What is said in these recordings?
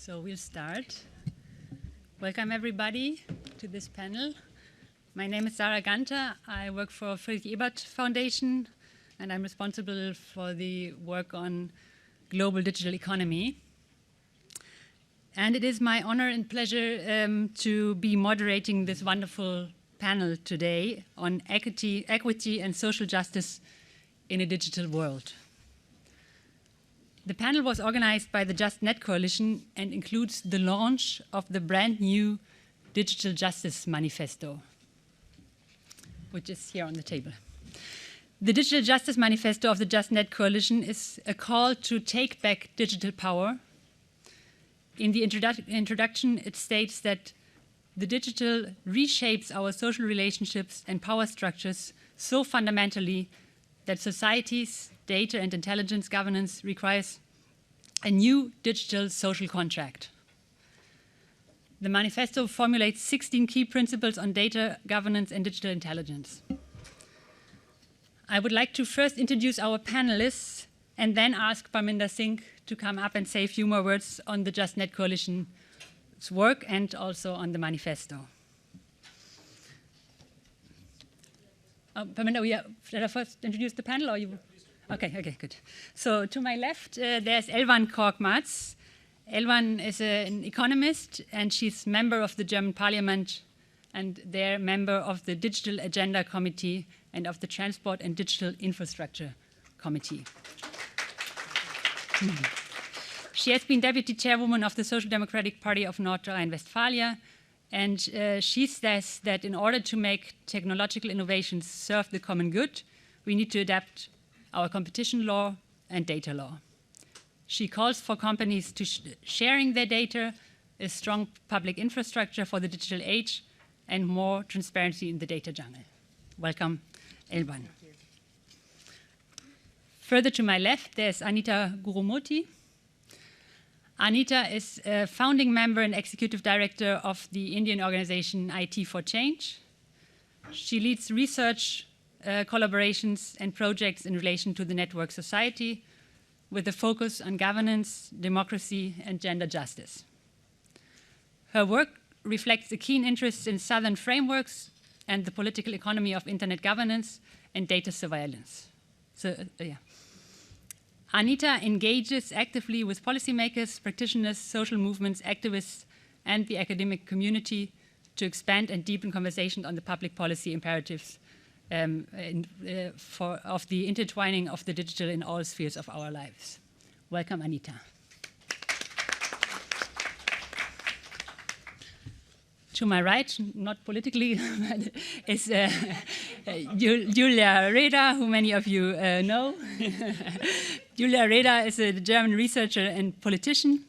So we'll start. Welcome everybody to this panel. My name is Sarah Ganter. I work for Friedrich Ebert Foundation and I'm responsible for the work on global digital economy. And it is my honor and pleasure to be moderating this wonderful panel today on equity and social justice in a digital world. The panel was organized by the JustNet Coalition and includes the launch of the brand new Digital Justice Manifesto, which is here on the table. The Digital Justice Manifesto of the JustNet Coalition is a call to take back digital power. In the introduction, it states that the digital reshapes our social relationships and power structures so fundamentally that societies, data and intelligence governance requires a new digital social contract. The manifesto formulates 16 key principles on data governance and digital intelligence. I would like to first introduce our panelists and then ask Parminder Singh to come up and say a few more words on the JustNet Coalition's work and also on the manifesto. Parminder, should I first introduce the panel or you? Okay, good. So to my left, there's Elvan Korkmaz. Elvan is an economist and she's member of the German Parliament and they're member of the Digital Agenda Committee and of the Transport and Digital Infrastructure Committee. She has been deputy chairwoman of the Social Democratic Party of North Rhine-Westphalia, and she says that in order to make technological innovations serve the common good, we need to adapt our competition law and data law. She calls for companies to sharing their data, a strong public infrastructure for the digital age, and more transparency in the data jungle. Welcome, Elvan. Further to my left, there's Anita Gurumurthy. Anita is a founding member and executive director of the Indian organization IT for Change. She leads research, collaborations and projects in relation to the network society with a focus on governance, democracy and gender justice. Her work reflects a keen interest in Southern frameworks and the political economy of internet governance and data surveillance. Anita engages actively with policymakers, practitioners, social movements, activists, and the academic community to expand and deepen conversations on the public policy imperatives of the intertwining of the digital in all spheres of our lives. Welcome, Anita. To my right, not politically, is Julia Reda, who many of you know. Julia Reda is a German researcher and politician.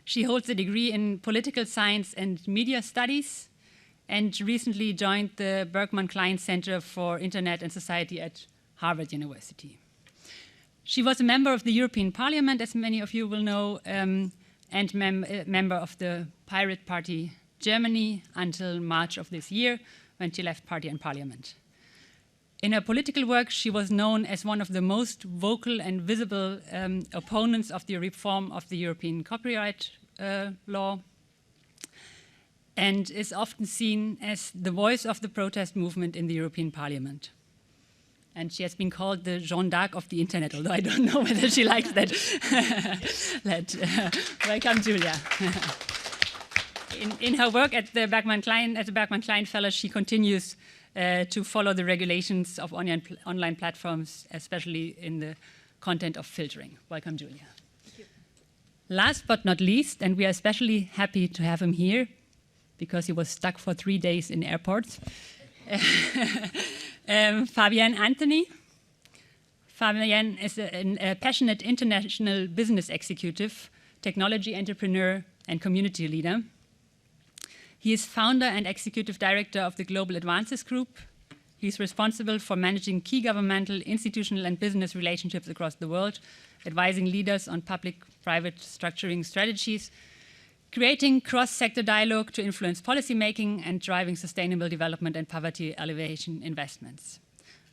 She holds a degree in political science and media studies and recently joined the Berkman Klein Center for Internet and Society at Harvard University. She was a member of the European Parliament, as many of you will know, and member of the Pirate Party Germany until March of this year, when she left party and parliament. In her political work, she was known as one of the most vocal and visible opponents of the reform of the European copyright law, and is often seen as the voice of the protest movement in the European Parliament. And she has been called the Jeanne d'Arc of the internet, although I don't know whether she likes that. Welcome, Julia. In her work at the Berkman Klein Fellow, she continues to follow the regulations of online platforms, especially in the content of filtering. Welcome, Julia. Thank you. Last but not least, and we are especially happy to have him here because he was stuck for 3 days in airports, Fabienne Anthony. Fabienne is a passionate international business executive, technology entrepreneur, and community leader. He is founder and executive director of the Global Advances Group. He is responsible for managing key governmental, institutional, and business relationships across the world, advising leaders on public-private structuring strategies, creating cross-sector dialogue to influence policymaking, and driving sustainable development and poverty alleviation investments.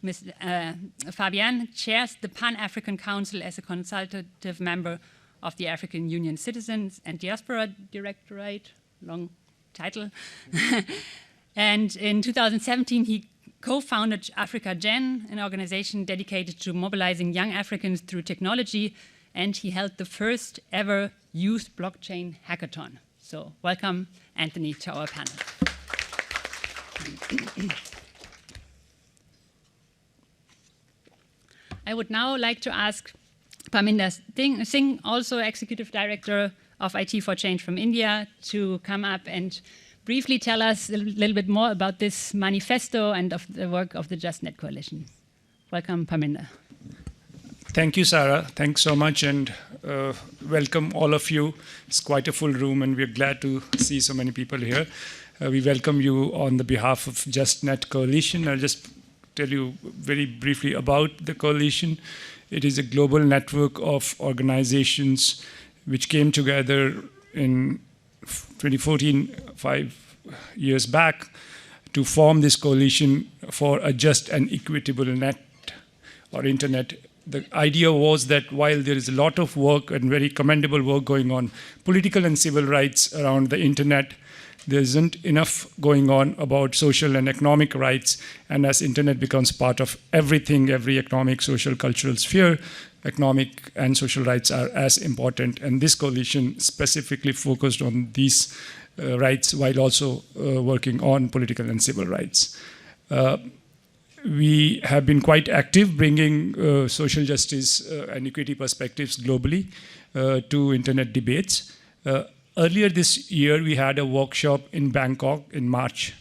Fabienne chairs the Pan-African Council as a consultative member of the African Union Citizens and Diaspora Directorate, long title. And in 2017, he co-founded Africa Gen, an organization dedicated to mobilizing young Africans through technology, and he held the first ever youth blockchain hackathon. So welcome, Anthony, to our panel. I would now like to ask Parminder Singh, also Executive Director of IT for Change from India, to come up and briefly tell us a little bit more about this manifesto and of the work of the JustNet Coalition. Welcome, Parminder. Thank you, Sarah. Thanks so much, and welcome all of you. It's quite a full room, and we're glad to see so many people here. We welcome you on the behalf of JustNet Coalition. I'll just tell you very briefly about the coalition. It is a global network of organizations which came together in 2014, 5 years back, to form this coalition for a just and equitable net or internet. The idea was that while there is a lot of work and very commendable work going on, political and civil rights around the internet, there isn't enough going on about social and economic rights. And as internet becomes part of everything, every economic, social, cultural sphere, economic and social rights are as important. And this coalition specifically focused on these rights while also working on political and civil rights. We have been quite active bringing social justice and equity perspectives globally to internet debates. Earlier this year, we had a workshop in Bangkok in March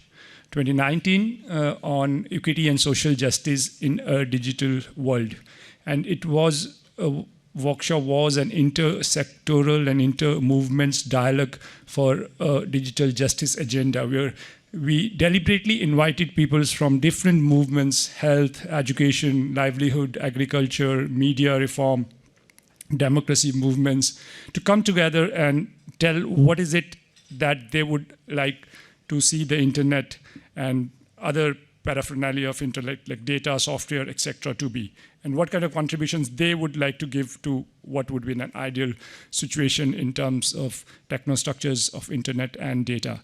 2019 on equity and social justice in a digital world. And it was a workshop was an intersectoral and inter-movements dialogue for a digital justice agenda, where we deliberately invited peoples from different movements, health, education, livelihood, agriculture, media reform, democracy movements, to come together and tell what is it that they would like to see the internet and other paraphernalia of internet, like data, software, etc., to be, and what kind of contributions they would like to give to what would be an ideal situation in terms of technostructures of internet and data.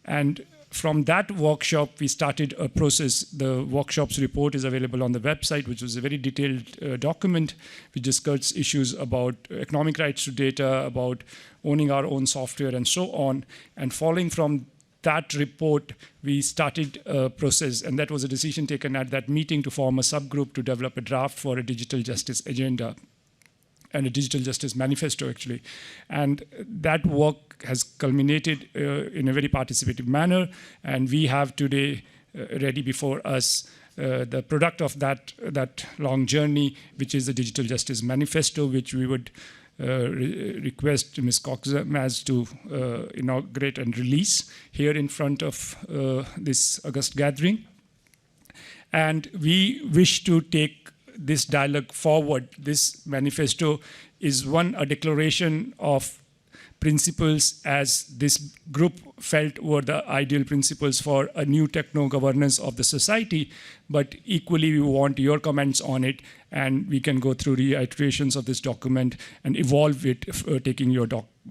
And from that workshop, we started a process. The workshop's report is available on the website, which was a very detailed document. We discussed issues about economic rights to data, about owning our own software, and so on. And following from that report, we started a process, and that was a decision taken at that meeting to form a subgroup to develop a draft for a digital justice agenda and a digital justice manifesto, actually. And that work has culminated in a very participative manner, and we have today ready before us the product of that long journey, which is the digital justice manifesto, which we would request Ms. Coxmaz to inaugurate and release here in front of this August gathering. And we wish to take this dialogue forward. This manifesto is a declaration of principles as this group felt were the ideal principles for a new techno-governance of the society, but equally we want your comments on it, and we can go through reiterations of this document and evolve it, taking your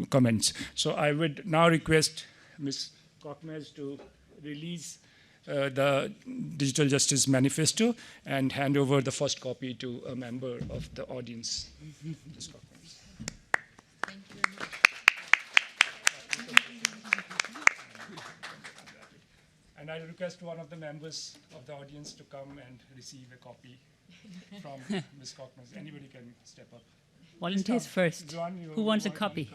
comments. So I would now request Ms. Coxmaz to release the Digital Justice Manifesto and hand over the first copy to a member of the audience. Ms. Coxmaz. Thank you very much. And I'll request one of the members of the audience to come and receive a copy from Ms. Coxmaz. Anybody can step up. Volunteers first. John, who wants a copy?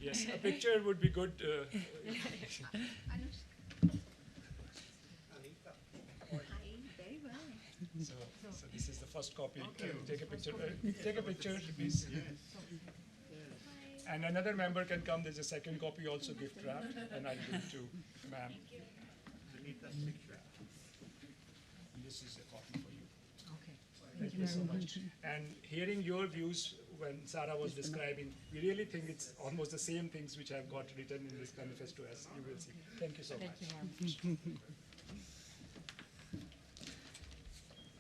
Yes, a picture would be good. So this is the first copy. Take a picture. Take a picture, please. And another member can come. There's a second copy also gift wrapped, and I'll give it to ma'am. This is a copy for you. Okay. Thank you so much. And hearing your views when Sarah was describing, we really think it's almost the same things which I've got written in this manifesto, as you will see. Thank you so much.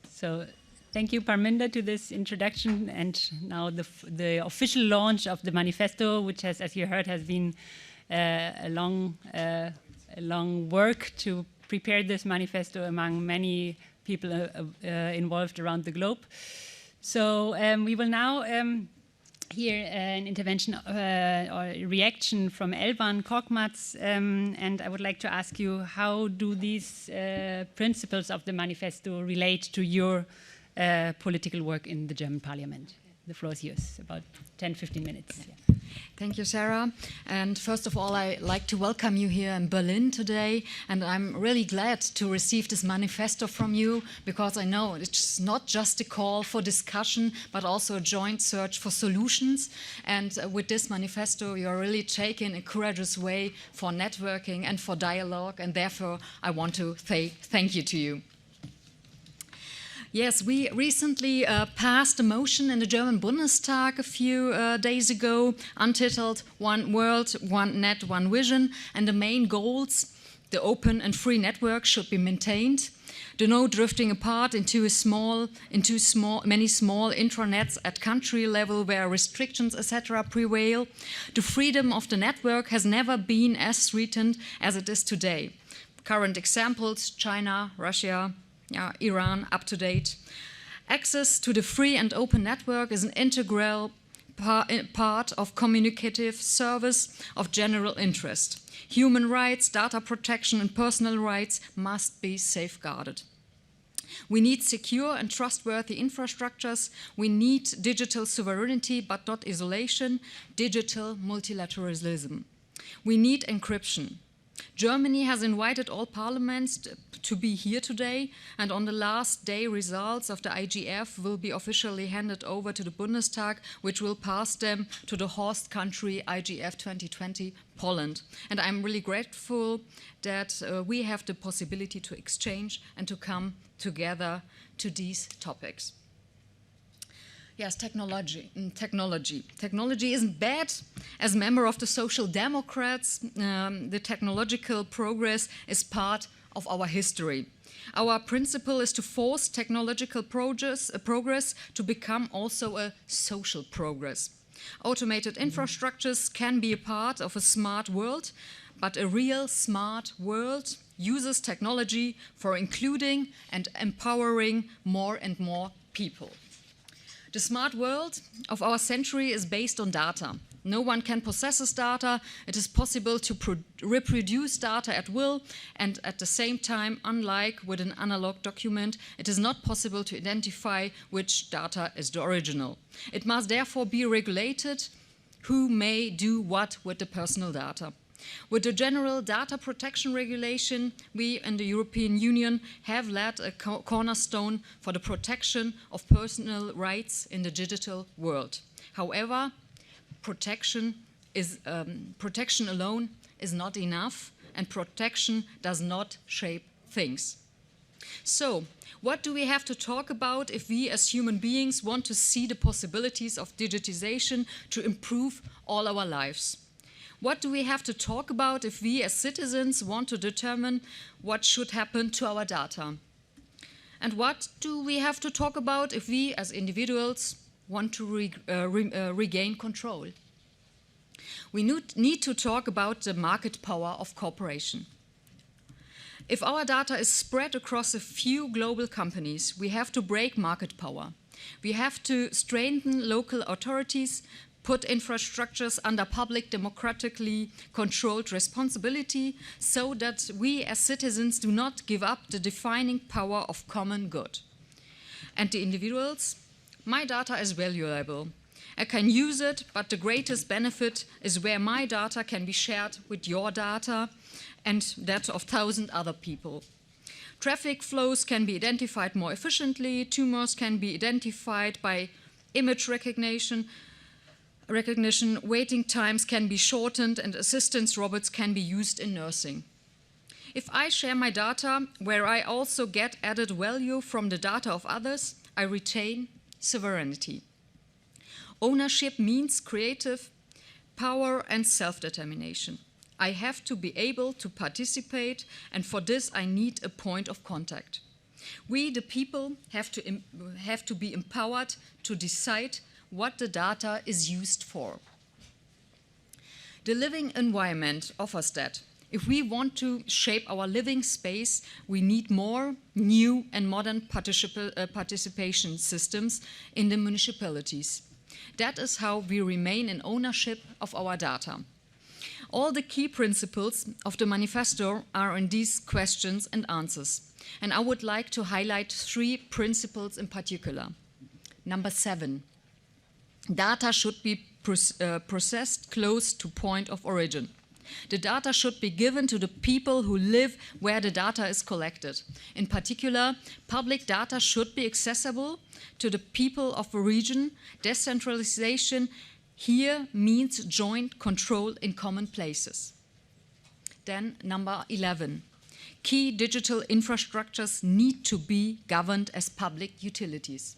So Thank you, Parminder, to this introduction and now the official launch of the manifesto, which has, as you heard, has been a long work to prepare this manifesto among many people involved around the globe. So we will now hear an intervention or reaction from Elvan Korkmaz, and I would like to ask you, how do these principles of the manifesto relate to your political work in the German parliament? The floor is yours, about 10-15 minutes. Yeah. Thank you, Sarah. And first of all, I'd like to welcome you here in Berlin today. And I'm really glad to receive this manifesto from you, because I know it's not just a call for discussion, but also a joint search for solutions. And with this manifesto, you're really taking a courageous way for networking and for dialogue. And therefore, I want to say thank you to you. Yes, we recently passed a motion in the German Bundestag a few days ago, untitled One World, One Net, One Vision, and the main goals: the open and free network should be maintained, the no drifting apart into many small intranets at country level where restrictions, etc., prevail. The freedom of the network has never been as threatened as it is today. Current examples: China, Russia, Iran, up to date. Access to the free and open network is an integral part of communicative service of general interest. Human rights, data protection, and personal rights must be safeguarded. We need secure and trustworthy infrastructures. We need digital sovereignty, but not isolation, digital multilateralism. We need encryption. Germany has invited all parliaments to be here today, and on the last day, results of the IGF will be officially handed over to the Bundestag, which will pass them to the host country, IGF 2020, Poland. And I'm really grateful that we have the possibility to exchange and to come together to these topics. Yes, technology. Technology isn't bad. As a member of the Social Democrats, the technological progress is part of our history. Our principle is to force technological progress to become also a social progress. Automated infrastructures can be a part of a smart world, but a real smart world uses technology for including and empowering more and more people. The smart world of our century is based on data. No one can possess this data. It is possible to reproduce data at will, and at the same time, unlike with an analog document, it is not possible to identify which data is the original. It must therefore be regulated who may do what with the personal data. With the General Data Protection Regulation, we in the European Union have laid a cornerstone for the protection of personal rights in the digital world. However, protection alone is not enough, and protection does not shape things. So, what do we have to talk about if we as human beings want to see the possibilities of digitization to improve all our lives? What do we have to talk about if we as citizens want to determine what should happen to our data? And what do we have to talk about if we as individuals want to regain control? We need to talk about the market power of cooperation. If our data is spread across a few global companies, we have to break market power. We have to strengthen local authorities, put infrastructures under public, democratically controlled responsibility so that we as citizens do not give up the defining power of common good. And the individuals, my data is valuable. I can use it, but the greatest benefit is where my data can be shared with your data and that of 1,000 other people. Traffic flows can be identified more efficiently, tumors can be identified by image recognition, waiting times can be shortened, and assistance robots can be used in nursing. If I share my data, where I also get added value from the data of others, I retain sovereignty. Ownership means creative power and self-determination. I have to be able to participate, and for this I need a point of contact. We, the people, have to be empowered to decide what the data is used for. The living environment offers that. If we want to shape our living space, we need more new and modern participation systems in the municipalities. That is how we remain in ownership of our data. All the key principles of the manifesto are in these questions and answers. And I would like to highlight 3 principles in particular. Number 7, data should be processed close to point of origin. The data should be given to the people who live where the data is collected. In particular, public data should be accessible to the people of a region. Decentralization here means joint control in common places. Then number 11. Key digital infrastructures need to be governed as public utilities.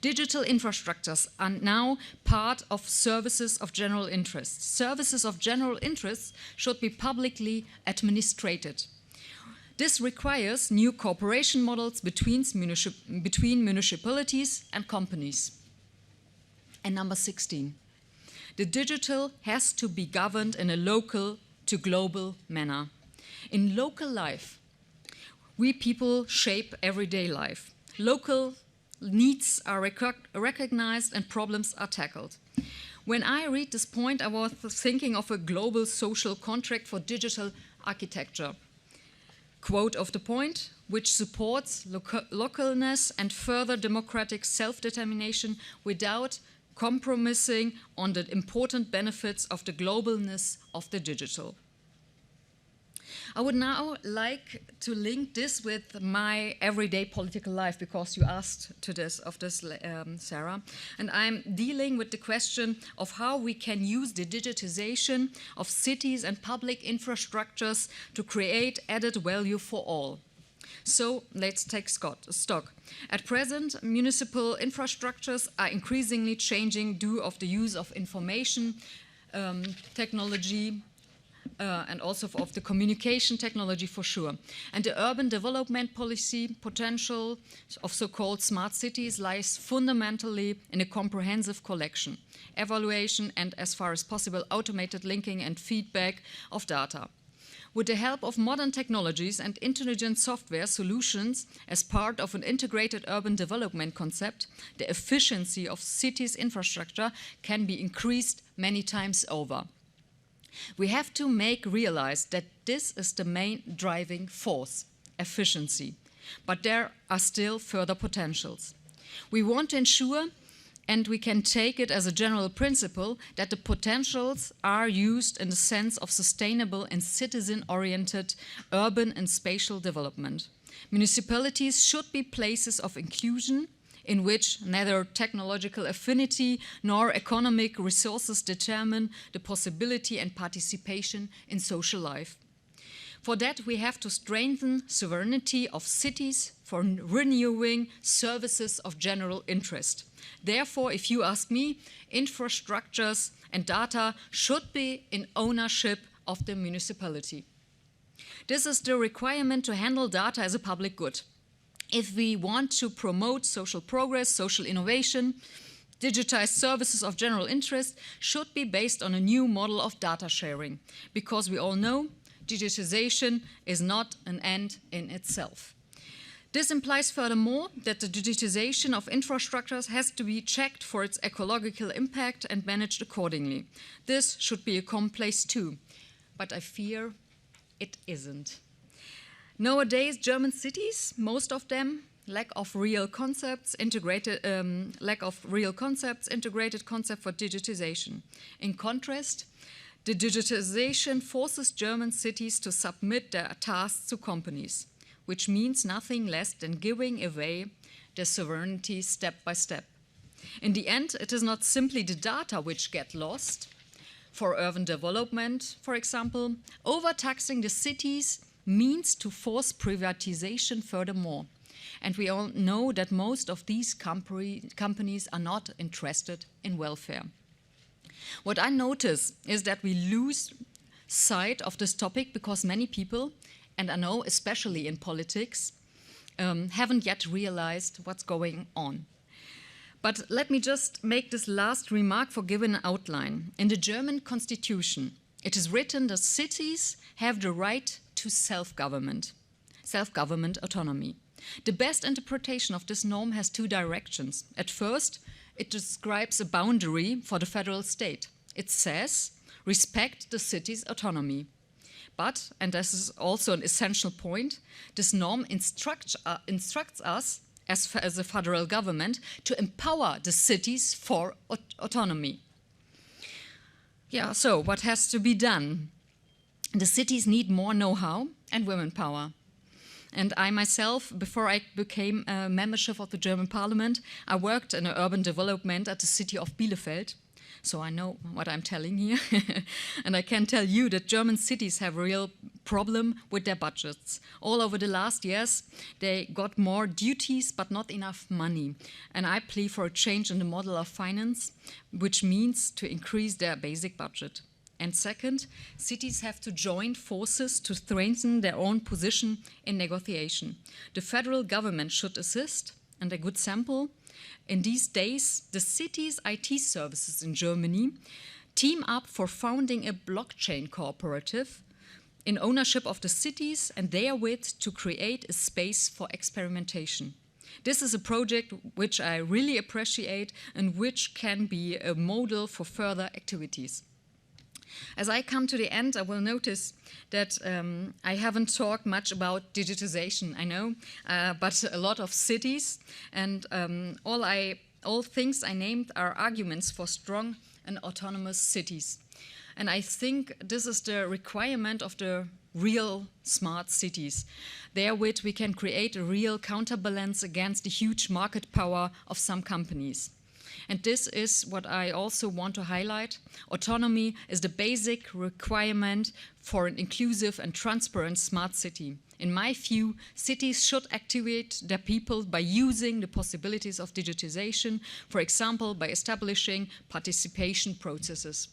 Digital infrastructures are now part of services of general interest. Services of general interest should be publicly administrated. This requires new cooperation models between municipalities and companies. And number 16, the digital has to be governed in a local to global manner. In local life, we people shape everyday life. Local needs are recognized and problems are tackled. When I read this point, I was thinking of a global social contract for digital architecture. Quote of the point, which supports localness and further democratic self-determination without compromising on the important benefits of the globalness of the digital. I would now like to link this with my everyday political life, because you asked of this, Sarah. And I'm dealing with the question of how we can use the digitization of cities and public infrastructures to create added value for all. So let's take stock. At present, municipal infrastructures are increasingly changing due to the use of information technology, and also of the communication technology for sure. And the urban development policy potential of so-called smart cities lies fundamentally in a comprehensive collection, evaluation, and as far as possible, automated linking and feedback of data. With the help of modern technologies and intelligent software solutions as part of an integrated urban development concept, the efficiency of cities' infrastructure can be increased many times over. We have to realize that this is the main driving force, efficiency, but there are still further potentials. We want to ensure, and we can take it as a general principle, that the potentials are used in the sense of sustainable and citizen-oriented urban and spatial development. Municipalities should be places of inclusion in which neither technological affinity nor economic resources determine the possibility and participation in social life. For that, we have to strengthen sovereignty of cities for renewing services of general interest. Therefore, if you ask me, infrastructures and data should be in ownership of the municipality. This is the requirement to handle data as a public good. If we want to promote social progress, social innovation, digitized services of general interest should be based on a new model of data sharing, because we all know digitization is not an end in itself. This implies furthermore that the digitization of infrastructures has to be checked for its ecological impact and managed accordingly. This should be a commonplace too, but I fear it isn't. Nowadays, German cities, most of them, lack of real concepts, integrated concept for digitization. In contrast, the digitization forces German cities to submit their tasks to companies, which means nothing less than giving away their sovereignty step by step. In the end, it is not simply the data which get lost. For urban development, for example, overtaxing the cities means to force privatization furthermore. And we all know that most of these companies are not interested in welfare. What I notice is that we lose sight of this topic because many people, and I know especially in politics, haven't yet realized what's going on. But let me just make this last remark for giving an outline. In the German constitution, it is written that cities have the right to self-government autonomy. The best interpretation of this norm has two directions. At first, it describes a boundary for the federal state. It says, respect the city's autonomy. But, and this is also an essential point, this norm instructs us as a federal government to empower the cities for autonomy. Yeah, so what has to be done? The cities need more know-how and women power. And I myself, before I became a membership of the German Parliament, I worked in urban development at the city of Bielefeld. So I know what I'm telling here. And I can tell you that German cities have a real problem with their budgets. All over the last years, they got more duties, but not enough money. And I plea for a change in the model of finance, which means to increase their basic budget. And second, cities have to join forces to strengthen their own position in negotiation. The federal government should assist, and a good sample, in these days, the city's IT services in Germany team up for founding a blockchain cooperative in ownership of the cities and therewith to create a space for experimentation. This is a project which I really appreciate and which can be a model for further activities. As I come to the end, I will notice that I haven't talked much about digitization, I know, but a lot of cities, and all things I named are arguments for strong and autonomous cities. And I think this is the requirement of the real smart cities. Therewith we can create a real counterbalance against the huge market power of some companies. And this is what I also want to highlight. Autonomy is the basic requirement for an inclusive and transparent smart city. In my view, cities should activate their people by using the possibilities of digitization, for example, by establishing participation processes.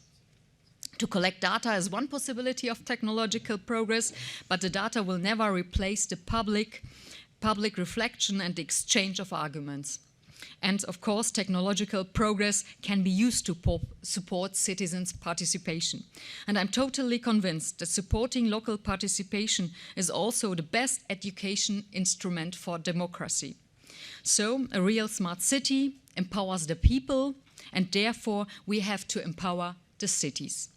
To collect data is one possibility of technological progress, but the data will never replace the public reflection and the exchange of arguments. And of course, technological progress can be used to support citizens' participation. And I'm totally convinced that supporting local participation is also the best education instrument for democracy. So, a real smart city empowers the people, and therefore we have to empower the cities.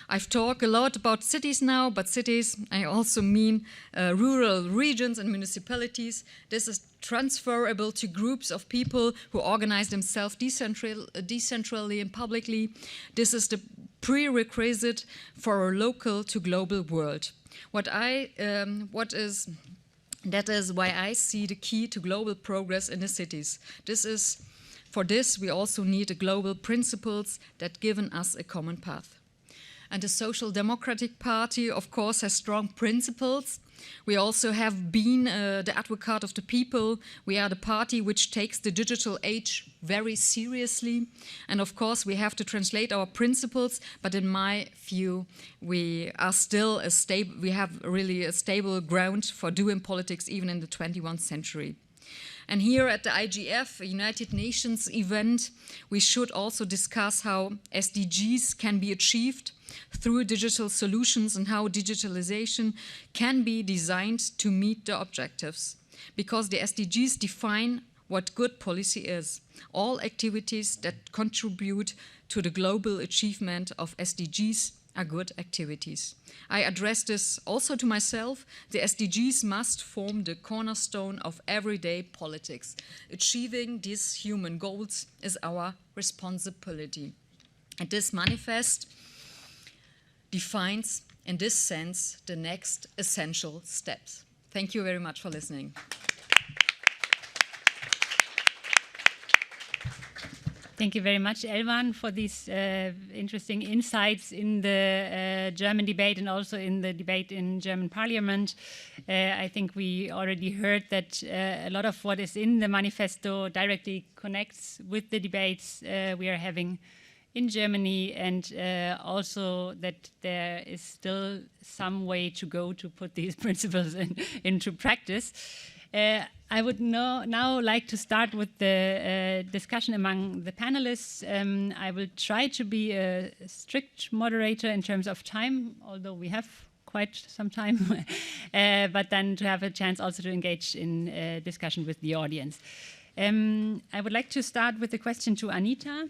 I've talked a lot about cities now, but cities, I also mean rural regions and municipalities. This is transferable to groups of people who organize themselves decentrally and publicly. This is the prerequisite for a local to global world. That is why I see the key to global progress in the cities. For this, we also need global principles that give us a common path. And the Social Democratic Party, of course, has strong principles. We also have been the advocate of the people. We are the party which takes the digital age very seriously. And of course, we have to translate our principles. But in my view, we are still we have really a stable ground for doing politics even in the 21st century. And here at the IGF, a United Nations event, we should also discuss how SDGs can be achieved through digital solutions and how digitalization can be designed to meet the objectives. Because the SDGs define what good policy is. All activities that contribute to the global achievement of SDGs are good activities. I address this also to myself. The SDGs must form the cornerstone of everyday politics. Achieving these human goals is our responsibility. And this manifest defines, in this sense, the next essential steps. Thank you very much for listening. Thank you very much, Elvan, for these interesting insights in the German debate and also in the debate in German Parliament. I think we already heard that a lot of what is in the manifesto directly connects with the debates we are having in Germany, and also that there is still some way to go to put these principles into practice. I would now like to start with the discussion among the panelists. I will try to be a strict moderator in terms of time, although we have quite some time, but then to have a chance also to engage in discussion with the audience. I would like to start with a question to Anita.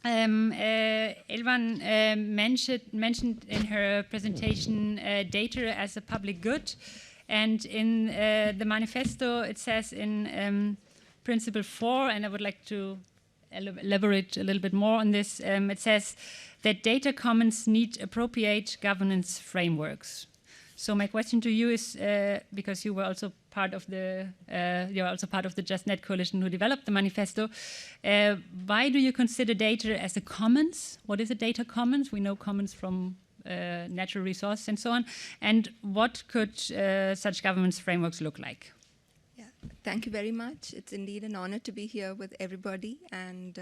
Elvan mentioned in her presentation data as a public good. And in the manifesto, it says in Principle 4, and I would like to elaborate a little bit more on this, it says that data commons need appropriate governance frameworks. So my question to you is, because you were also part of the JustNet coalition who developed the manifesto, why do you consider data as a commons? What is a data commons? We know commons from natural resources and so on. And what could such governance frameworks look like? Yeah, thank you very much. It's indeed an honor to be here with everybody, and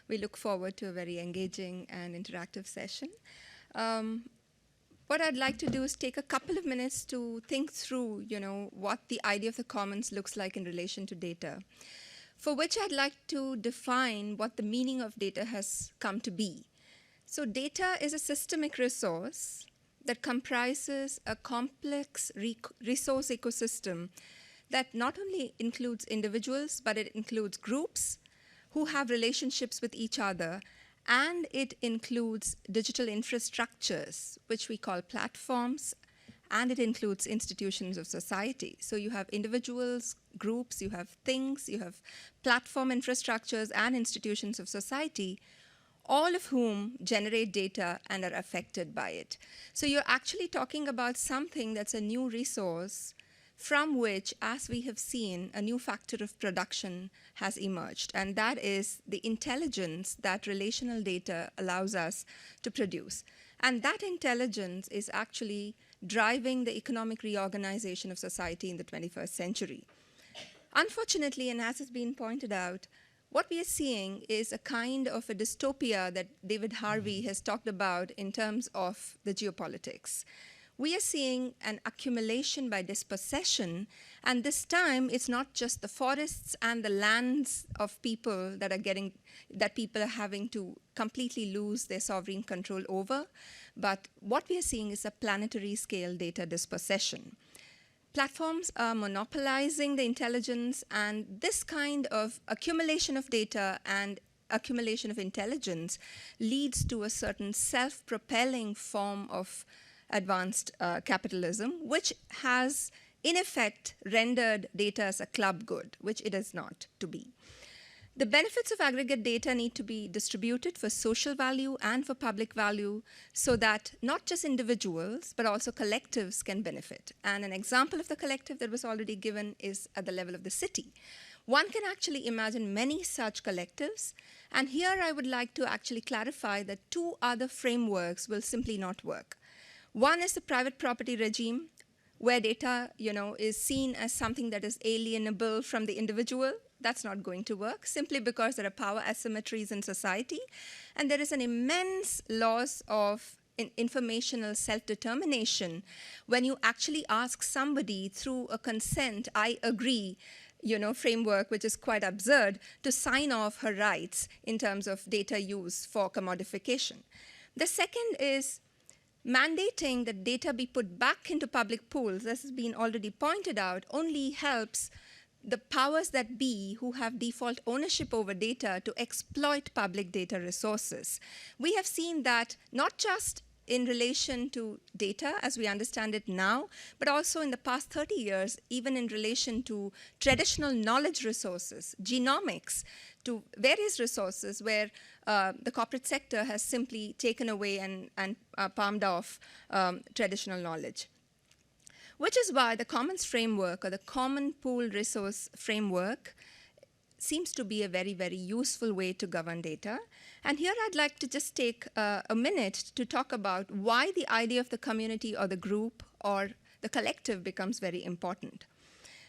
we look forward to a very engaging and interactive session. What I'd like to do is take a couple of minutes to think through, what the idea of the commons looks like in relation to data, for which I'd like to define what the meaning of data has come to be. So data is a systemic resource that comprises a complex resource ecosystem that not only includes individuals, but it includes groups who have relationships with each other, and it includes digital infrastructures, which we call platforms, and it includes institutions of society. So you have individuals, groups, you have things, you have platform infrastructures and institutions of society, all of whom generate data and are affected by it. So you're actually talking about something that's a new resource from which, as we have seen, a new factor of production has emerged, and that is the intelligence that relational data allows us to produce. And that intelligence is actually driving the economic reorganization of society in the 21st century. Unfortunately, and as has been pointed out, what we are seeing is a kind of a dystopia that David Harvey has talked about in terms of the geopolitics. We are seeing an accumulation by dispossession, and this time it's not just the forests and the lands of people that people are having to completely lose their sovereign control over, but what we are seeing is a planetary scale data dispossession. Platforms are monopolizing the intelligence, and this kind of accumulation of data and accumulation of intelligence leads to a certain self-propelling form of advanced capitalism, which has, in effect, rendered data as a club good, which it is not to be. The benefits of aggregate data need to be distributed for social value and for public value so that not just individuals, but also collectives can benefit. And an example of the collective that was already given is at the level of the city. One can actually imagine many such collectives. And here I would like to actually clarify that two other frameworks will simply not work. One is the private property regime, where data, is seen as something that is alienable from the individual. That's not going to work, simply because there are power asymmetries in society, and there is an immense loss of informational self-determination when you actually ask somebody through a consent, I agree, framework, which is quite absurd, to sign off her rights in terms of data use for commodification. The second is mandating that data be put back into public pools, as has been already pointed out, only helps the powers that be who have default ownership over data to exploit public data resources. We have seen that not just in relation to data as we understand it now, but also in the past 30 years, even in relation to traditional knowledge resources, genomics, to various resources where the corporate sector has simply taken away and palmed off traditional knowledge. Which is why the commons framework, or the common pool resource framework, seems to be a very, very useful way to govern data. And here I'd like to just take a minute to talk about why the idea of the community or the group or the collective becomes very important.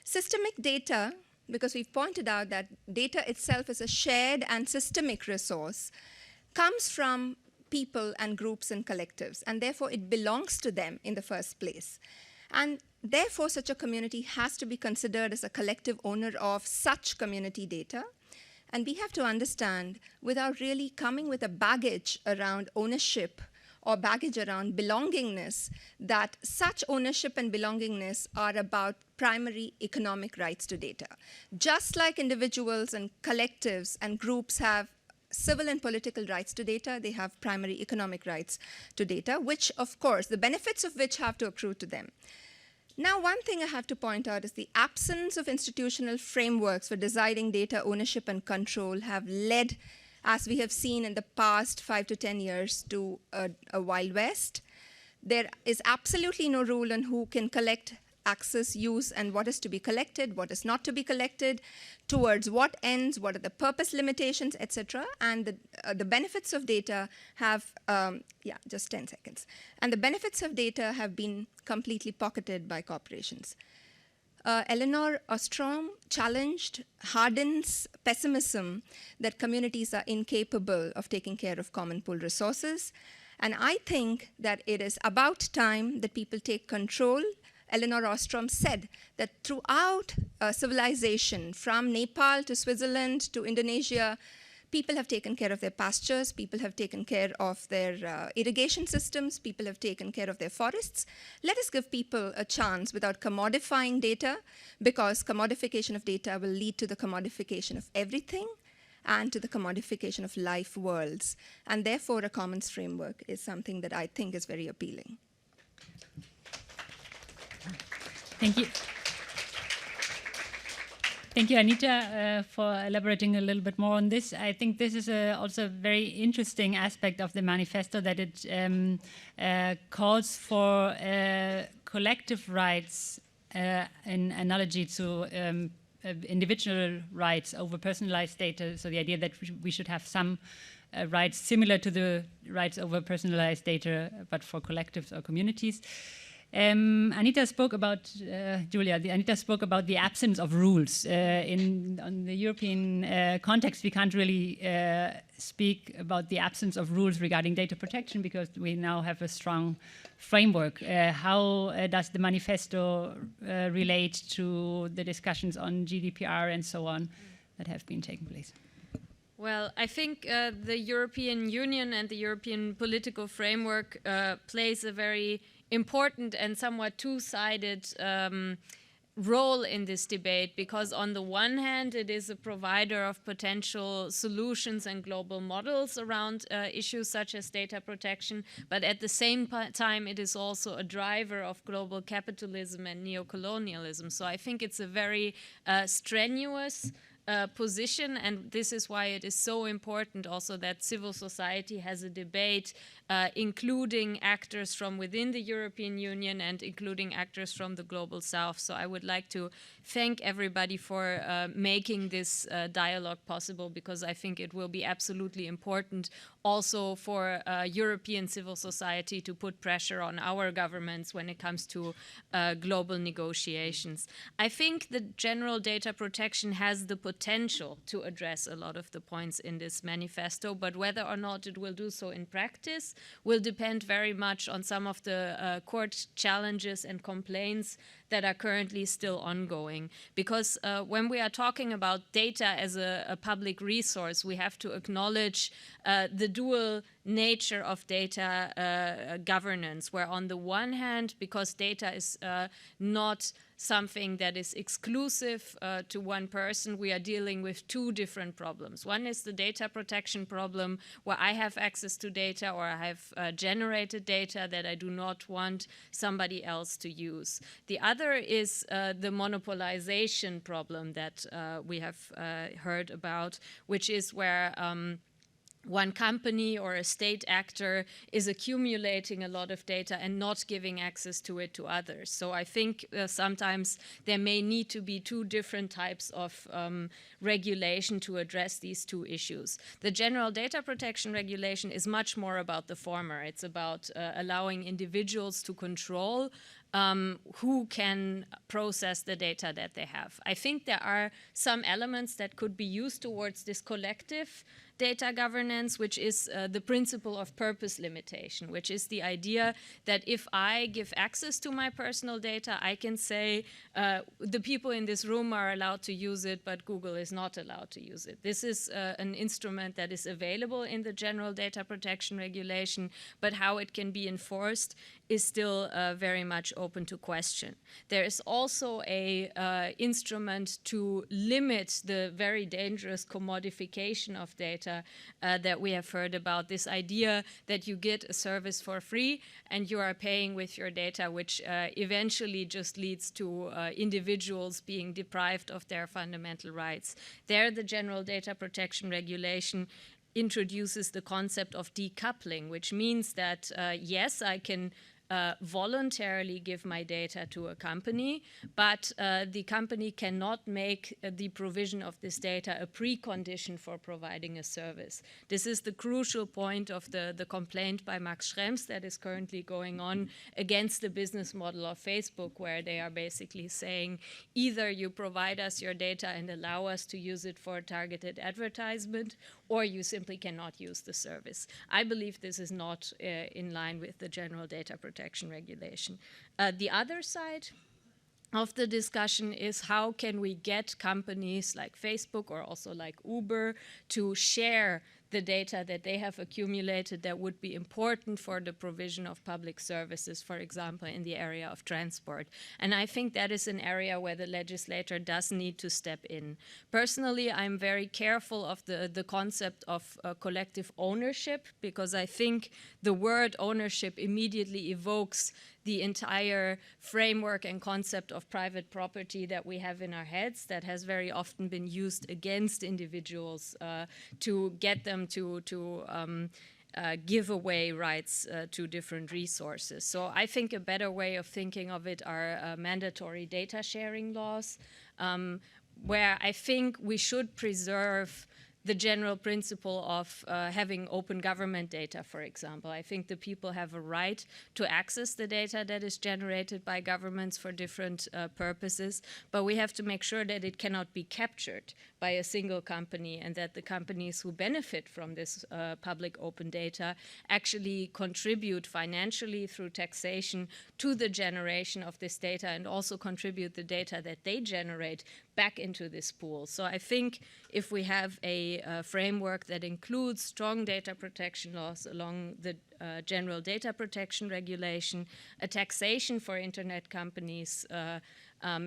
Systemic data, because we've pointed out that data itself is a shared and systemic resource, comes from people and groups and collectives, and therefore it belongs to them in the first place. And therefore, such a community has to be considered as a collective owner of such community data. And we have to understand, without really coming with a baggage around ownership or baggage around belongingness, that such ownership and belongingness are about primary economic rights to data. Just like individuals and collectives and groups have civil and political rights to data, they have primary economic rights to data, which, of course, the benefits of which have to accrue to them. Now, one thing I have to point out is the absence of institutional frameworks for deciding data ownership and control have led, as we have seen in the past 5 to 10 years, to a Wild West. There is absolutely no rule on who can collect, access, use, and what is to be collected, what is not to be collected, towards what ends, what are the purpose limitations, etc. And the benefits of data have, just 10 seconds. And the benefits of data have been completely pocketed by corporations. Elinor Ostrom challenged Hardin's pessimism that communities are incapable of taking care of common pool resources. And I think that it is about time that people take control. Elinor Ostrom said that throughout civilization, from Nepal to Switzerland to Indonesia, people have taken care of their pastures, people have taken care of their irrigation systems, people have taken care of their forests. Let us give people a chance without commodifying data, because commodification of data will lead to the commodification of everything and to the commodification of life worlds. And therefore, a commons framework is something that I think is very appealing. Thank you. Thank you, Anita, for elaborating a little bit more on this. I think this is also a very interesting aspect of the manifesto, that it calls for collective rights in analogy to individual rights over personalized data. So the idea that we should have some rights similar to the rights over personalized data, but for collectives or communities. Anita spoke about, Anita spoke about the absence of rules. On the European context, we can't really speak about the absence of rules regarding data protection, because we now have a strong framework. How does the manifesto relate to the discussions on GDPR and so on that have been taking place? Well, I think the European Union and the European political framework plays a very important and somewhat two-sided role in this debate, because on the one hand, it is a provider of potential solutions and global models around issues such as data protection, but at the same time, it is also a driver of global capitalism and neocolonialism. So I think it's a very strenuous position, and this is why it is so important also that civil society has a debate, including actors from within the European Union and including actors from the global south. So I would like to thank everybody for making this dialogue possible, because I think it will be absolutely important also for European civil society to put pressure on our governments when it comes to global negotiations. I think the general data protection has the potential to address a lot of the points in this manifesto, but whether or not it will do so in practice will depend very much on some of the court challenges and complaints that are currently still ongoing. Because when we are talking about data as a public resource, we have to acknowledge the dual nature of data governance, where on the one hand, because data is not something that is exclusive to one person, we are dealing with two different problems. One is the data protection problem, where I have access to data or I have generated data that I do not want somebody else to use. The other is the monopolization problem that we have heard about, which is where one company or a state actor is accumulating a lot of data and not giving access to it to others. So I think sometimes there may need to be two different types of regulation to address these two issues. The general data protection regulation is much more about the former. It's about allowing individuals to control who can process the data that they have. I think there are some elements that could be used towards this collective data governance, which is the principle of purpose limitation, which is the idea that if I give access to my personal data, I can say the people in this room are allowed to use it, but Google is not allowed to use it. This is an instrument that is available in the General Data Protection Regulation, but how it can be enforced is still very much open to question. There is also a instrument to limit the very dangerous commodification of data that we have heard about, this idea that you get a service for free and you are paying with your data, which eventually just leads to individuals being deprived of their fundamental rights. There, the General Data Protection Regulation introduces the concept of decoupling, which means that, yes, I can voluntarily give my data to a company, but the company cannot make the provision of this data a precondition for providing a service. This is the crucial point of the complaint by Max Schrems that is currently going on against the business model of Facebook, where they are basically saying either you provide us your data and allow us to use it for targeted advertisement, or you simply cannot use the service. I believe this is not in line with the General Data Protection Regulation. The other side of the discussion is how can we get companies like Facebook or also like Uber to share the data that they have accumulated that would be important for the provision of public services, for example, in the area of transport. And I think that is an area where the legislator does need to step in. Personally, I'm very careful of the concept of collective ownership, because I think the word ownership immediately evokes the entire framework and concept of private property that we have in our heads that has very often been used against individuals to get them to give away rights to different resources. So I think a better way of thinking of it are mandatory data sharing laws, where I think we should preserve the general principle of having open government data, for example. I think the people have a right to access the data that is generated by governments for different purposes, but we have to make sure that it cannot be captured by a single company, and that the companies who benefit from this public open data actually contribute financially through taxation to the generation of this data, and also contribute the data that they generate back into this pool. So I think if we have a framework that includes strong data protection laws along the General Data Protection Regulation, a taxation for internet companies,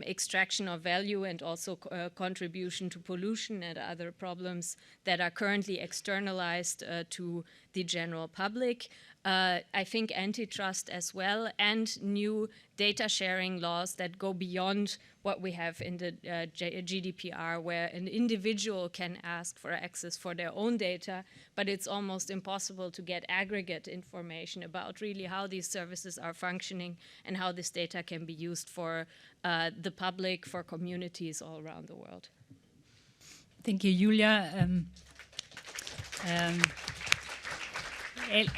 extraction of value, and also contribution to pollution and other problems that are currently externalized to the general public. I think antitrust as well, and new data sharing laws that go beyond what we have in the GDPR, where an individual can ask for access for their own data, but it's almost impossible to get aggregate information about really how these services are functioning and how this data can be used for the public, for communities all around the world. Thank you, Julia.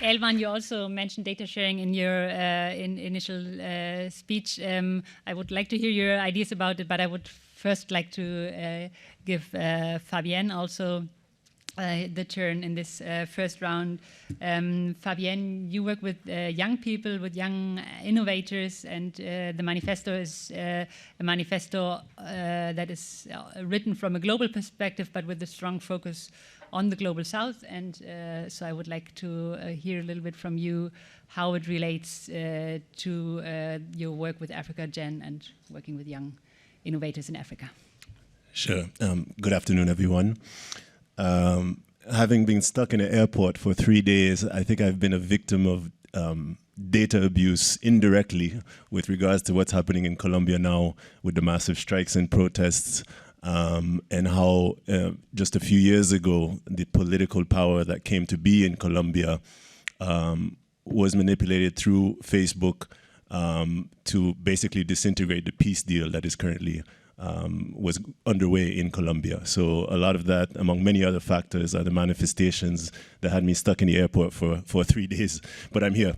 Elvan, you also mentioned data sharing in your initial speech. I would like to hear your ideas about it, but I would first like to give Fabienne also the turn in this first round. Fabienne, you work with young people, with young innovators, and the manifesto is a manifesto that is written from a global perspective, but with a strong focus on the Global South. And so I would like to hear a little bit from you how it relates to your work with Africa Gen and working with young innovators in Africa. Sure. Good afternoon, everyone. Having been stuck in an airport for 3 days, I think I've been a victim of data abuse indirectly with regards to what's happening in Colombia now with the massive strikes and protests, and how just a few years ago, the political power that came to be in Colombia was manipulated through Facebook to basically disintegrate the peace deal that is currently was underway in Colombia. So a lot of that, among many other factors, are the manifestations that had me stuck in the airport for 3 days, but I'm here.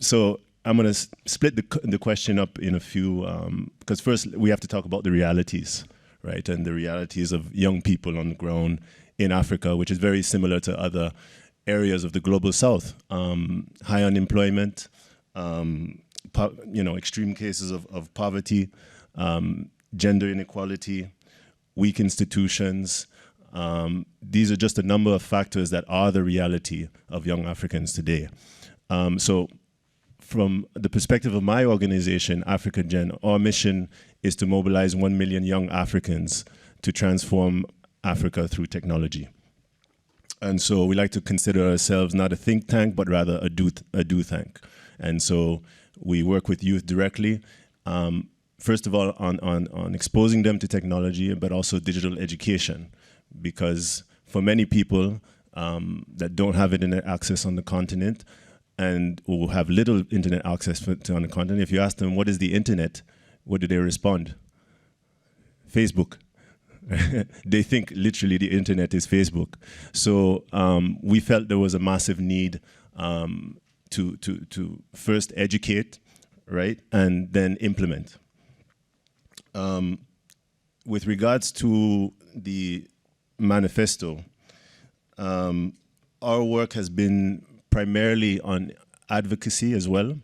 So I'm going to split the question up in a few, because first we have to talk about the realities, right? And the realities of young people on the ground in Africa, which is very similar to other areas of the global south. High unemployment, extreme cases of poverty, gender inequality, weak institutions. These are just a number of factors that are the reality of young Africans today. So from the perspective of my organization, Africa Gen, our mission is to mobilize 1 million young Africans to transform Africa through technology. And so we like to consider ourselves not a think tank, but rather a do tank. And so we work with youth directly, first of all on exposing them to technology, but also digital education. Because for many people that don't have internet access on the continent and who have little internet access on the continent, if you ask them, what is the internet? What do they respond? Facebook. They think literally the internet is Facebook. So we felt there was a massive need to first educate, right, and then implement. With regards to the manifesto, our work has been primarily on advocacy as well,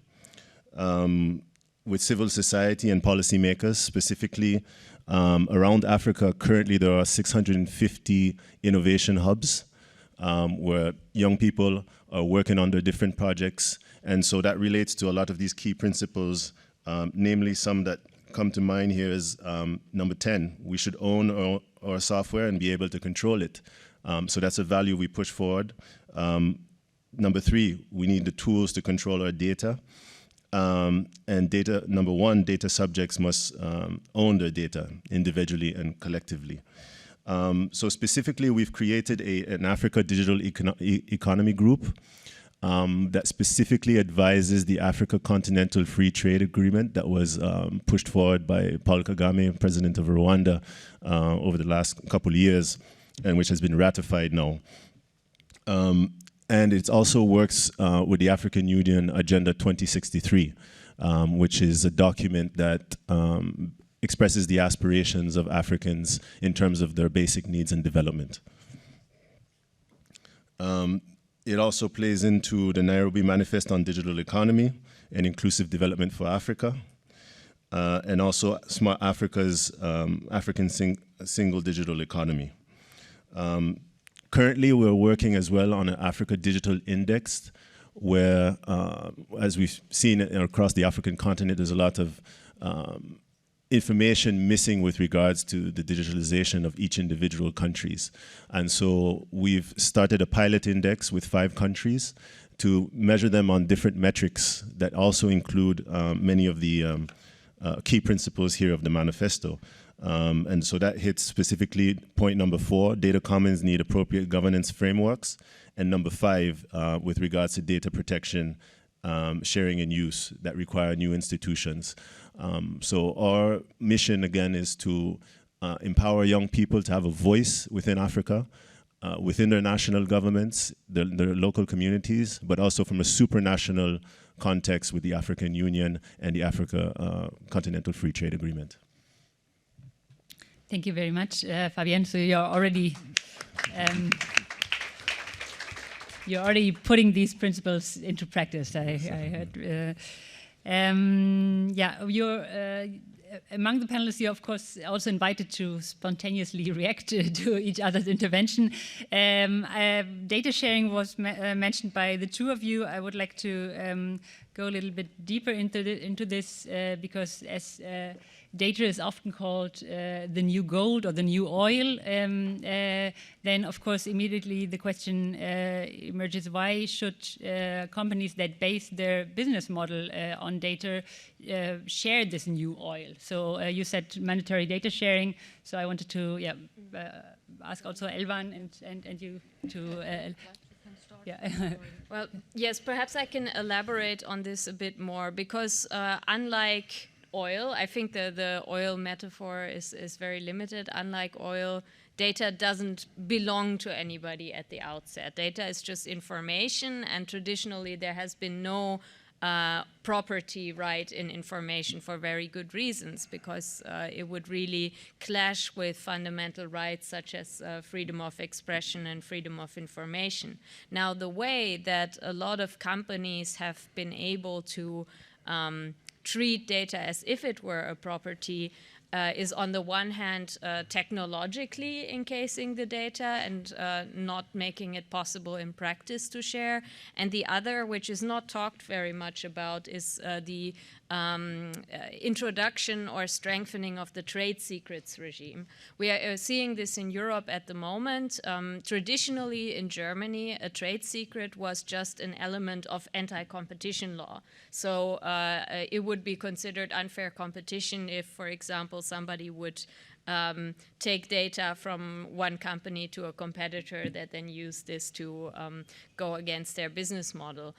with civil society and policymakers, specifically around Africa. Currently, there are 650 innovation hubs where young people are working on their different projects. And so that relates to a lot of these key principles, namely some that come to mind here is number 10. We should own our software and be able to control it. So that's a value we push forward. Number 3, we need the tools to control our data. And data, number 1, data subjects must own their data individually and collectively. So specifically, we've created an Africa Digital Economy Group that specifically advises the Africa Continental Free Trade Agreement that was pushed forward by Paul Kagame, president of Rwanda, over the last couple of years, and which has been ratified now. And it also works with the African Union Agenda 2063, which is a document that expresses the aspirations of Africans in terms of their basic needs and development. It also plays into the Nairobi Manifest on Digital Economy and Inclusive Development for Africa, and also Smart Africa's African Single Digital Economy. Currently, we're working as well on an Africa Digital Index, where, as we've seen across the African continent, there's a lot of information missing with regards to the digitalization of each individual countries. And so we've started a pilot index with 5 countries to measure them on different metrics that also include many of the key principles here of the manifesto. And so that hits specifically point number 4, data commons need appropriate governance frameworks. And number 5, with regards to data protection, sharing and use that require new institutions. So our mission, again, is to empower young people to have a voice within Africa, within their national governments, their local communities, but also from a supranational context with the African Union and the Africa Continental Free Trade Agreement. Thank you very much, Fabienne. So you're already putting these principles into practice. I heard. Yeah, you're among the panelists. You're of course also invited to spontaneously react to each other's intervention. Data sharing was mentioned by the 2 of you. I would like to go a little bit deeper into this because as data is often called the new gold or the new oil, then of course immediately the question emerges, why should companies that base their business model on data share this new oil? So you said mandatory data sharing, so I wanted to ask also Elvan and you to yeah. Well, yes, perhaps I can elaborate on this a bit more because unlike oil, I think the oil metaphor is very limited. Unlike oil, data doesn't belong to anybody at the outset. Data is just information, and traditionally there has been no property right in information for very good reasons, because it would really clash with fundamental rights such as freedom of expression and freedom of information. Now, the way that a lot of companies have been able to treat data as if it were a property is on the one hand technologically encasing the data and not making it possible in practice to share. And the other, which is not talked very much about, is the introduction or strengthening of the trade secrets regime. We are seeing this in Europe at the moment. Traditionally in Germany, a trade secret was just an element of anti-competition law. So it would be considered unfair competition if, for example, somebody would take data from one company to a competitor that then use this to go against their business model.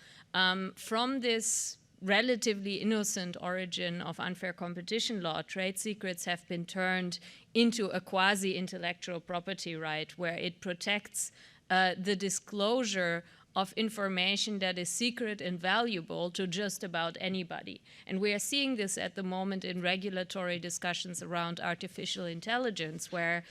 From this relatively innocent origin of unfair competition law, trade secrets have been turned into a quasi-intellectual property right where it protects the disclosure of information that is secret and valuable to just about anybody. And we are seeing this at the moment in regulatory discussions around artificial intelligence, where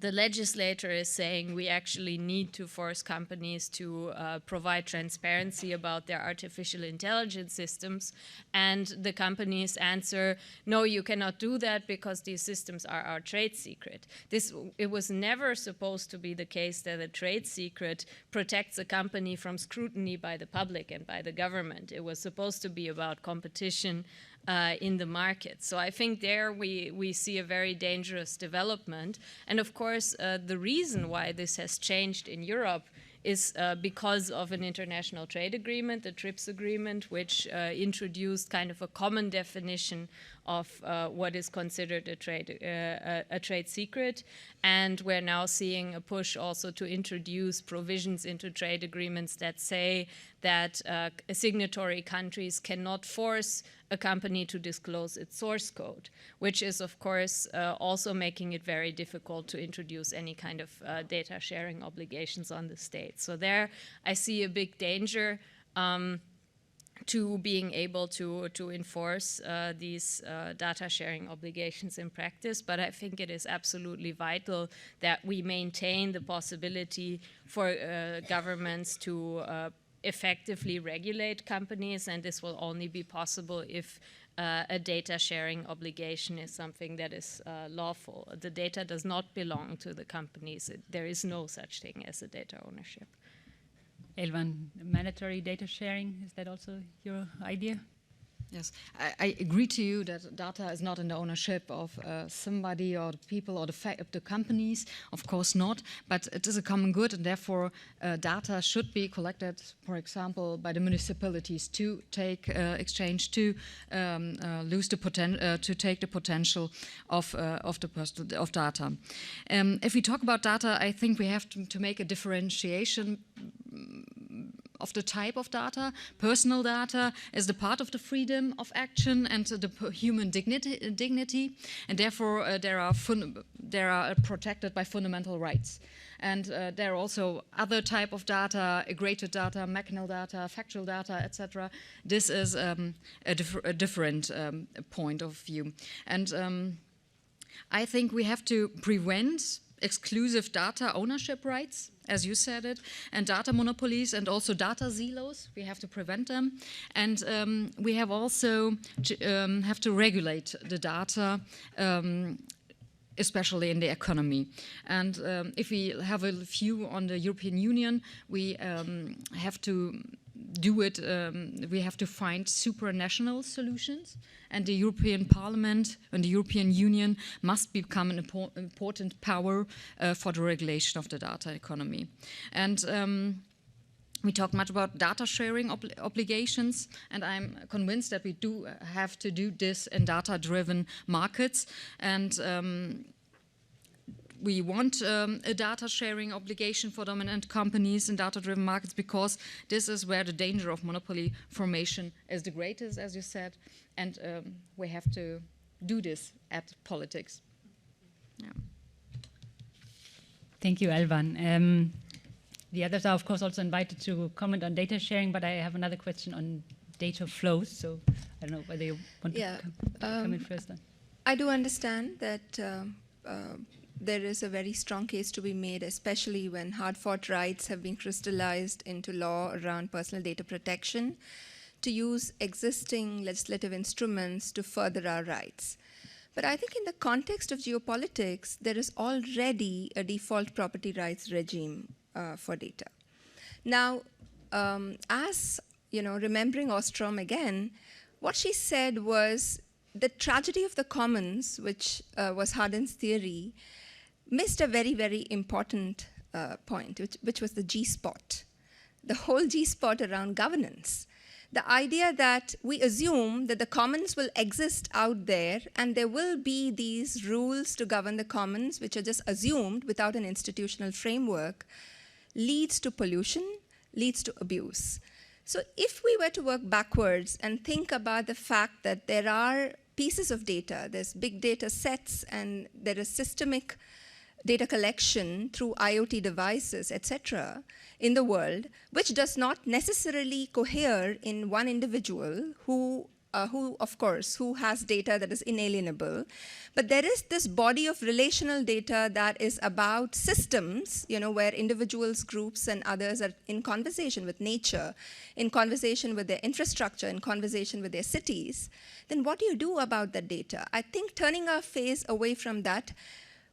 the legislator is saying we actually need to force companies to provide transparency about their artificial intelligence systems. And the companies answer, no, you cannot do that because these systems are our trade secret. It was never supposed to be the case that a trade secret protects a company from scrutiny by the public and by the government. It was supposed to be about competition in the market. So I think there we see a very dangerous development. And of course, the reason why this has changed in Europe is because of an international trade agreement, the TRIPS agreement, which introduced kind of a common definition of what is considered a trade secret. And we're now seeing a push also to introduce provisions into trade agreements that say that signatory countries cannot force a company to disclose its source code, which is, of course, also making it very difficult to introduce any kind of data sharing obligations on the state. So there I see a big danger to being able to enforce these data sharing obligations in practice. But I think it is absolutely vital that we maintain the possibility for governments to effectively regulate companies, and this will only be possible if a data sharing obligation is something that is lawful. The data does not belong to the companies. There is no such thing as a data ownership. Elvan, mandatory data sharing, is that also your idea? Yes, I agree to you that data is not in the ownership of somebody or the people or the companies, of course not, but it is a common good, and therefore data should be collected, for example, by the municipalities to take exchange, to to take the potential of data. If we talk about data, I think we have to make a differentiation of the type of data. Personal data is the part of the freedom of action and the human dignity, and therefore they are protected by fundamental rights. And there are also other type of data, aggregated data, machinal data, factual data, etc. This is a different point of view. And I think we have to prevent exclusive data ownership rights, as you said it, and data monopolies and also data silos. We have to prevent them. And we have also have to regulate the data, especially in the economy. And if we have a view on the European Union, we have to do it, we have to find supranational solutions, and the European Parliament and the European Union must become an important power for the regulation of the data economy. And we talk much about data sharing obligations, and I'm convinced that we do have to do this in data-driven markets. And we want a data sharing obligation for dominant companies in data-driven markets because this is where the danger of monopoly formation is the greatest, as you said, and we have to do this at politics. Yeah. Thank you, Elvan. The others are, of course, also invited to comment on data sharing, but I have another question on data flows, so I don't know whether you want to come in first. Then. I do understand that there is a very strong case to be made, especially when hard-fought rights have been crystallized into law around personal data protection, to use existing legislative instruments to further our rights. But I think in the context of geopolitics, there is already a default property rights regime for data. Now, as you know, remembering Ostrom again, what she said was the tragedy of the commons, which was Hardin's theory, missed a very, very important point, which was the G-spot, the whole G-spot around governance. The idea that we assume that the commons will exist out there and there will be these rules to govern the commons, which are just assumed without an institutional framework, leads to pollution, leads to abuse. So if we were to work backwards and think about the fact that there are pieces of data, there's big data sets, and there is systemic data collection through IoT devices, etc., in the world, which does not necessarily cohere in one individual who of course, who has data that is inalienable. But there is this body of relational data that is about systems, you know, where individuals, groups, and others are in conversation with nature, in conversation with their infrastructure, in conversation with their cities. Then what do you do about that data? I think turning our face away from that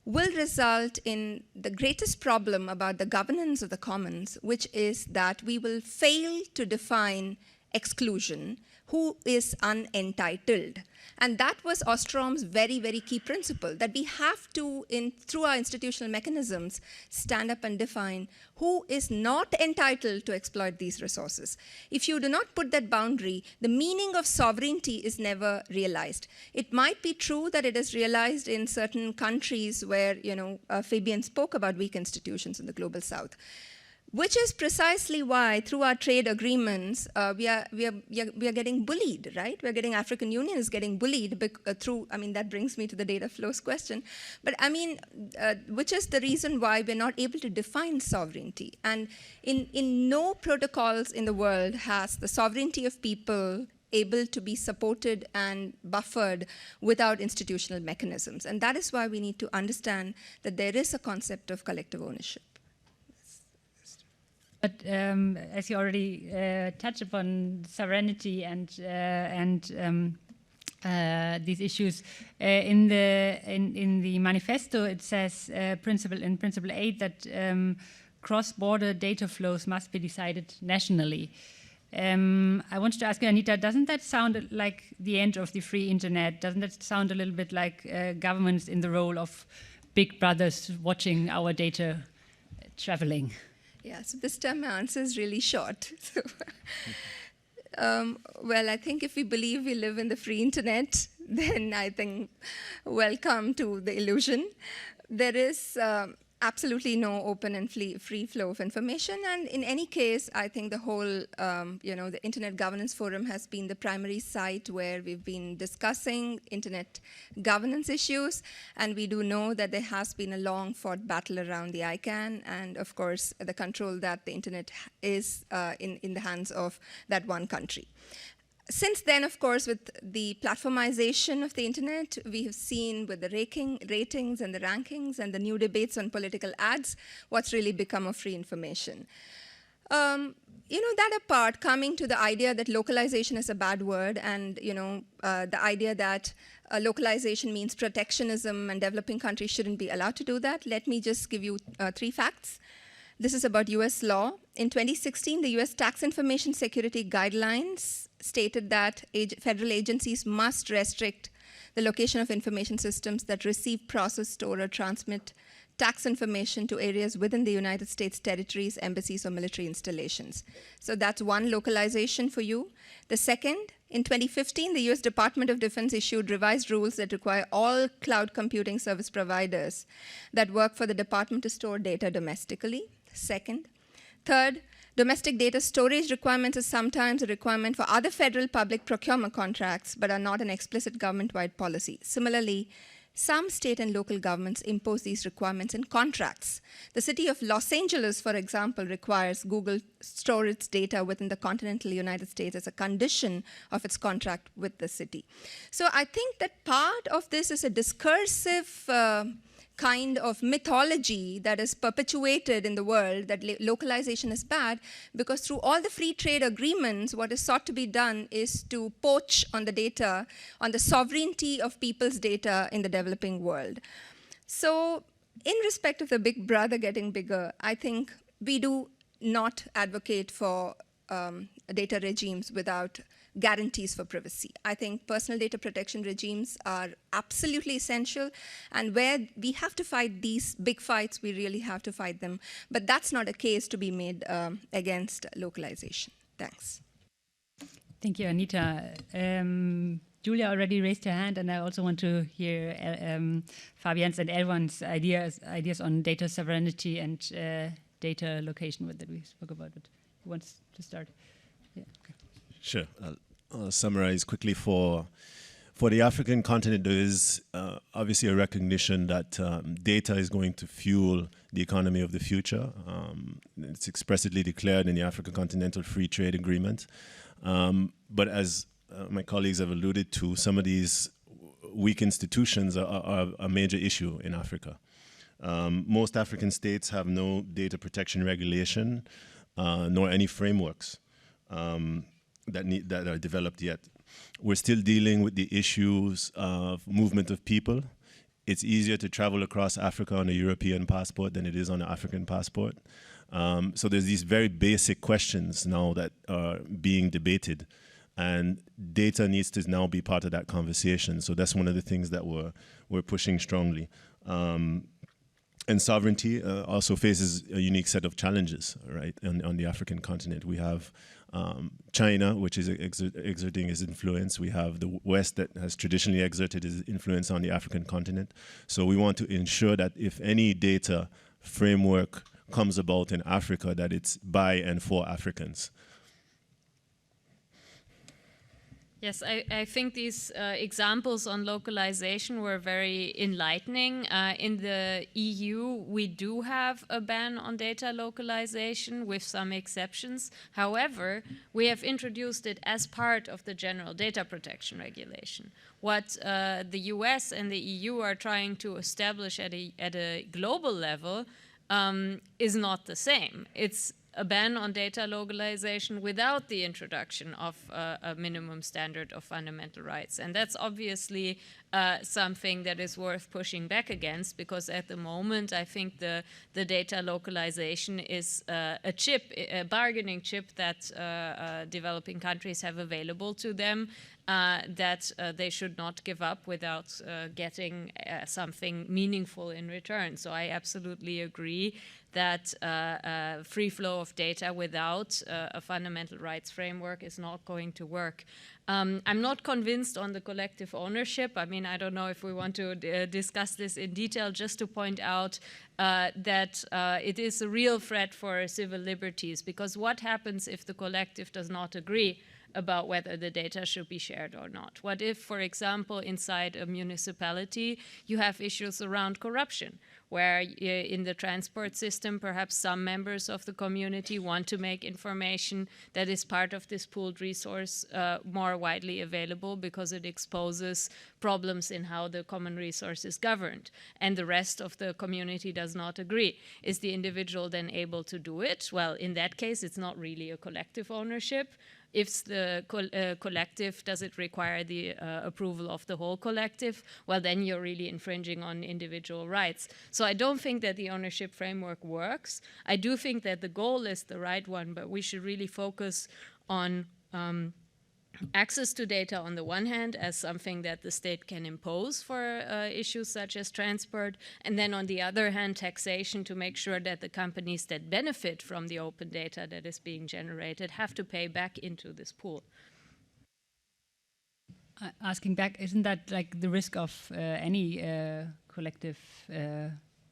will result in the greatest problem about the governance of the commons, which is that we will fail to define exclusion, who is unentitled. And that was Ostrom's very, very key principle, that we have to, through our institutional mechanisms, stand up and define who is not entitled to exploit these resources. If you do not put that boundary, the meaning of sovereignty is never realized. It might be true that it is realized in certain countries where, you know, Fabian spoke about weak institutions in the global south. Which is precisely why, through our trade agreements, we are getting bullied, right? We're getting, African Union is getting bullied through, I mean, that brings me to the data flows question. But I mean, which is the reason why we're not able to define sovereignty. And in no protocols in the world has the sovereignty of people able to be supported and buffered without institutional mechanisms. And that is why we need to understand that there is a concept of collective ownership. But as you already touched upon sovereignty and these issues, in the manifesto it says in Principle 8 that cross-border data flows must be decided nationally. I wanted to ask you, Anita, doesn't that sound like the end of the free internet? Doesn't that sound a little bit like governments in the role of big brothers watching our data traveling? Yeah, so this time my answer is really short. So, well, I think if we believe we live in the free internet, then I think welcome to the illusion. There is absolutely no open and free flow of information. And in any case, I think the whole, the Internet Governance Forum has been the primary site where we've been discussing internet governance issues. And we do know that there has been a long-fought battle around the ICANN and, of course, the control that the internet is in the hands of that one country. Since then, of course, with the platformization of the internet, we have seen with the ratings and the rankings and the new debates on political ads, what's really become of free information. That apart, coming to the idea that localization is a bad word and, the idea that localization means protectionism and developing countries shouldn't be allowed to do that, let me just give you 3 facts. This is about US law. In 2016, the US Tax Information Security Guidelines stated that federal agencies must restrict the location of information systems that receive, process, store, or transmit tax information to areas within the United States territories, embassies, or military installations. So that's one localization for you. The second, in 2015, the US Department of Defense issued revised rules that require all cloud computing service providers that work for the department to store data domestically. Second. Third, domestic data storage requirements is sometimes a requirement for other federal public procurement contracts, but are not an explicit government-wide policy. Similarly, Some state and local governments impose these requirements in contracts. The city of Los Angeles, for example, requires Google store its data within the continental United States as a condition of its contract with the city. So I think that part of this is a discursive kind of mythology that is perpetuated in the world, that localization is bad, because through all the free trade agreements, what is sought to be done is to poach on the data, on the sovereignty of people's data in the developing world. So in respect of the big brother getting bigger, I think we do not advocate for data regimes without guarantees for privacy. I think personal data protection regimes are absolutely essential, and where we have to fight these big fights, we really have to fight them. But that's not a case to be made against localization. Thanks. Thank you, Anita. Julia already raised her hand, and I also want to hear Fabian's and Elvan's ideas on data sovereignty and data location that we spoke about. But who wants to start? Yeah. Okay. Sure. I'll summarize quickly. For the African continent, there is obviously a recognition that data is going to fuel the economy of the future. It's expressly declared in the African Continental Free Trade Agreement. But as my colleagues have alluded to, some of these weak institutions are a major issue in Africa. Most African states have no data protection regulation, nor any frameworks that are developed yet. We're still dealing with the issues of movement of people. It's easier to travel across Africa on a European passport than it is on an African passport. So there's these very basic questions now that are being debated, and data needs to now be part of that conversation. So that's one of the things that we're pushing strongly. And sovereignty also faces a unique set of challenges, right? On the African continent, we have China, which is exerting its influence. We have the West that has traditionally exerted its influence on the African continent. So we want to ensure that if any data framework comes about in Africa, that it's by and for Africans. Yes, I think these examples on localization were very enlightening. In the EU, we do have a ban on data localization with some exceptions. However, we have introduced it as part of the general data protection regulation. What the US and the EU are trying to establish at a global level is not the same. It's a ban on data localization without the introduction of a minimum standard of fundamental rights. And that's obviously something that is worth pushing back against, because at the moment I think the data localization is a bargaining chip that developing countries have available to them that they should not give up without getting something meaningful in return. So I absolutely agree that free flow of data without a fundamental rights framework is not going to work. I'm not convinced on the collective ownership. I mean, I don't know if we want to discuss this in detail, just to point out that it is a real threat for civil liberties, because what happens if the collective does not agree about whether the data should be shared or not? What if, for example, inside a municipality, you have issues around corruption, where in the transport system, perhaps some members of the community want to make information that is part of this pooled resource more widely available because it exposes problems in how the common resource is governed, and the rest of the community does not agree. Is the individual then able to do it? Well, in that case, it's not really a collective ownership. If the collective, does it require the approval of the whole collective? Well, then you're really infringing on individual rights. So I don't think that the ownership framework works. I do think that the goal is the right one, but we should really focus on access to data on the one hand as something that the state can impose for issues such as transport, and then on the other hand taxation, to make sure that the companies that benefit from the open data that is being generated have to pay back into this pool. Asking back, isn't that like the risk of any collective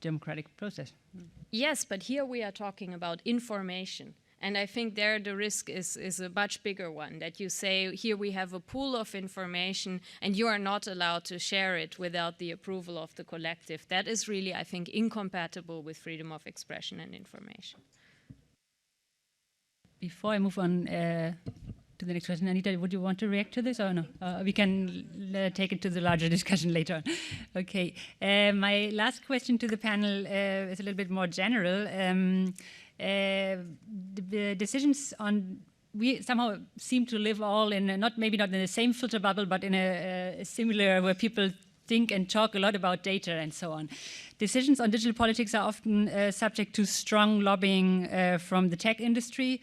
democratic process? Yes, but here we are talking about information. And I think there the risk is a much bigger one, that you say, here we have a pool of information and you are not allowed to share it without the approval of the collective. That is really, I think, incompatible with freedom of expression and information. Before I move on to the next question, Anita, would you want to react to this or no? We can take it to the larger discussion later on. Okay. My last question to the panel is a little bit more general. The decisions on, we somehow seem to live all in maybe not in the same filter bubble, but in a similar, where people think and talk a lot about data and so on. Decisions on digital politics are often subject to strong lobbying from the tech industry.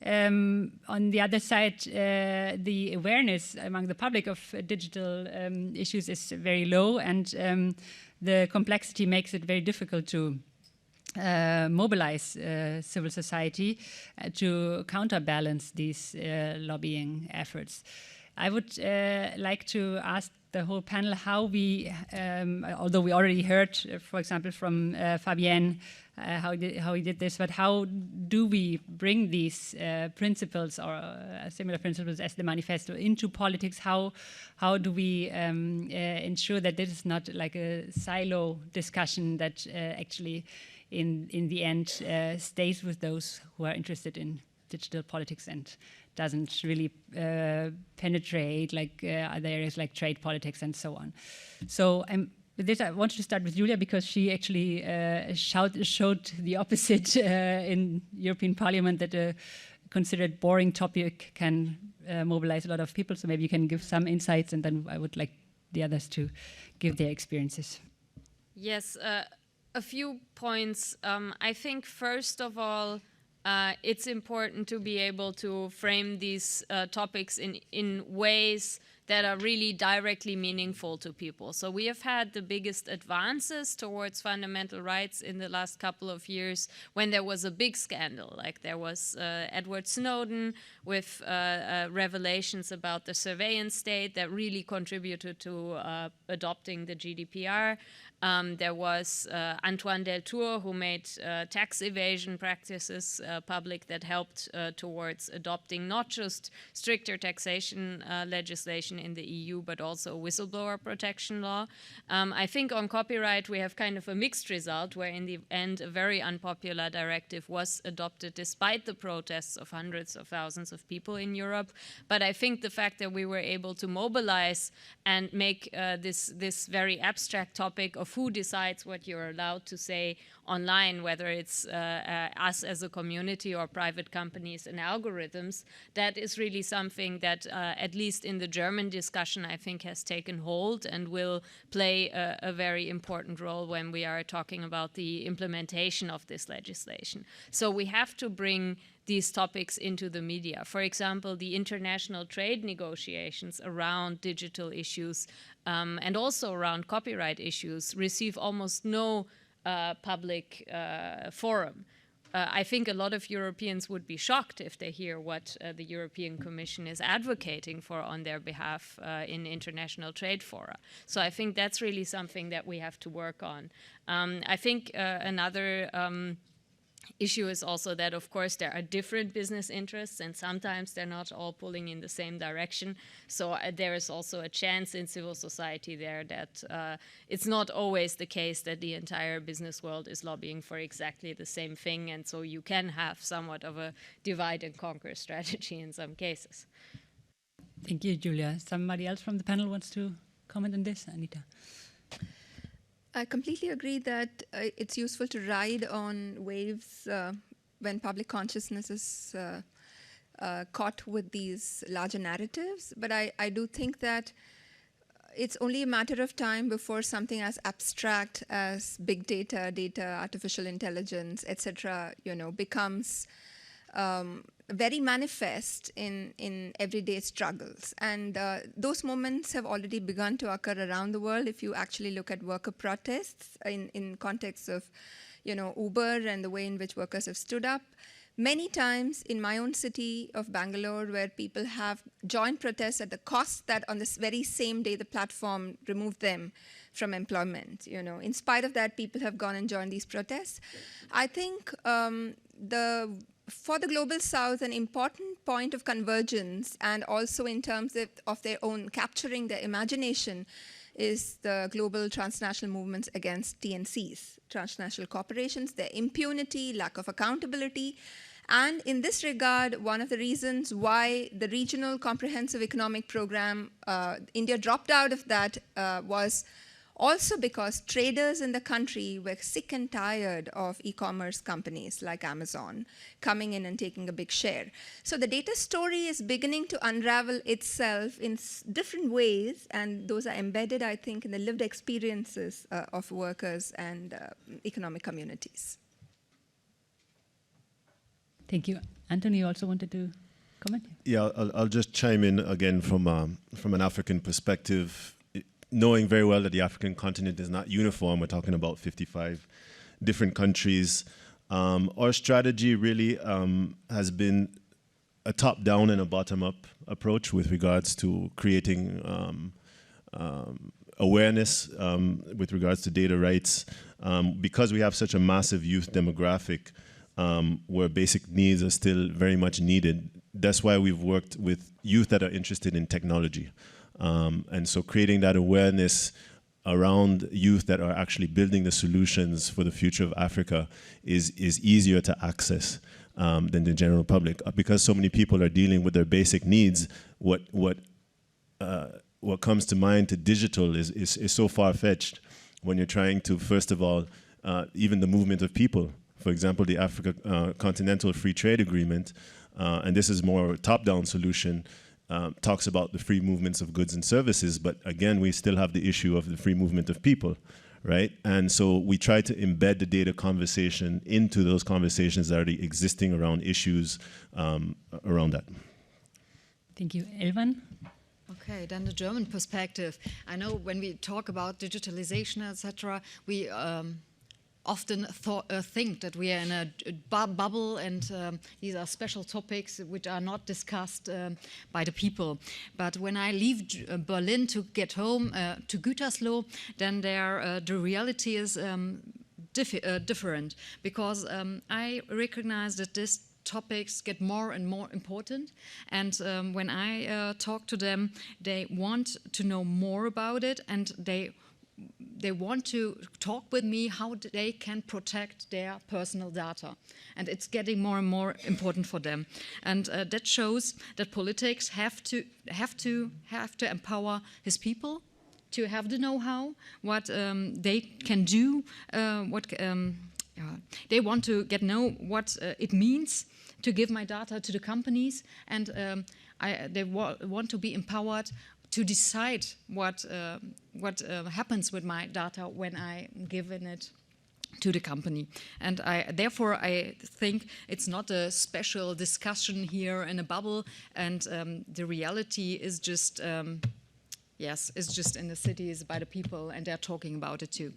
On the other side, the awareness among the public of digital issues is very low, and the complexity makes it very difficult to mobilize civil society to counterbalance these lobbying efforts. I would like to ask the whole panel how we, although we already heard, for example, from Fabienne, how he did this, but how do we bring these principles or similar principles as the manifesto into politics? How do we ensure that this is not like a silo discussion that actually in the end stays with those who are interested in digital politics and doesn't really penetrate like other areas like trade politics and so on. So with this, I wanted to start with Julia because she actually showed the opposite in European Parliament, that a considered boring topic can mobilize a lot of people. So maybe you can give some insights, and then I would like the others to give their experiences. Yes, a few points. I think first of all, it's important to be able to frame these topics in ways that are really directly meaningful to people. So we have had the biggest advances towards fundamental rights in the last couple of years when there was a big scandal, like there was Edward Snowden with revelations about the surveillance state that really contributed to adopting the GDPR. There was Antoine Deltour, who made tax evasion practices public that helped towards adopting not just stricter taxation legislation in the EU, but also whistleblower protection law. I think on copyright we have kind of a mixed result, where in the end a very unpopular directive was adopted despite the protests of hundreds of thousands of people in Europe. But I think the fact that we were able to mobilize and make this very abstract topic of who decides what you're allowed to say online, whether it's us as a community or private companies and algorithms, that is really something that, at least in the German discussion, I think has taken hold and will play a very important role when we are talking about the implementation of this legislation. So we have to bring these topics into the media. For example, the international trade negotiations around digital issues and also around copyright issues receive almost no public forum. I think a lot of Europeans would be shocked if they hear what the European Commission is advocating for on their behalf in international trade fora. So I think that's really something that we have to work on. I think another issue is also that, of course, there are different business interests, and sometimes they're not all pulling in the same direction. So there is also a chance in civil society there that it's not always the case that the entire business world is lobbying for exactly the same thing, and so you can have somewhat of a divide and conquer strategy in some cases. Thank you, Julia. Somebody else from the panel wants to comment on this? Anita? I completely agree that it's useful to ride on waves when public consciousness is caught with these larger narratives. But I do think that it's only a matter of time before something as abstract as big data, artificial intelligence, etc., becomes very manifest in everyday struggles. And those moments have already begun to occur around the world. If you actually look at worker protests in context of, Uber and the way in which workers have stood up. Many times in my own city of Bangalore, where people have joined protests at the cost that on this very same day the platform removed them from employment. In spite of that, people have gone and joined these protests. I think the for the Global South, an important point of convergence, and also in terms of their own capturing their imagination, is the global transnational movements against TNCs, transnational corporations, their impunity, lack of accountability. And in this regard, one of the reasons why the Regional Comprehensive Economic Program, India dropped out of that, was also because traders in the country were sick and tired of e-commerce companies like Amazon coming in and taking a big share. So the data story is beginning to unravel itself in different ways, and those are embedded, I think, in the lived experiences of workers and economic communities. Thank you. Anthony, you also wanted to comment? Yeah, I'll just chime in again from an African perspective. Knowing very well that the African continent is not uniform, we're talking about 55 different countries. Our strategy really has been a top-down and a bottom-up approach with regards to creating awareness with regards to data rights. Because we have such a massive youth demographic where basic needs are still very much needed, that's why we've worked with youth that are interested in technology. And so creating that awareness around youth that are actually building the solutions for the future of Africa is easier to access than the general public. Because so many people are dealing with their basic needs, what comes to mind to digital is so far-fetched when you're trying to, first of all, even the movement of people. For example, the Africa Continental Free Trade Agreement, and this is more a top-down solution, talks about the free movements of goods and services, but again, we still have the issue of the free movement of people, right? And so we try to embed the data conversation into those conversations that are already existing around issues around that. Thank you. Elvan? Okay, then the German perspective. I know when we talk about digitalization, etc., we often think that we are in a bubble and these are special topics which are not discussed by the people. But when I leave Berlin to get home to Gütersloh, then the reality is different, because I recognize that these topics get more and more important, and when I talk to them, they want to know more about it, and they want to talk with me how they can protect their personal data. And it's getting more and more important for them. And that shows that politics have to empower his people to have the know-how, what they can do, they want to know what it means to give my data to the companies, and they want to be empowered to decide what happens with my data when I'm given it to the company. And therefore I think it's not a special discussion here in a bubble, and the reality is just, yes, it's just in the cities by the people, and they're talking about it too.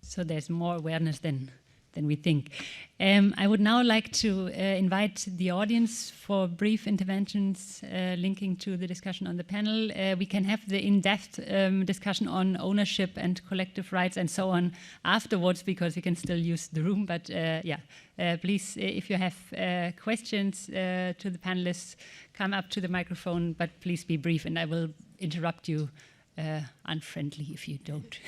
So there's more awareness than we think. I would now like to invite the audience for brief interventions linking to the discussion on the panel. We can have the in-depth discussion on ownership and collective rights and so on afterwards, because we can still use the room. But please, if you have questions to the panelists, come up to the microphone, but please be brief, and I will interrupt you unfriendly if you don't.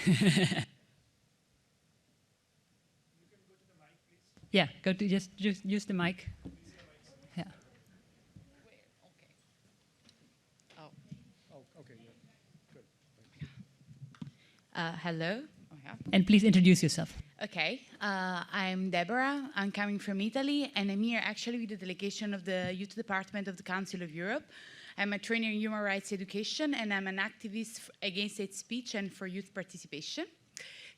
Yeah, go to just use the mic. Yeah. Hello. And please introduce yourself. Okay, I'm Deborah. I'm coming from Italy, and I'm here actually with the delegation of the Youth Department of the Council of Europe. I'm a trainer in human rights education, and I'm an activist against hate speech and for youth participation.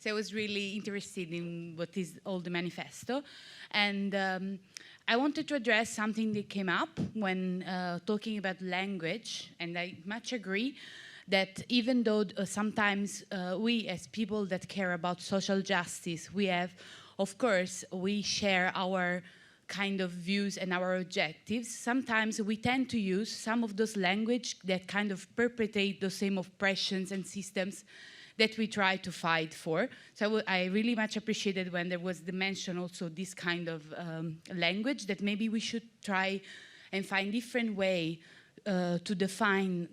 So I was really interested in what is all the manifesto. And I wanted to address something that came up when talking about language, and I much agree that even though sometimes we as people that care about social justice, we have, of course, we share our kind of views and our objectives, sometimes we tend to use some of those language that kind of perpetrate the same oppressions and systems that we try to fight for. So I really much appreciated when there was the mention also this kind of language, that maybe we should try and find different way to define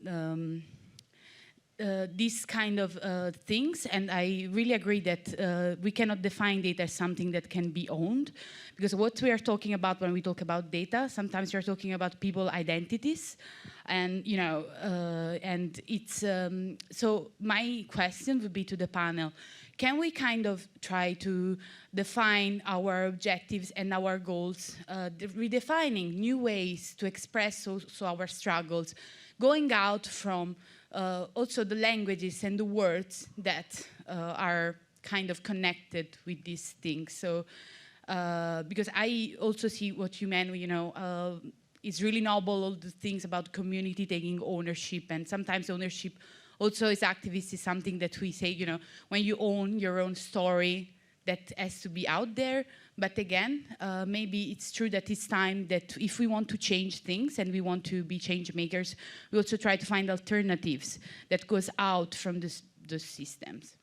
these kind of things. And I really agree that we cannot define data as something that can be owned, because what we are talking about when we talk about data, sometimes we're talking about people identities, and and it's so my question would be to the panel: can we kind of try to define our objectives and our goals, redefining new ways to express also our struggles, going out from also the languages and the words that are kind of connected with these things. So, because I also see what you meant, it's really noble, all the things about community taking ownership, and sometimes ownership also as activists is something that we say, when you own your own story, that has to be out there. But again, maybe it's true that it's time that if we want to change things and we want to be change makers, we also try to find alternatives that goes out from the systems.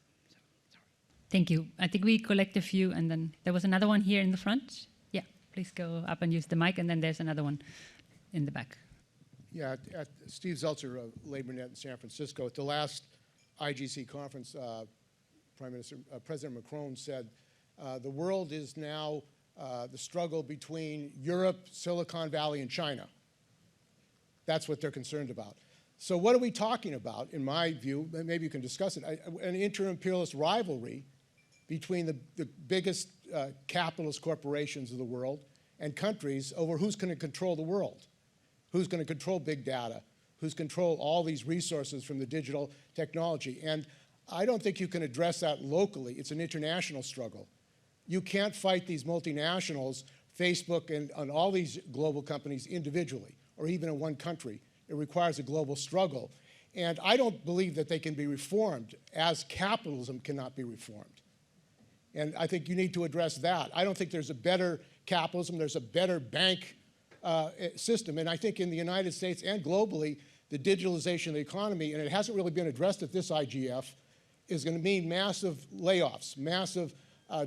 Thank you. I think we collect a few, and then there was another one here in the front. Yeah, please go up and use the mic, and then there's another one in the back. Yeah, at Steve Zeltzer of LaborNet in San Francisco, at the last IGC conference, President Macron said, the world is now the struggle between Europe, Silicon Valley, and China. That's what they're concerned about. So what are we talking about, in my view? Maybe you can discuss it. An inter-imperialist rivalry between the biggest capitalist corporations of the world and countries over who's going to control the world, who's going to control big data, who's control all these resources from the digital technology. And I don't think you can address that locally. It's an international struggle. You can't fight these multinationals, Facebook and all these global companies individually, or even in one country. It requires a global struggle. And I don't believe that they can be reformed as capitalism cannot be reformed. And I think you need to address that. I don't think there's a better capitalism, there's a better bank system. And I think in the United States and globally, the digitalization of the economy, and it hasn't really been addressed at this IGF, is going to mean massive layoffs, massive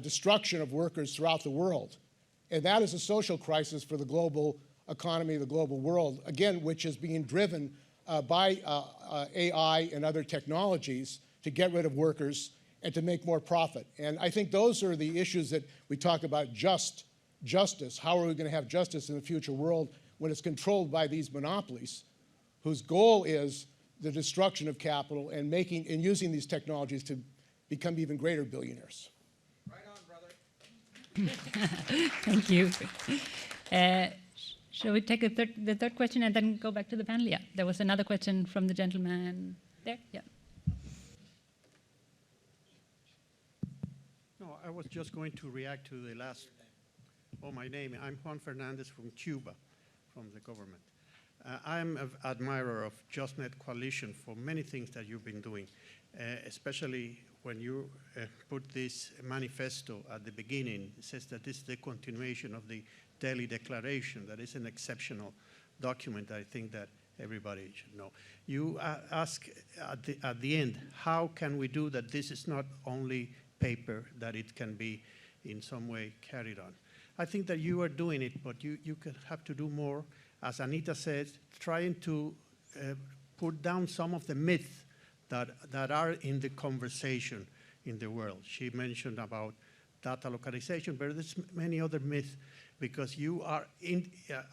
destruction of workers throughout the world. And that is a social crisis for the global economy, the global world, again, which is being driven by AI and other technologies to get rid of workers and to make more profit. And I think those are the issues that we talk about, justice. How are we going to have justice in the future world when it's controlled by these monopolies, whose goal is the destruction of capital and using these technologies to become even greater billionaires. Right on, brother. Thank you. Shall we take the third question and then go back to the panel? Yeah, there was another question from the gentleman there. Yeah. No, I was just going to react to the last. Oh, my name. I'm Juan Fernandez from Cuba, from the government. I'm an admirer of JustNet Coalition for many things that you've been doing, especially when you put this manifesto at the beginning. It says that this is the continuation of the Delhi Declaration. That is an exceptional document. I think that everybody should know. You ask at the end, how can we do that this is not only paper, that it can be in some way carried on? I think that you are doing it, but you could have to do more. As Anita said, trying to put down some of the myths that are in the conversation in the world. She mentioned about data localization, but there's many other myths, because you are,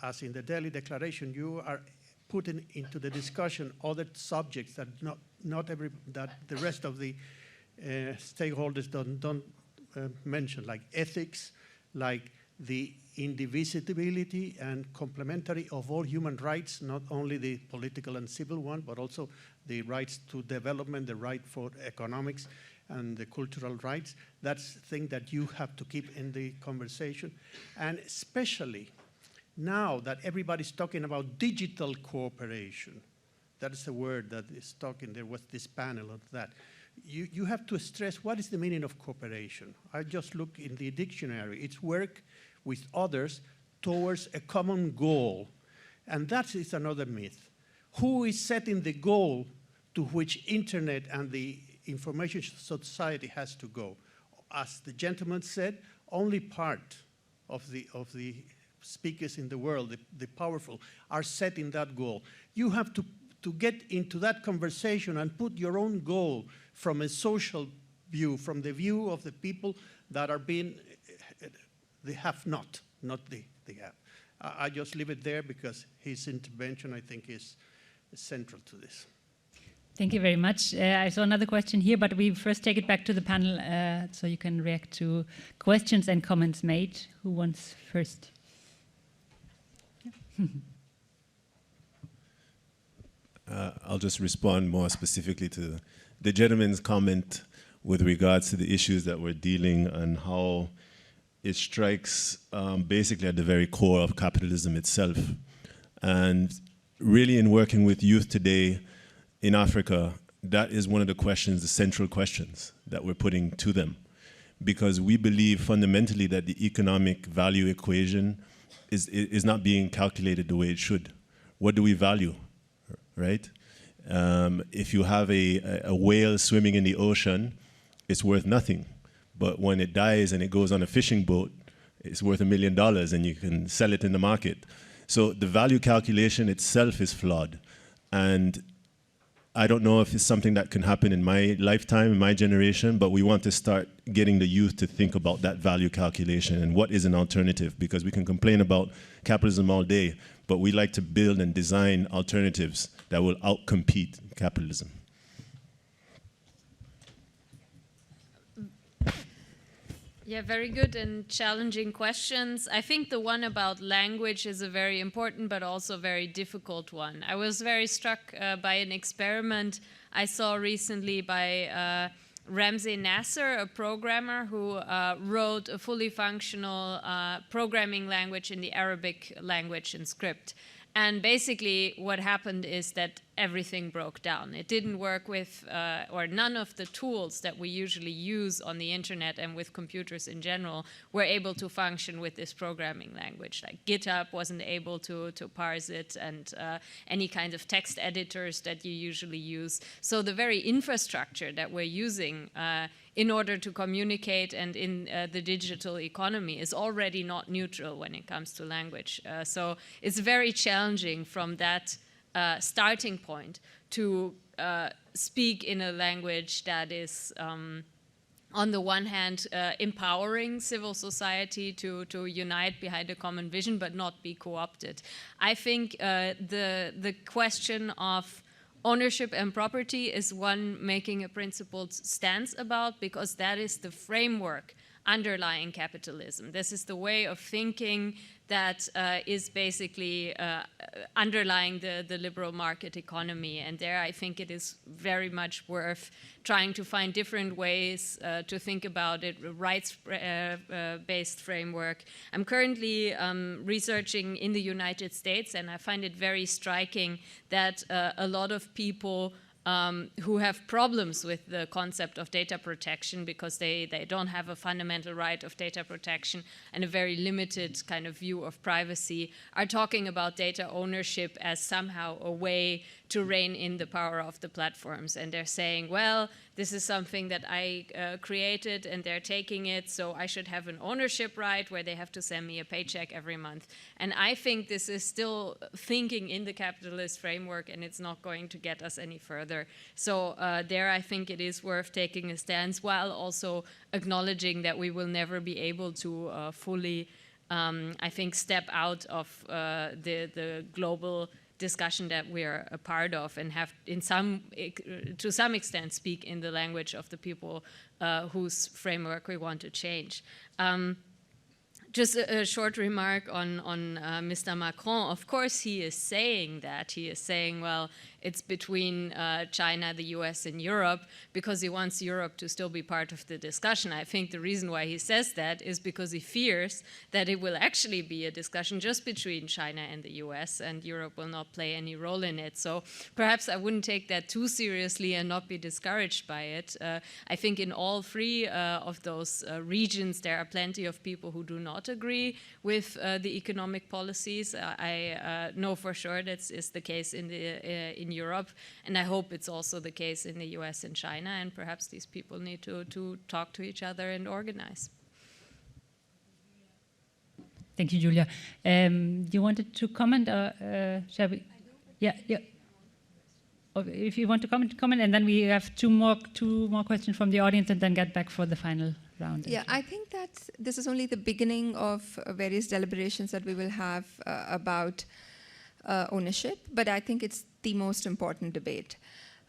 as in the Delhi Declaration, you are putting into the discussion other subjects that that the rest of the stakeholders don't mention, like ethics, like the indivisibility and complementary of all human rights, not only the political and civil one, but also the rights to development, the right for economics, and the cultural rights. That's the thing that you have to keep in the conversation. And especially now that everybody's talking about digital cooperation, that is a word that is talking, there was this panel of that. You have to stress what is the meaning of cooperation. I just look in the dictionary. It's work with others towards a common goal. And that is another myth. Who is setting the goal to which internet and the information society has to go. As the gentleman said, only part of the speakers in the world, the powerful, are setting that goal. You have to get into that conversation and put your own goal from a social view, from the view of the people that are being, they have not the have. I just leave it there because his intervention, I think, is central to this. Thank you very much. I saw another question here, but we first take it back to the panel so you can react to questions and comments made. Who wants first? I'll just respond more specifically to the gentleman's comment with regards to the issues that we're dealing and how it strikes basically at the very core of capitalism itself. And really in working with youth today in Africa, that is one of the questions, the central questions that we're putting to them. Because we believe fundamentally that the economic value equation is not being calculated the way it should. What do we value, right? If you have a whale swimming in the ocean, it's worth nothing. But when it dies and it goes on a fishing boat, it's worth $1 million and you can sell it in the market. So the value calculation itself is flawed. And I don't know if it's something that can happen in my lifetime, in my generation, but we want to start getting the youth to think about that value calculation and what is an alternative, because we can complain about capitalism all day, but we like to build and design alternatives that will outcompete capitalism. Yeah, very good and challenging questions. I think the one about language is a very important but also very difficult one. I was very struck by an experiment I saw recently by Ramsey Nasser, a programmer who wrote a fully functional programming language in the Arabic language and script. And basically what happened is that everything broke down. It didn't work with, or none of the tools that we usually use on the internet and with computers in general were able to function with this programming language. Like GitHub wasn't able to parse it, and any kind of text editors that you usually use. So the very infrastructure that we're using in order to communicate and in the digital economy is already not neutral when it comes to language. So it's very challenging from that starting point to speak in a language that is, on the one hand, empowering civil society to unite behind a common vision, but not be co-opted. I think the question of ownership and property is one making a principled stance about, because that is the framework underlying capitalism. This is the way of thinking that is basically underlying the liberal market economy. And there I think it is very much worth trying to find different ways to think about it, rights-based framework. I'm currently researching in the United States, and I find it very striking that a lot of people who have problems with the concept of data protection because they don't have a fundamental right of data protection and a very limited kind of view of privacy, are talking about data ownership as somehow a way to rein in the power of the platforms. And they're saying, well, this is something that I created and they're taking it, so I should have an ownership right where they have to send me a paycheck every month. And I think this is still thinking in the capitalist framework, and it's not going to get us any further. So there I think it is worth taking a stance, while also acknowledging that we will never be able to fully, I think, step out of the global discussion that we are a part of, and have to some extent speak in the language of the people whose framework we want to change. Just a short remark on Mr. Macron. Of course, he is saying that. He is saying, well, it's between China, the US, and Europe, because he wants Europe to still be part of the discussion. I think the reason why he says that is because he fears that it will actually be a discussion just between China and the US, and Europe will not play any role in it. So perhaps I wouldn't take that too seriously and not be discouraged by it. I think in all three of those regions, there are plenty of people who do not agree with the economic policies. I know for sure that is the case in Europe. And I hope it's also the case in the US and China, and perhaps these people need to talk to each other and organize. Thank you, Julia. You wanted to comment, or shall we? Yeah. If you want to comment, and then we have two more questions from the audience, and then get back for the final round. Yeah, I think that this is only the beginning of various deliberations that we will have about ownership, but I think it's the most important debate.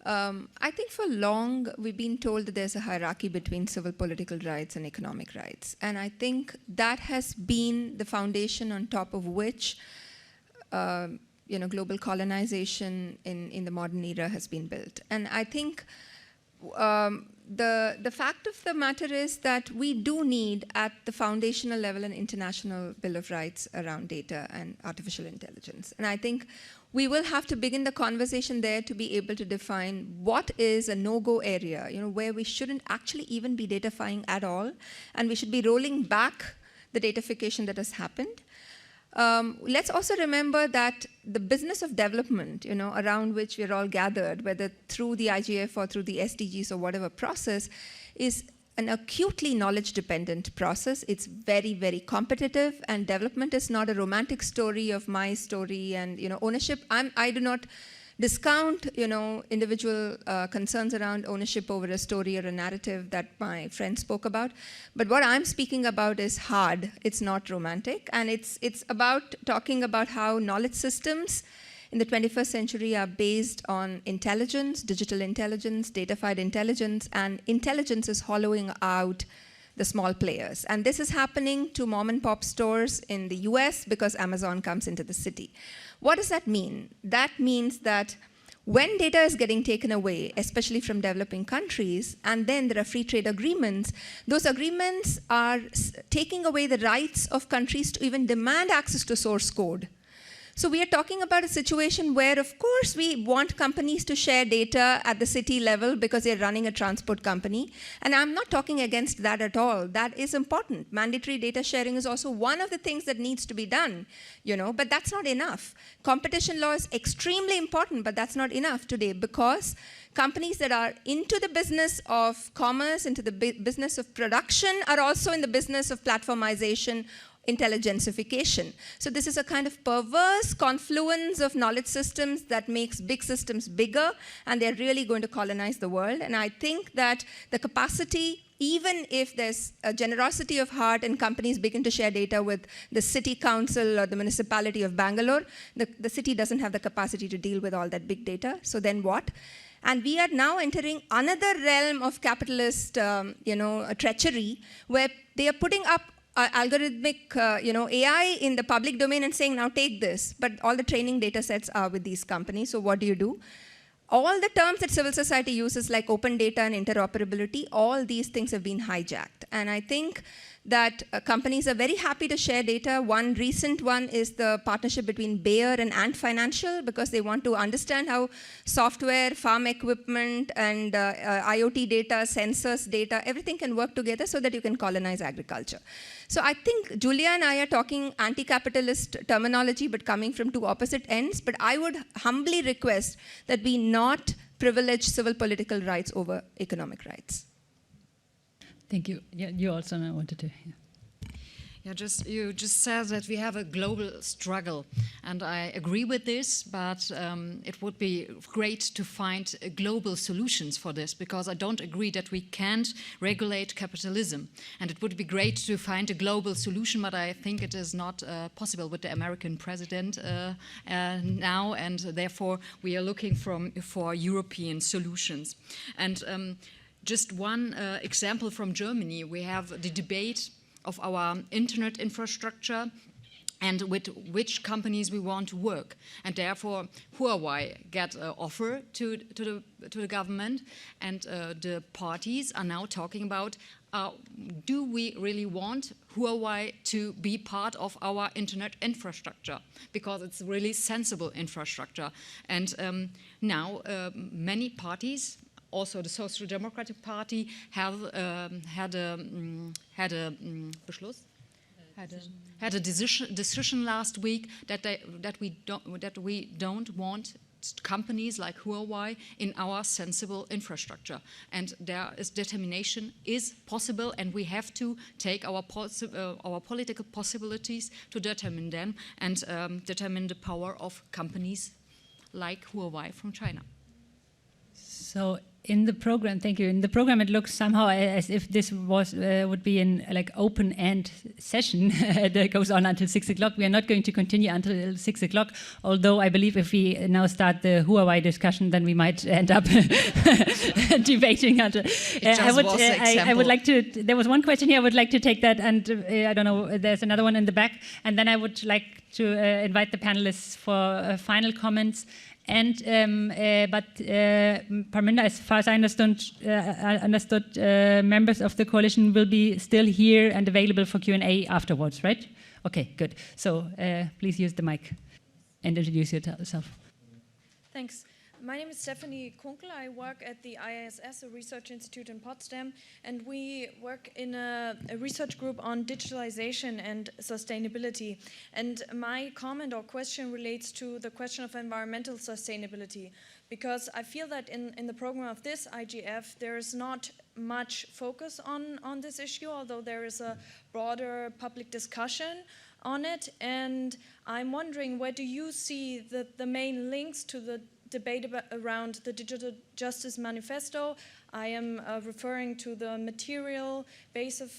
I think for long we've been told that there's a hierarchy between civil political rights and economic rights, and I think that has been the foundation on top of which global colonization in the modern era has been built. And I think the fact of the matter is that we do need, at the foundational level, an international Bill of Rights around data and artificial intelligence. And I think we will have to begin the conversation there to be able to define what is a no-go area, where we shouldn't actually even be datafying at all, and we should be rolling back the datafication that has happened. Let's also remember that the business of development, around which we're all gathered, whether through the IGF or through the SDGs or whatever process, is an acutely knowledge-dependent process. It's very, very competitive, and development is not a romantic story of my story and ownership. I do not discount individual concerns around ownership over a story or a narrative that my friend spoke about. But what I'm speaking about is hard. It's not romantic. And it's about talking about how knowledge systems in the 21st century are based on intelligence, digital intelligence, datafied intelligence, and intelligence is hollowing out the small players. And this is happening to mom and pop stores in the US because Amazon comes into the city. What does that mean? That means that when data is getting taken away, especially from developing countries, and then there are free trade agreements, those agreements are taking away the rights of countries to even demand access to source code. So we are talking about a situation where, of course, we want companies to share data at the city level because they're running a transport company. And I'm not talking against that at all. That is important. Mandatory data sharing is also one of the things that needs to be done, but that's not enough. Competition law is extremely important, but that's not enough today because companies that are into the business of commerce, into the business of production, are also in the business of platformization, intelligensification. So this is a kind of perverse confluence of knowledge systems that makes big systems bigger, and they're really going to colonize the world. And I think that the capacity, even if there's a generosity of heart and companies begin to share data with the city council or the municipality of Bangalore, the city doesn't have the capacity to deal with all that big data. So then what? And we are now entering another realm of capitalist treachery, where they are putting up algorithmic AI in the public domain and saying, now take this. But all the training data sets are with these companies. So what do? All the terms that civil society uses, like open data and interoperability, all these things have been hijacked. And I think that companies are very happy to share data. One recent one is the partnership between Bayer and Ant Financial, because they want to understand how software, farm equipment, and IoT data, sensors data, everything can work together so that you can colonize agriculture. So I think Julia and I are talking anti-capitalist terminology, but coming from two opposite ends. But I would humbly request that we not privilege civil political rights over economic rights. Thank you. Yeah, you also wanted to. Yeah. Yeah, you just said that we have a global struggle, and I agree with this, but it would be great to find global solutions for this, because I don't agree that we can't regulate capitalism. And it would be great to find a global solution, but I think it is not possible with the American president now, and therefore we are looking for European solutions. And just one example from Germany, we have the debate of our internet infrastructure and with which companies we want to work. And therefore, Huawei get an offer to the government, and the parties are now talking about, do we really want Huawei to be part of our internet infrastructure? Because it's really sensible infrastructure. And now many parties, also the Social Democratic Party, have had a decision last week that we don't want companies like Huawei in our sensible infrastructure. And there is determination is possible, and we have to take our political possibilities to determine them and determine the power of companies like Huawei from China. So in the program, thank you. In the program, it looks somehow as if this was would be an like open-end session that goes on until 6 o'clock. We are not going to continue until 6 o'clock. Although I believe if we now start the Huawei discussion, then we might end up debating until. I would like to. There was one question here. I would like to take that, and I don't know. There's another one in the back, and then I would like to invite the panelists for final comments. And Parminder, as far as I understood, members of the coalition will be still here and available for Q&A afterwards, right? Okay, good. So please use the mic and introduce yourself. Thanks. My name is Stephanie Kunkel. I work at the IISS, a research institute in Potsdam, and we work in a research group on digitalization and sustainability. And my comment or question relates to the question of environmental sustainability, because I feel that in the program of this IGF, there is not much focus on this issue, although there is a broader public discussion on it. And I'm wondering, where do you see the main links to the debate around the Digital Justice Manifesto? I am referring to the material base of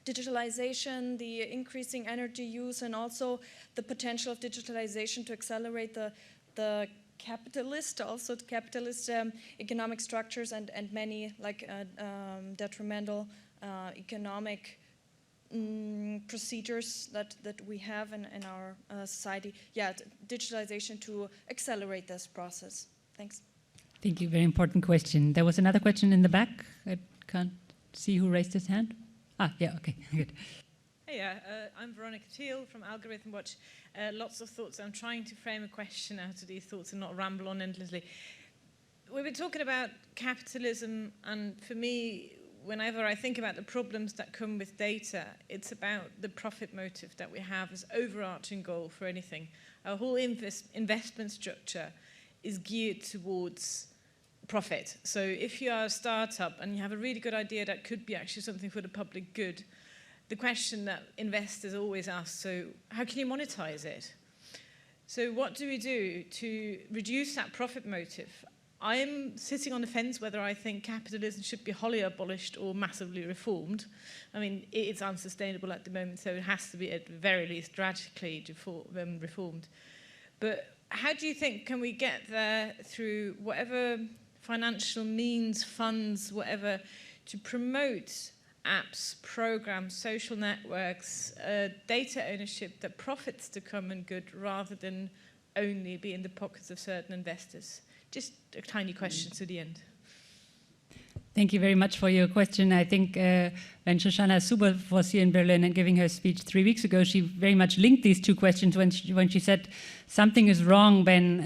digitalization, the increasing energy use, and also the potential of digitalization to accelerate the capitalist economic structures and many like detrimental economic procedures that we have in our society. Yeah, digitalization to accelerate this process. Thanks. Thank you. Very important question. There was another question in the back. I can't see who raised his hand. Ah, yeah, okay, good. Hey, I'm Veronica Teal from Algorithm Watch. Lots of thoughts. I'm trying to frame a question out of these thoughts and not ramble on endlessly. We've been talking about capitalism, and for me, whenever I think about the problems that come with data, it's about the profit motive that we have as overarching goal for anything. Our whole investment structure is geared towards profit. So if you are a startup and you have a really good idea that could be actually something for the public good, the question that investors always ask, so how can you monetize it? So what do we do to reduce that profit motive? I'm sitting on the fence whether I think capitalism should be wholly abolished or massively reformed. I mean, it's unsustainable at the moment, so it has to be at the very least radically reformed. But how do you think can we get there through whatever financial means, funds, whatever, to promote apps, programs, social networks, data ownership that profits the common good rather than only be in the pockets of certain investors? Just a tiny question to the end. Thank you very much for your question. I think when Shoshana Zuboff was here in Berlin and giving her speech 3 weeks ago, she very much linked these two questions when she said something is wrong when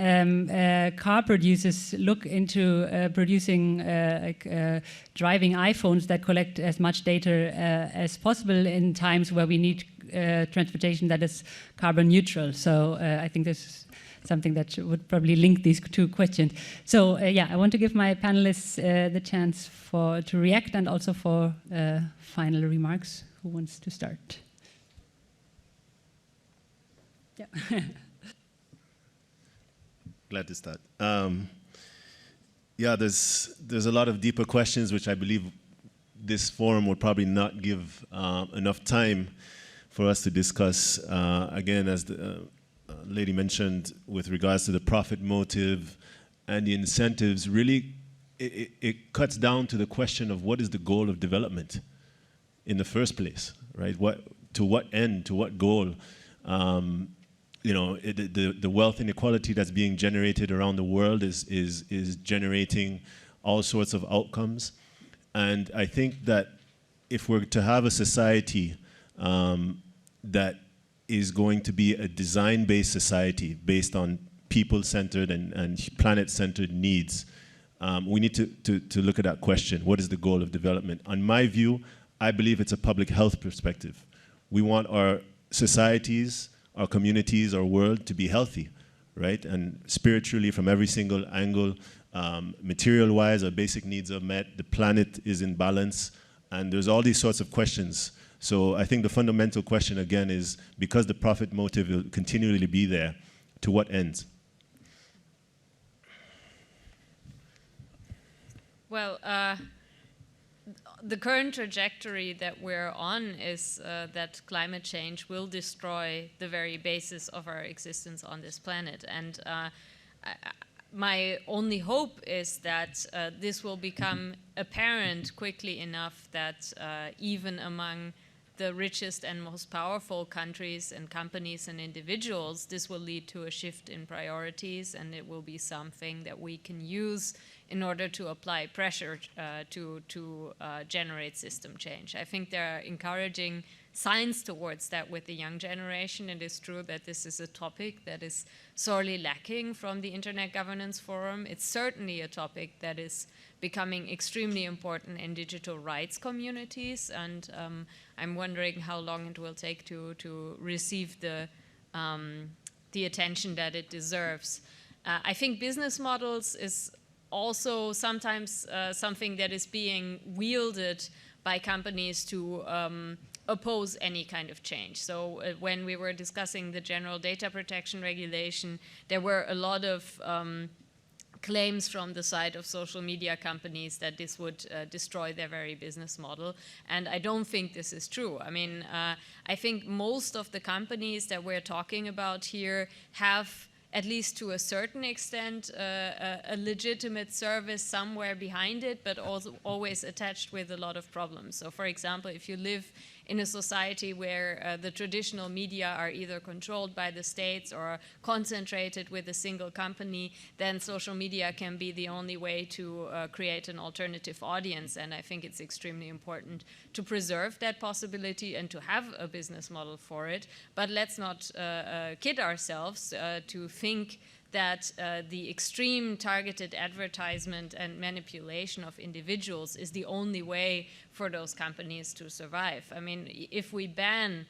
car producers look into producing driving iPhones that collect as much data as possible in times where we need transportation that is carbon neutral. So I think this is something that would probably link these two questions. So yeah, I want to give my panelists the chance to react and also for final remarks. Who wants to start? Yeah. Glad to start. Yeah, there's a lot of deeper questions which I believe this forum would probably not give enough time for us to discuss. Again, as the lady mentioned, with regards to the profit motive and the incentives, really it cuts down to the question of what is the goal of development in the first place, right? To what end, to what goal? You know, the wealth inequality that's being generated around the world is generating all sorts of outcomes. And I think that if we're to have a society that is going to be a design-based society based on people-centered and planet-centered needs, we need to look at that question. What is the goal of development? On my view, I believe it's a public health perspective. We want our societies, our communities, our world to be healthy, right? And spiritually, from every single angle, material-wise, our basic needs are met, the planet is in balance, and there's all these sorts of questions. So I think the fundamental question again is, because the profit motive will continually be there, to what ends? Well, the current trajectory that we're on is that climate change will destroy the very basis of our existence on this planet. And my only hope is that this will become apparent quickly enough that even among the richest and most powerful countries and companies and individuals, this will lead to a shift in priorities, and it will be something that we can use in order to apply pressure to generate system change. I think there are encouraging signs towards that with the young generation. It is true that this is a topic that is sorely lacking from the Internet Governance Forum. It's certainly a topic that is becoming extremely important in digital rights communities, and I'm wondering how long it will take to receive the attention that it deserves. I think business models is also sometimes something that is being wielded by companies to oppose any kind of change. So when we were discussing the general data protection regulation, there were a lot of claims from the side of social media companies that this would destroy their very business model. And I don't think this is true. I mean, I think most of the companies that we're talking about here have, at least to a certain extent, a legitimate service somewhere behind it, but also always attached with a lot of problems. So for example, if you live in a society where the traditional media are either controlled by the states or concentrated with a single company, then social media can be the only way to create an alternative audience. And I think it's extremely important to preserve that possibility and to have a business model for it. But let's not kid ourselves to think that the extreme targeted advertisement and manipulation of individuals is the only way for those companies to survive. I mean, if we ban,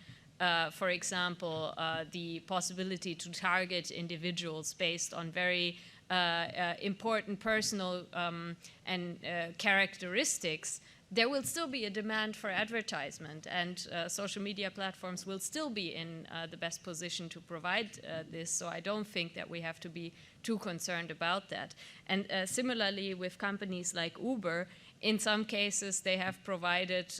for example, the possibility to target individuals based on very important personal and characteristics, there will still be a demand for advertisement, and social media platforms will still be in the best position to provide this. So I don't think that we have to be too concerned about that. And similarly with companies like Uber, in some cases they have provided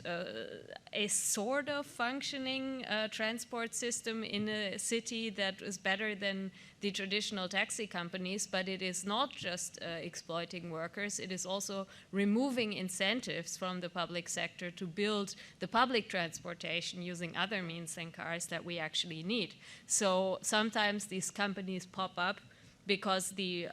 a sort of functioning transport system in a city that is better than the traditional taxi companies, but it is not just exploiting workers, it is also removing incentives from the public sector to build the public transportation using other means than cars that we actually need. So sometimes these companies pop up because the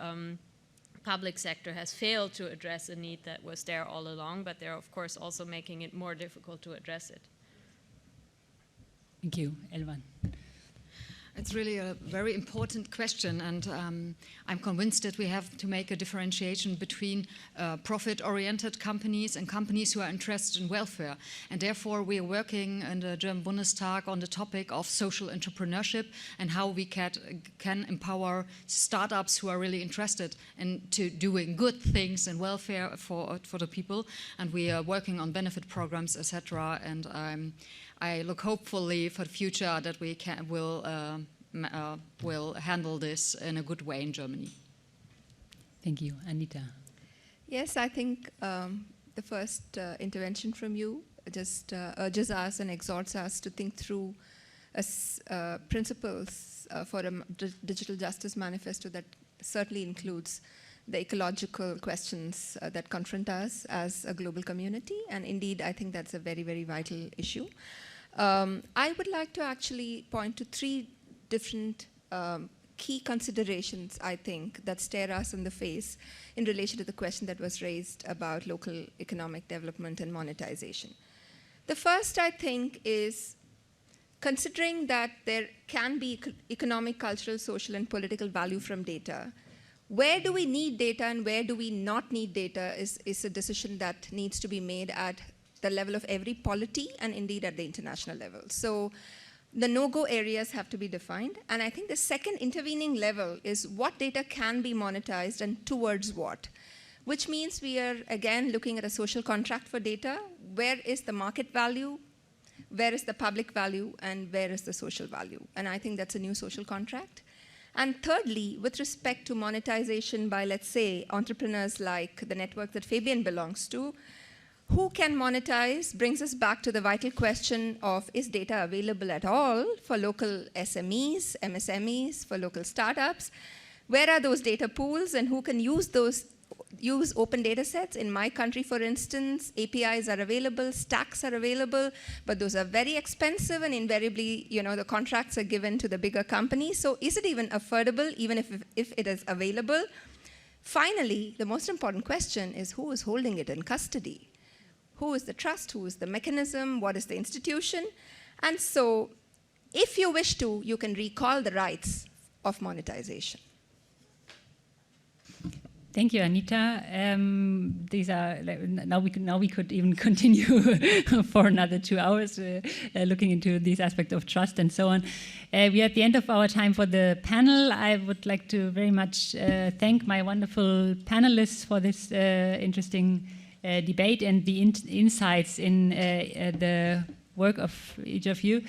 public sector has failed to address a need that was there all along, but they're of course also making it more difficult to address it. Thank you. Elvan. It's really a very important question, and I'm convinced that we have to make a differentiation between profit-oriented companies and companies who are interested in welfare. And therefore, we are working in the German Bundestag on the topic of social entrepreneurship and how we can empower startups who are really interested in doing good things in welfare for the people. And we are working on benefit programs, etc. And I look hopefully for the future that we will handle this in a good way in Germany. Thank you. Anita. Yes, I think the first intervention from you just urges us and exhorts us to think through principles for a digital justice manifesto that certainly includes the ecological questions that confront us as a global community. And indeed, I think that's a very, very vital issue. I would like to actually point to three different key considerations, I think, that stare us in the face in relation to the question that was raised about local economic development and monetization. The first, I think, is considering that there can be economic, cultural, social, and political value from data. Where do we need data and where do we not need data is a decision that needs to be made at the level of every polity and indeed at the international level. So The no-go areas have to be defined. And I think the second intervening level is what data can be monetized and towards what, which means we are, again, looking at a social contract for data. Where is the market value? Where is the public value? And where is the social value? And I think that's a new social contract. And thirdly, with respect to monetization by, let's say, entrepreneurs like the network that Fabian belongs to, who can monetize brings us back to the vital question of, is data available at all for local SMEs, MSMEs, for local startups? Where are those data pools and who can use open data sets? In my country, for instance, APIs are available, stacks are available, but those are very expensive and invariably, the contracts are given to the bigger companies. So is it even affordable, even if it is available? Finally, the most important question is, who is holding it in custody? Who is the trust? Who is the mechanism? What is the institution? And so if you wish to, you can recall the rights of monetization. Thank you, Anita. These are now we could even continue for another 2 hours looking into these aspects of trust and so on. We are at the end of our time for the panel. I would like to very much thank my wonderful panelists for this interesting debate and the insights in the work of each of you.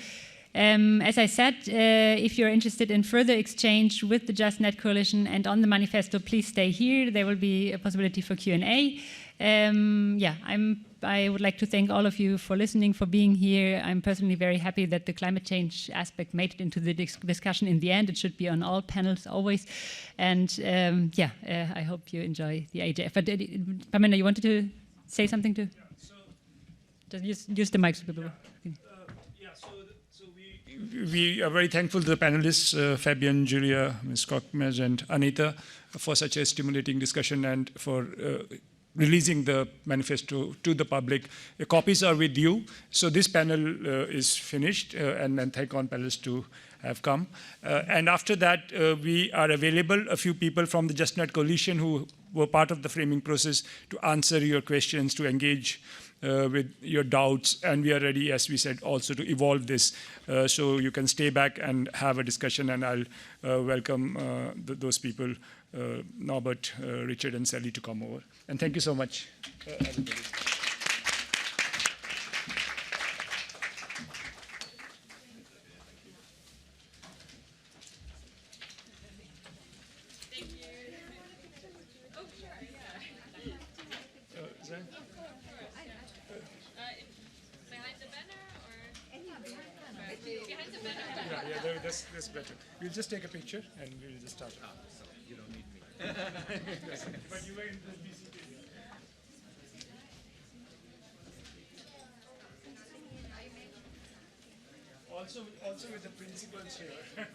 As I said, if you're interested in further exchange with the JustNet Coalition and on the manifesto, please stay here. There will be a possibility for Q&A. I would like to thank all of you for listening, for being here. I'm personally very happy that the climate change aspect made it into the discussion in the end. It should be on all panels always. And I hope you enjoy the IGF. But Pamela, you wanted to say something to? Yeah, just use the mic so people. We are very thankful to the panelists, Fabian, Julia, Ms. Kochmez, and Anita, for such a stimulating discussion and for releasing the manifesto to the public. The copies are with you. So this panel is finished, and thank all panelists to have come. And after that, we are available, a few people from the JustNet Coalition who were part of the framing process, to answer your questions, to engage with your doubts, and we are ready, as we said, also to evolve this. So you can stay back and have a discussion, and I'll welcome those people, Norbert, Richard, and Sally, to come over. And thank you so much, everybody. That's better. We'll just take a picture and we'll just start. So you don't need me. But you were in the BCP. Also with the principals here.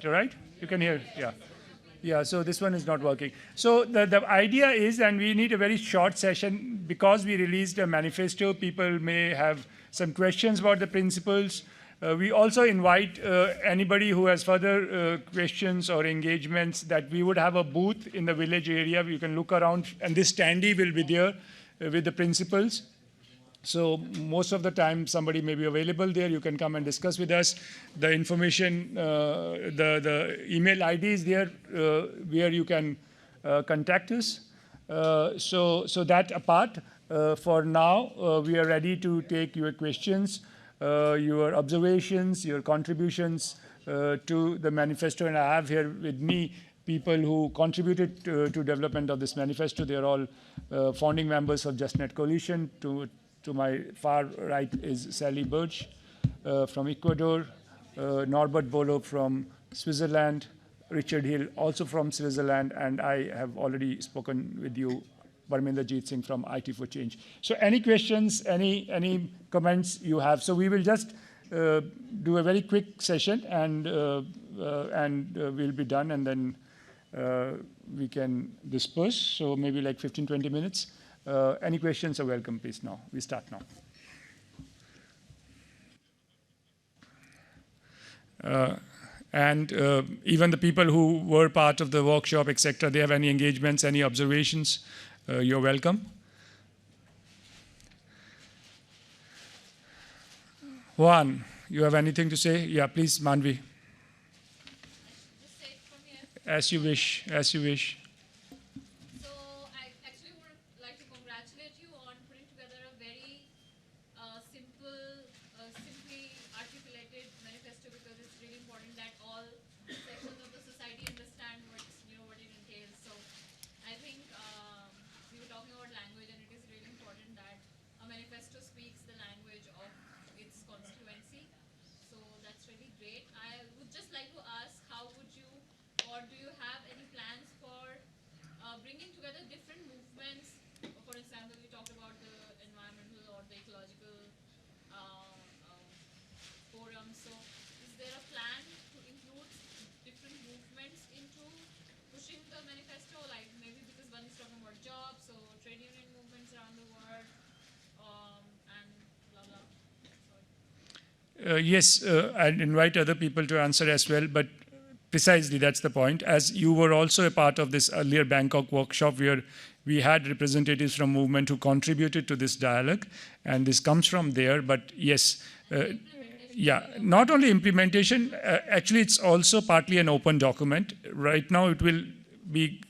Is that right? You can hear? Yeah. Yeah, so this one is not working. So the idea is, and we need a very short session, because we released a manifesto, people may have some questions about the principles. We also invite anybody who has further questions or engagements, that we would have a booth in the village area. You can look around, and this standee will be there with the principles. So most of the time, somebody may be available there. You can come and discuss with us. The information, the email ID is there where you can contact us. So that apart, for now, we are ready to take your questions, your observations, your contributions to the manifesto. And I have here with me people who contributed to development of this manifesto. They are all founding members of JustNet Coalition. To my far right is Sally Birch from Ecuador, Norbert Bolo from Switzerland, Richard Hill also from Switzerland, and I have already spoken with you, Parminder Jeet Singh from IT for Change. So any questions, any comments you have? So we will just do a very quick session, and we'll be done, and then we can disperse. So maybe like 15, 20 minutes. Any questions are welcome, please, now. We start now. Even the people who were part of the workshop, etc., they have any engagements, any observations, you're welcome. Juan, you have anything to say? Yeah, please, Manvi. Just say it from here. As you wish, as you wish. Yes, I'd invite other people to answer as well, but precisely that's the point. As you were also a part of this earlier Bangkok workshop, where we had representatives from movement who contributed to this dialogue, and this comes from there. But yes, yeah, not only implementation, actually it's also partly an open document. Right now it will be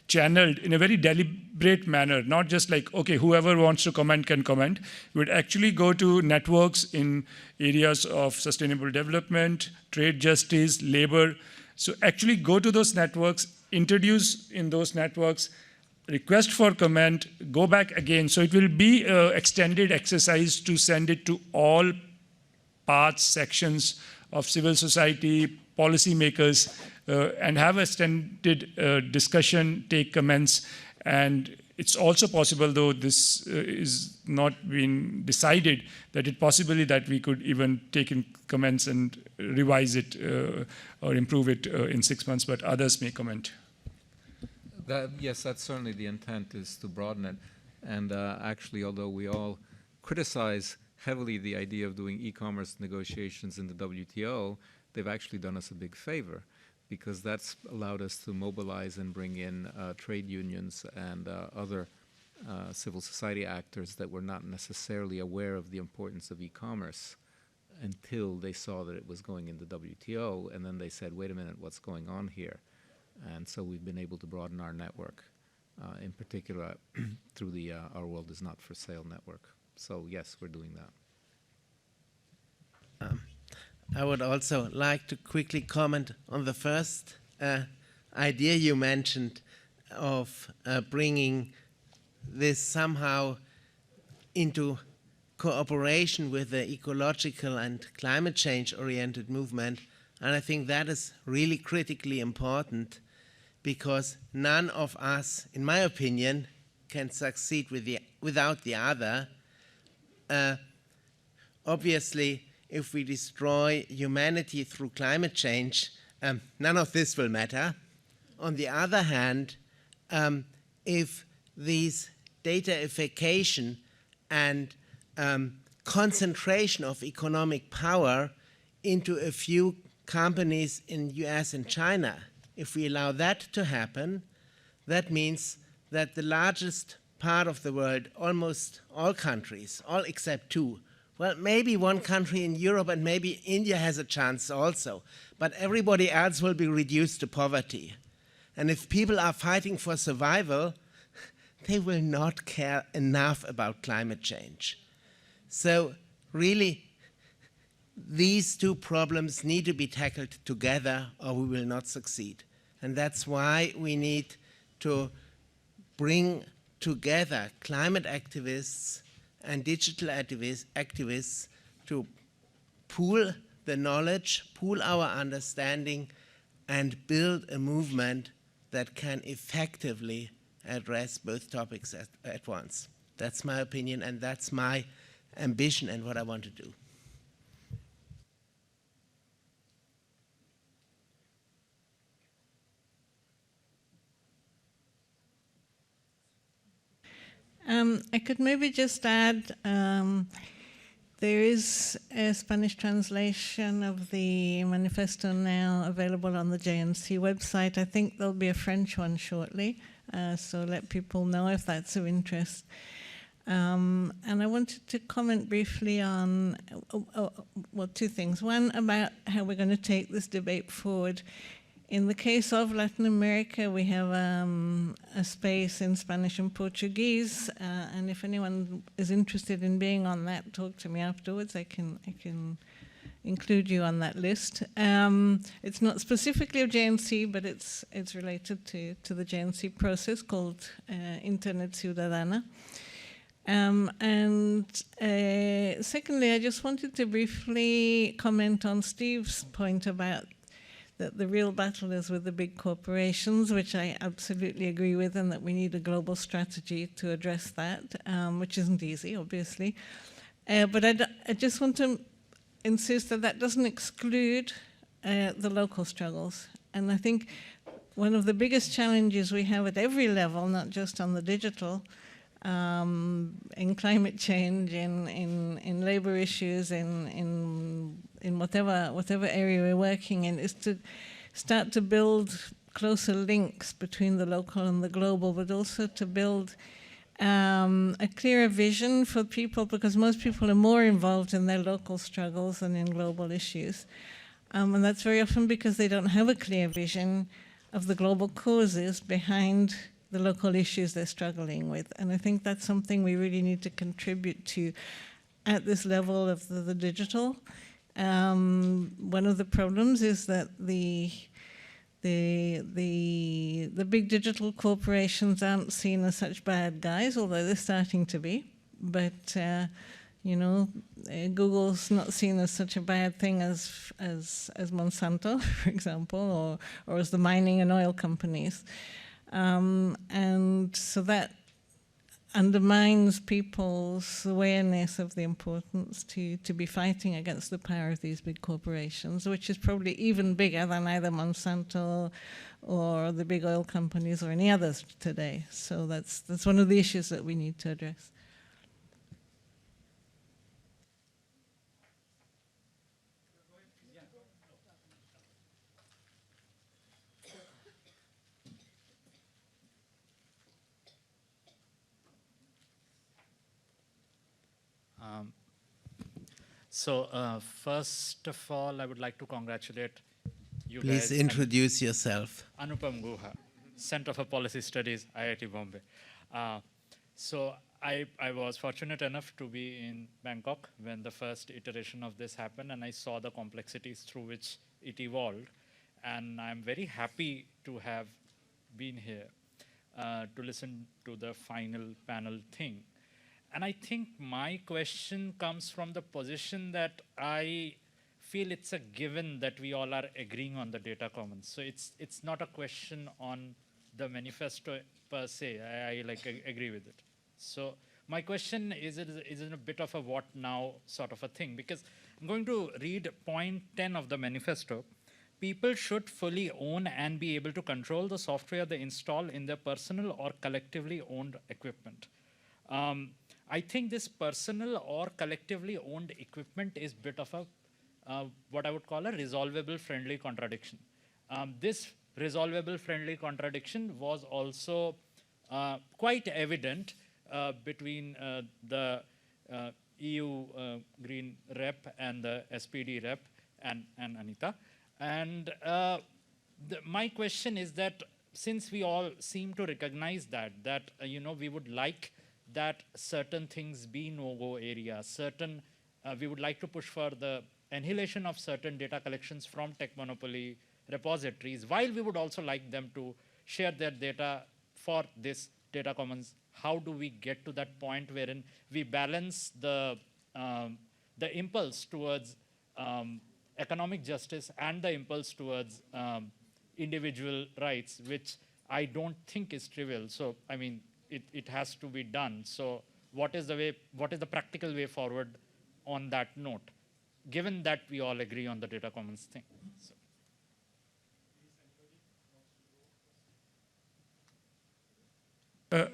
channeled in a very deliberate manner, not just like, okay, whoever wants to comment can comment. We would actually go to networks in areas of sustainable development, trade justice, labor. So actually go to those networks, introduce in those networks, request for comment, go back again. So it will be an extended exercise to send it to all parts, sections of civil society, policymakers, and have a extended discussion, take comments. And it's also possible, though this is not been decided, that it's possibly that we could even take in comments and revise it or improve it in 6 months, but others may comment. Yes, that's certainly the intent, is to broaden it. And actually, although we all criticize heavily the idea of doing e-commerce negotiations in the WTO, they've actually done us a big favor, because that's allowed us to mobilize and bring in trade unions and other civil society actors that were not necessarily aware of the importance of e-commerce until they saw that it was going in the WTO, and then they said, wait a minute, what's going on here? And so we've been able to broaden our network, in particular through the Our World Is Not For Sale network. So yes, we're doing that. I would also like to quickly comment on the first idea you mentioned of bringing this somehow into cooperation with the ecological and climate change oriented movement. And I think that is really critically important, because none of us, in my opinion, can succeed without the other. Obviously, if we destroy humanity through climate change, none of this will matter. On the other hand, if these dataification and concentration of economic power into a few companies in US and China, if we allow that to happen, that means that the largest part of the world, almost all countries, all except two, well, maybe one country in Europe and maybe India has a chance also, but everybody else will be reduced to poverty. And if people are fighting for survival, they will not care enough about climate change. So really, these two problems need to be tackled together or we will not succeed. And that's why we need to bring together climate activists and digital activists to pool the knowledge, pool our understanding, and build a movement that can effectively address both topics at once. That's my opinion, and that's my ambition and what I want to do. I could maybe just add, there is a Spanish translation of the manifesto now available on the JNC website. I think there'll be a French one shortly, so let people know if that's of interest. And I wanted to comment briefly on, well, two things. One, about how we're going to take this debate forward. In the case of Latin America, we have a space in Spanish and Portuguese, and if anyone is interested in being on that, talk to me afterwards. I can include you on that list. It's not specifically of JNC, but it's related to the JNC process called Internet Ciudadana. Secondly, I just wanted to briefly comment on Steve's point about that the real battle is with the big corporations, which I absolutely agree with, and that we need a global strategy to address that, which isn't easy, obviously. But I just want to insist that that doesn't exclude the local struggles. And I think one of the biggest challenges we have at every level, not just on the digital, in climate change, in labor issues, in whatever area we're working in, is to start to build closer links between the local and the global, but also to build a clearer vision for people, because most people are more involved in their local struggles than in global issues. And that's very often because they don't have a clear vision of the global causes behind the local issues they're struggling with. And I think that's something we really need to contribute to at this level of the digital. One of the problems is that the big digital corporations aren't seen as such bad guys, although they're starting to be. But you know, Google's not seen as such a bad thing as Monsanto, for example, or as the mining and oil companies. And so that undermines people's awareness of the importance to be fighting against the power of these big corporations, which is probably even bigger than either Monsanto or the big oil companies or any others today. So that's one of the issues that we need to address. First of all, I would like to congratulate you guys. Please introduce yourself. Anupam Guha, Center for Policy Studies, IIT Bombay. So I was fortunate enough to be in Bangkok when the first iteration of this happened, and I saw the complexities through which it evolved. And I'm very happy to have been here to listen to the final panel thing. And I think my question comes from the position that I feel it's a given that we all are agreeing on the data commons. So it's not a question on the manifesto per se. I agree with it. So my question is in a bit of a what now sort of a thing, because I'm going to read point 10 of the manifesto, people should fully own and be able to control the software they install in their personal or collectively owned equipment. I think this personal or collectively owned equipment is a bit of a, what I would call a resolvable friendly contradiction. This resolvable friendly contradiction was also quite evident between the EU Green rep and the SPD rep and Anita. And my question is that since we all seem to recognize that we would like that certain things be no-go areas, we would like to push for the annihilation of certain data collections from tech monopoly repositories, while we would also like them to share their data for this data commons. How do we get to that point wherein we balance the impulse towards economic justice and the impulse towards individual rights, which I don't think is trivial. So, I mean, it has to be done. So what is the practical way forward on that note, given that we all agree on the data commons thing? So.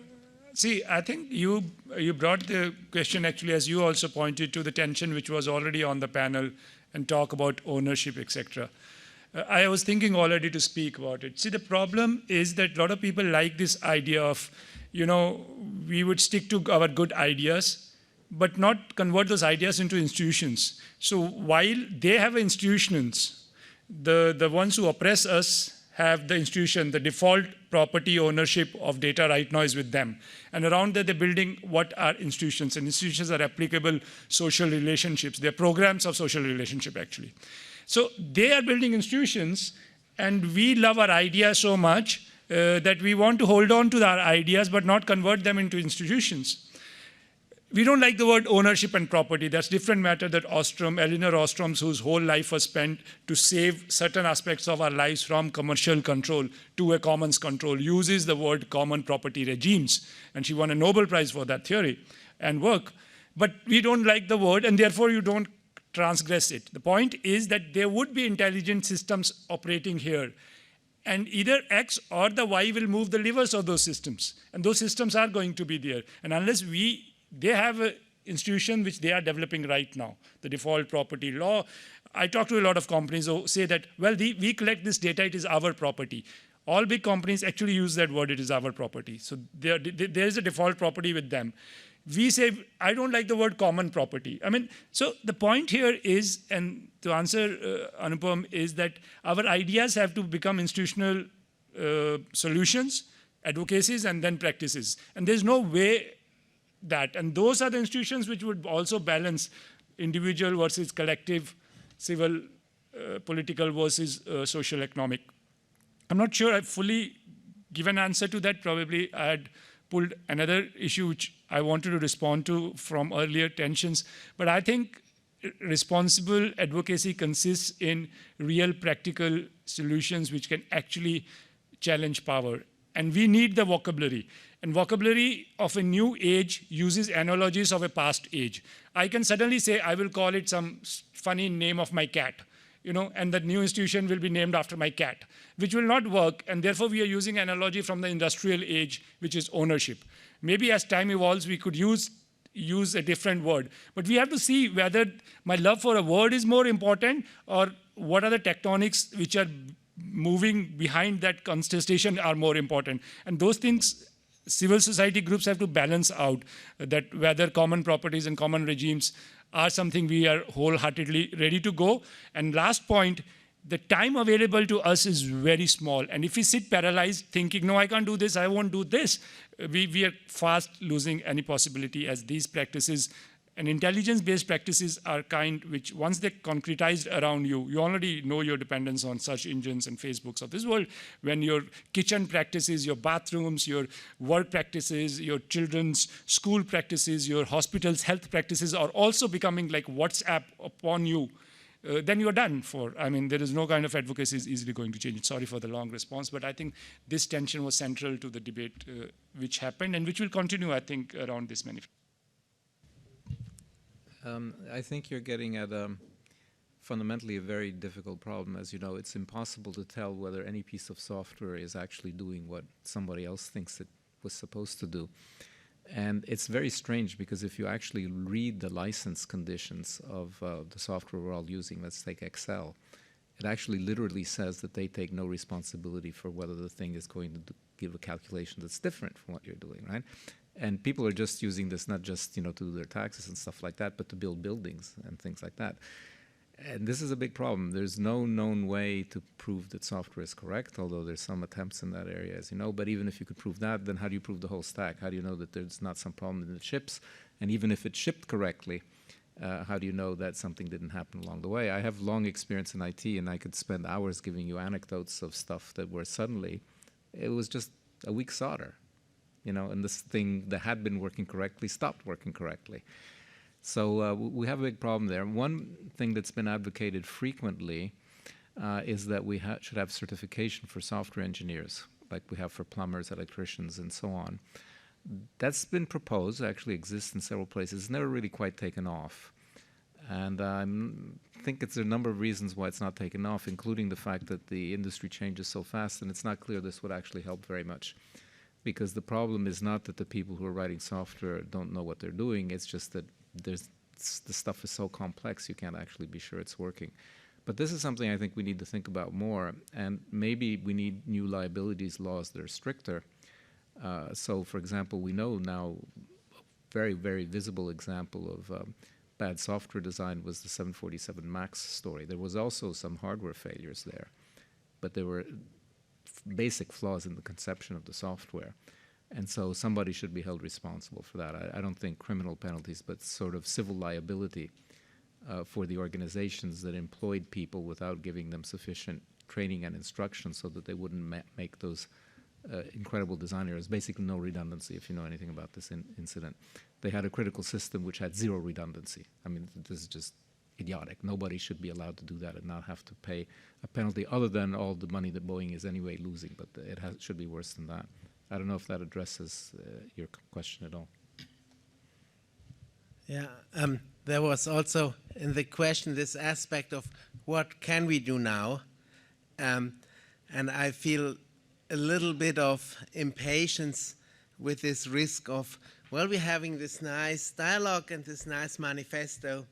See, I think you brought the question actually, as you also pointed to the tension which was already on the panel and talk about ownership, etc. I was thinking already to speak about it. See, the problem is that a lot of people like this idea of, we would stick to our good ideas, but not convert those ideas into institutions. So while they have institutions, the ones who oppress us have the institution, the default property ownership of data right now is with them. And around that, they're building what are institutions. And institutions are applicable social relationships. They're programs of social relationship, actually. So they are building institutions, and we love our ideas so much that we want to hold on to our ideas, but not convert them into institutions. We don't like the word ownership and property. That's a different matter that Elinor Ostrom, whose whole life was spent to save certain aspects of our lives from commercial control to a commons control, uses the word common property regimes. And she won a Nobel Prize for that theory and work. But we don't like the word, and therefore you don't transgress it. The point is that there would be intelligent systems operating here. And either X or the Y will move the levers of those systems. And those systems are going to be there. And unless they have an institution which they are developing right now, the default property law. I talk to a lot of companies who say that, well, we collect this data, it is our property. All big companies actually use that word, it is our property. So there is a default property with them. We say, I don't like the word common property. I mean, so the point here is, and to answer Anupam, is that our ideas have to become institutional solutions, advocacies, and then practices. And there's no way that, and those are the institutions which would also balance individual versus collective, civil, political versus social economic. I'm not sure I fully give an answer to that. Probably I had pulled another issue which I wanted to respond to from earlier tensions. But I think responsible advocacy consists in real practical solutions which can actually challenge power. And we need the vocabulary. And vocabulary of a new age uses analogies of a past age. I can suddenly say, I will call it some funny name of my cat, and the new institution will be named after my cat, which will not work. And therefore, we are using analogy from the industrial age, which is ownership. Maybe as time evolves, we could use a different word. But we have to see whether my love for a word is more important, or what are the tectonics which are moving behind that contestation are more important. And those things, civil society groups have to balance out, that whether common properties and common regimes are something we are wholeheartedly ready to go. And last point, the time available to us is very small. And if we sit paralyzed thinking, no, I can't do this, I won't do this, we are fast losing any possibility, as these practices and intelligence-based practices are kind which, once they're concretized around you, you already know your dependence on search engines and Facebooks of this world. When your kitchen practices, your bathrooms, your work practices, your children's school practices, your hospital's health practices are also becoming like WhatsApp upon you, then you're done for. I mean, there is no kind of advocacy is easily going to change it. Sorry for the long response, but I think this tension was central to the debate which happened and which will continue, I think, around this manifesto. I think you're getting at fundamentally a very difficult problem. As you know, it's impossible to tell whether any piece of software is actually doing what somebody else thinks it was supposed to do. And it's very strange because if you actually read the license conditions of the software we're all using, let's take Excel, it actually literally says that they take no responsibility for whether the thing is going to give a calculation that's different from what you're doing, right? And people are just using this not just, to do their taxes and stuff like that, but to build buildings and things like that. And this is a big problem. There's no known way to prove that software is correct, although there's some attempts in that area, as you know. But even if you could prove that, then how do you prove the whole stack? How do you know that there's not some problem in the chips? And even if it's shipped correctly, how do you know that something didn't happen along the way? I have long experience in IT, and I could spend hours giving you anecdotes of stuff that were suddenly, it was just a weak solder, and this thing that had been working correctly stopped working correctly. So we have a big problem there. One thing that's been advocated frequently is that we should have certification for software engineers, like we have for plumbers, electricians, and so on. That's been proposed, actually exists in several places. It's never really quite taken off. And I think it's a number of reasons why it's not taken off, including the fact that the industry changes so fast, and it's not clear this would actually help very much. Because the problem is not that the people who are writing software don't know what they're doing, it's just that the stuff is so complex you can't actually be sure it's working. But this is something I think we need to think about more, and maybe we need new liabilities laws that are stricter. So, for example, we know now a very, very visible example of bad software design was the 747 MAX story. There was also some hardware failures there, but there were basic flaws in the conception of the software. And so somebody should be held responsible for that. I don't think criminal penalties, but sort of civil liability for the organizations that employed people without giving them sufficient training and instruction so that they wouldn't make those incredible design errors. Basically no redundancy, if you know anything about this incident. They had a critical system which had zero redundancy. I mean, this is just idiotic. Nobody should be allowed to do that and not have to pay a penalty other than all the money that Boeing is anyway losing, but it should be worse than that. I don't know if that addresses your question at all. Yeah, there was also in the question this aspect of what can we do now, and I feel a little bit of impatience with this risk of, well, we're having this nice dialogue and this nice manifesto.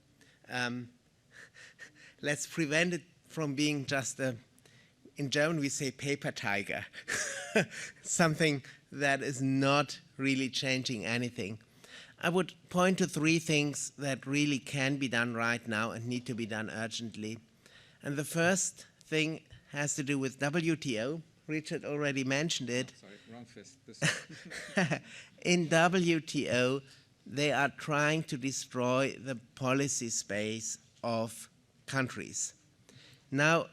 Let's prevent it from being just in German we say paper tiger, something that is not really changing anything. I would point to three things that really can be done right now and need to be done urgently. And the first thing has to do with WTO. Richard already mentioned it. Sorry, wrong fist. In WTO, they are trying to destroy the policy space of countries. Now,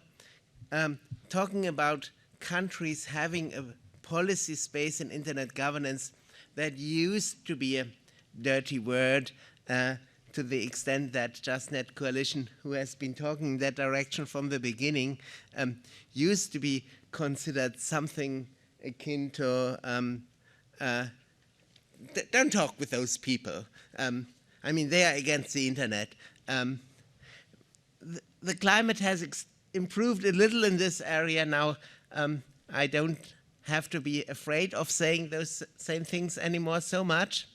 talking about countries having a policy space in internet governance, that used to be a dirty word to the extent that JustNet Coalition, who has been talking in that direction from the beginning, used to be considered something akin to don't talk with those people. I mean, they are against the internet. The climate has improved a little in this area now. I don't have to be afraid of saying those same things anymore so much.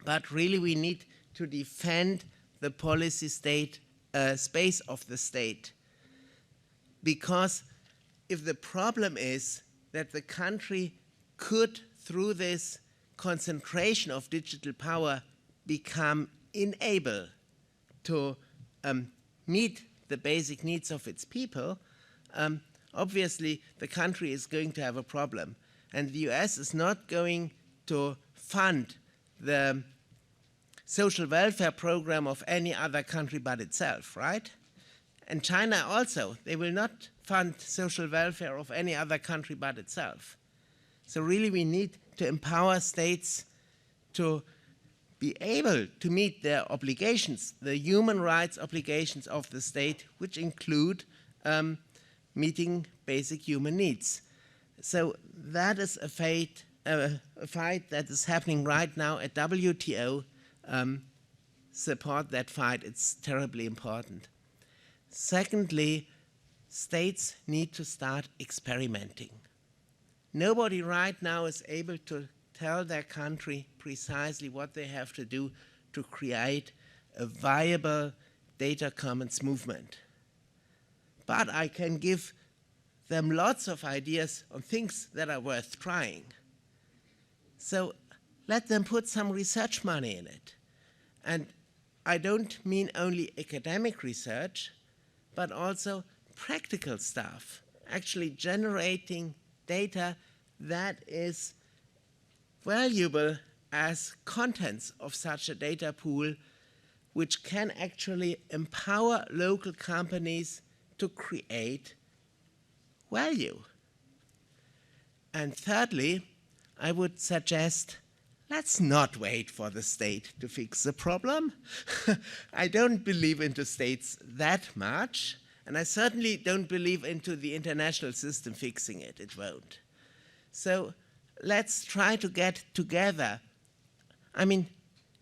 But really we need to defend the policy state, space of the state. Because if the problem is that the country could, through this concentration of digital power, become unable to meet the basic needs of its people, obviously the country is going to have a problem. And the US is not going to fund the social welfare program of any other country but itself, right? And China also, they will not fund social welfare of any other country but itself. So really we need to empower states to be able to meet their obligations, the human rights obligations of the state, which include meeting basic human needs. So that is a fight that is happening right now at WTO. Support that fight, it's terribly important. Secondly, states need to start experimenting. Nobody right now is able to tell their country precisely what they have to do to create a viable data commons movement. But I can give them lots of ideas on things that are worth trying. So let them put some research money in it. And I don't mean only academic research, but also practical stuff, actually generating data that is valuable as contents of such a data pool, which can actually empower local companies to create value. And thirdly, I would suggest, let's not wait for the state to fix the problem. I don't believe into states that much, and I certainly don't believe into the international system fixing it. It won't. So let's try to get together. I mean,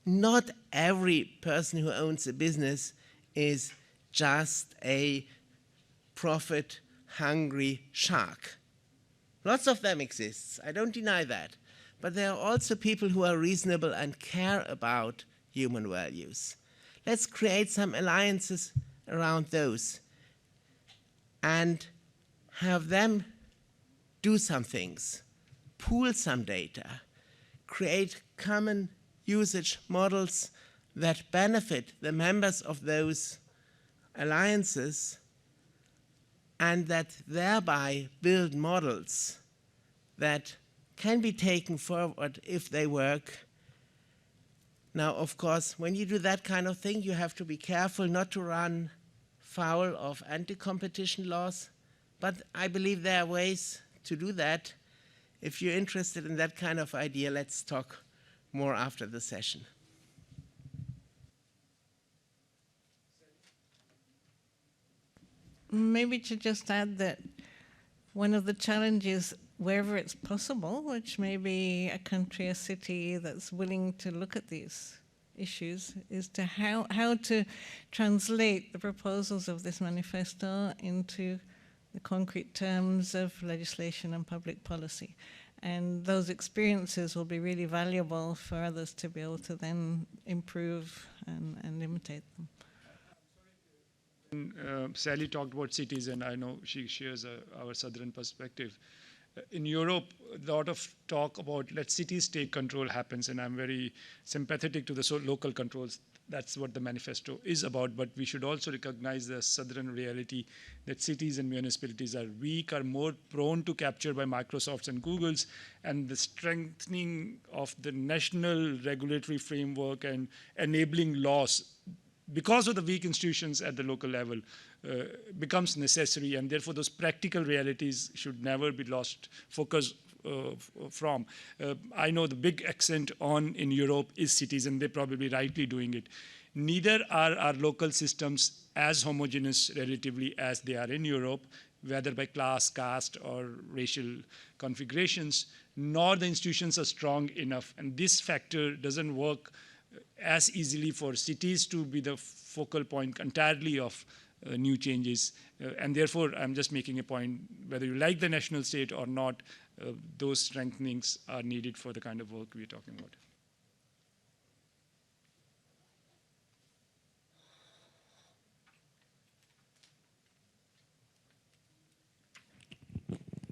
not every person who owns a business is just a profit-hungry shark. Lots of them exist. I don't deny that. But there are also people who are reasonable and care about human values. Let's create some alliances around those and have them do some things, pool some data, create common usage models that benefit the members of those alliances, and that thereby build models that can be taken forward if they work. Now, of course, when you do that kind of thing, you have to be careful not to run foul of anti-competition laws, but I believe there are ways to do that. If you're interested in that kind of idea, let's talk more after the session. Maybe to just add that one of the challenges, wherever it's possible, which may be a country, a city that's willing to look at these issues, is to how to translate the proposals of this manifesto into the concrete terms of legislation and public policy. And those experiences will be really valuable for others to be able to then improve and imitate them. Sally talked about cities, and I know she shares our southern perspective. In Europe, a lot of talk about let cities take control happens, and I'm very sympathetic to the local controls. That's what the manifesto is about, but we should also recognize the southern reality that cities and municipalities are weak, are more prone to capture by Microsofts and Googles, and the strengthening of the national regulatory framework and enabling laws because of the weak institutions at the local level becomes necessary, and therefore those practical realities should never be lost focus from. I know the big accent on in Europe is cities, and they're probably rightly doing it. Neither are our local systems as homogeneous relatively as they are in Europe, whether by class, caste, or racial configurations, nor the institutions are strong enough. And this factor doesn't work as easily for cities to be the focal point entirely of new changes. And therefore, I'm just making a point, whether you like the national state or not, those strengthenings are needed for the kind of work we're talking about.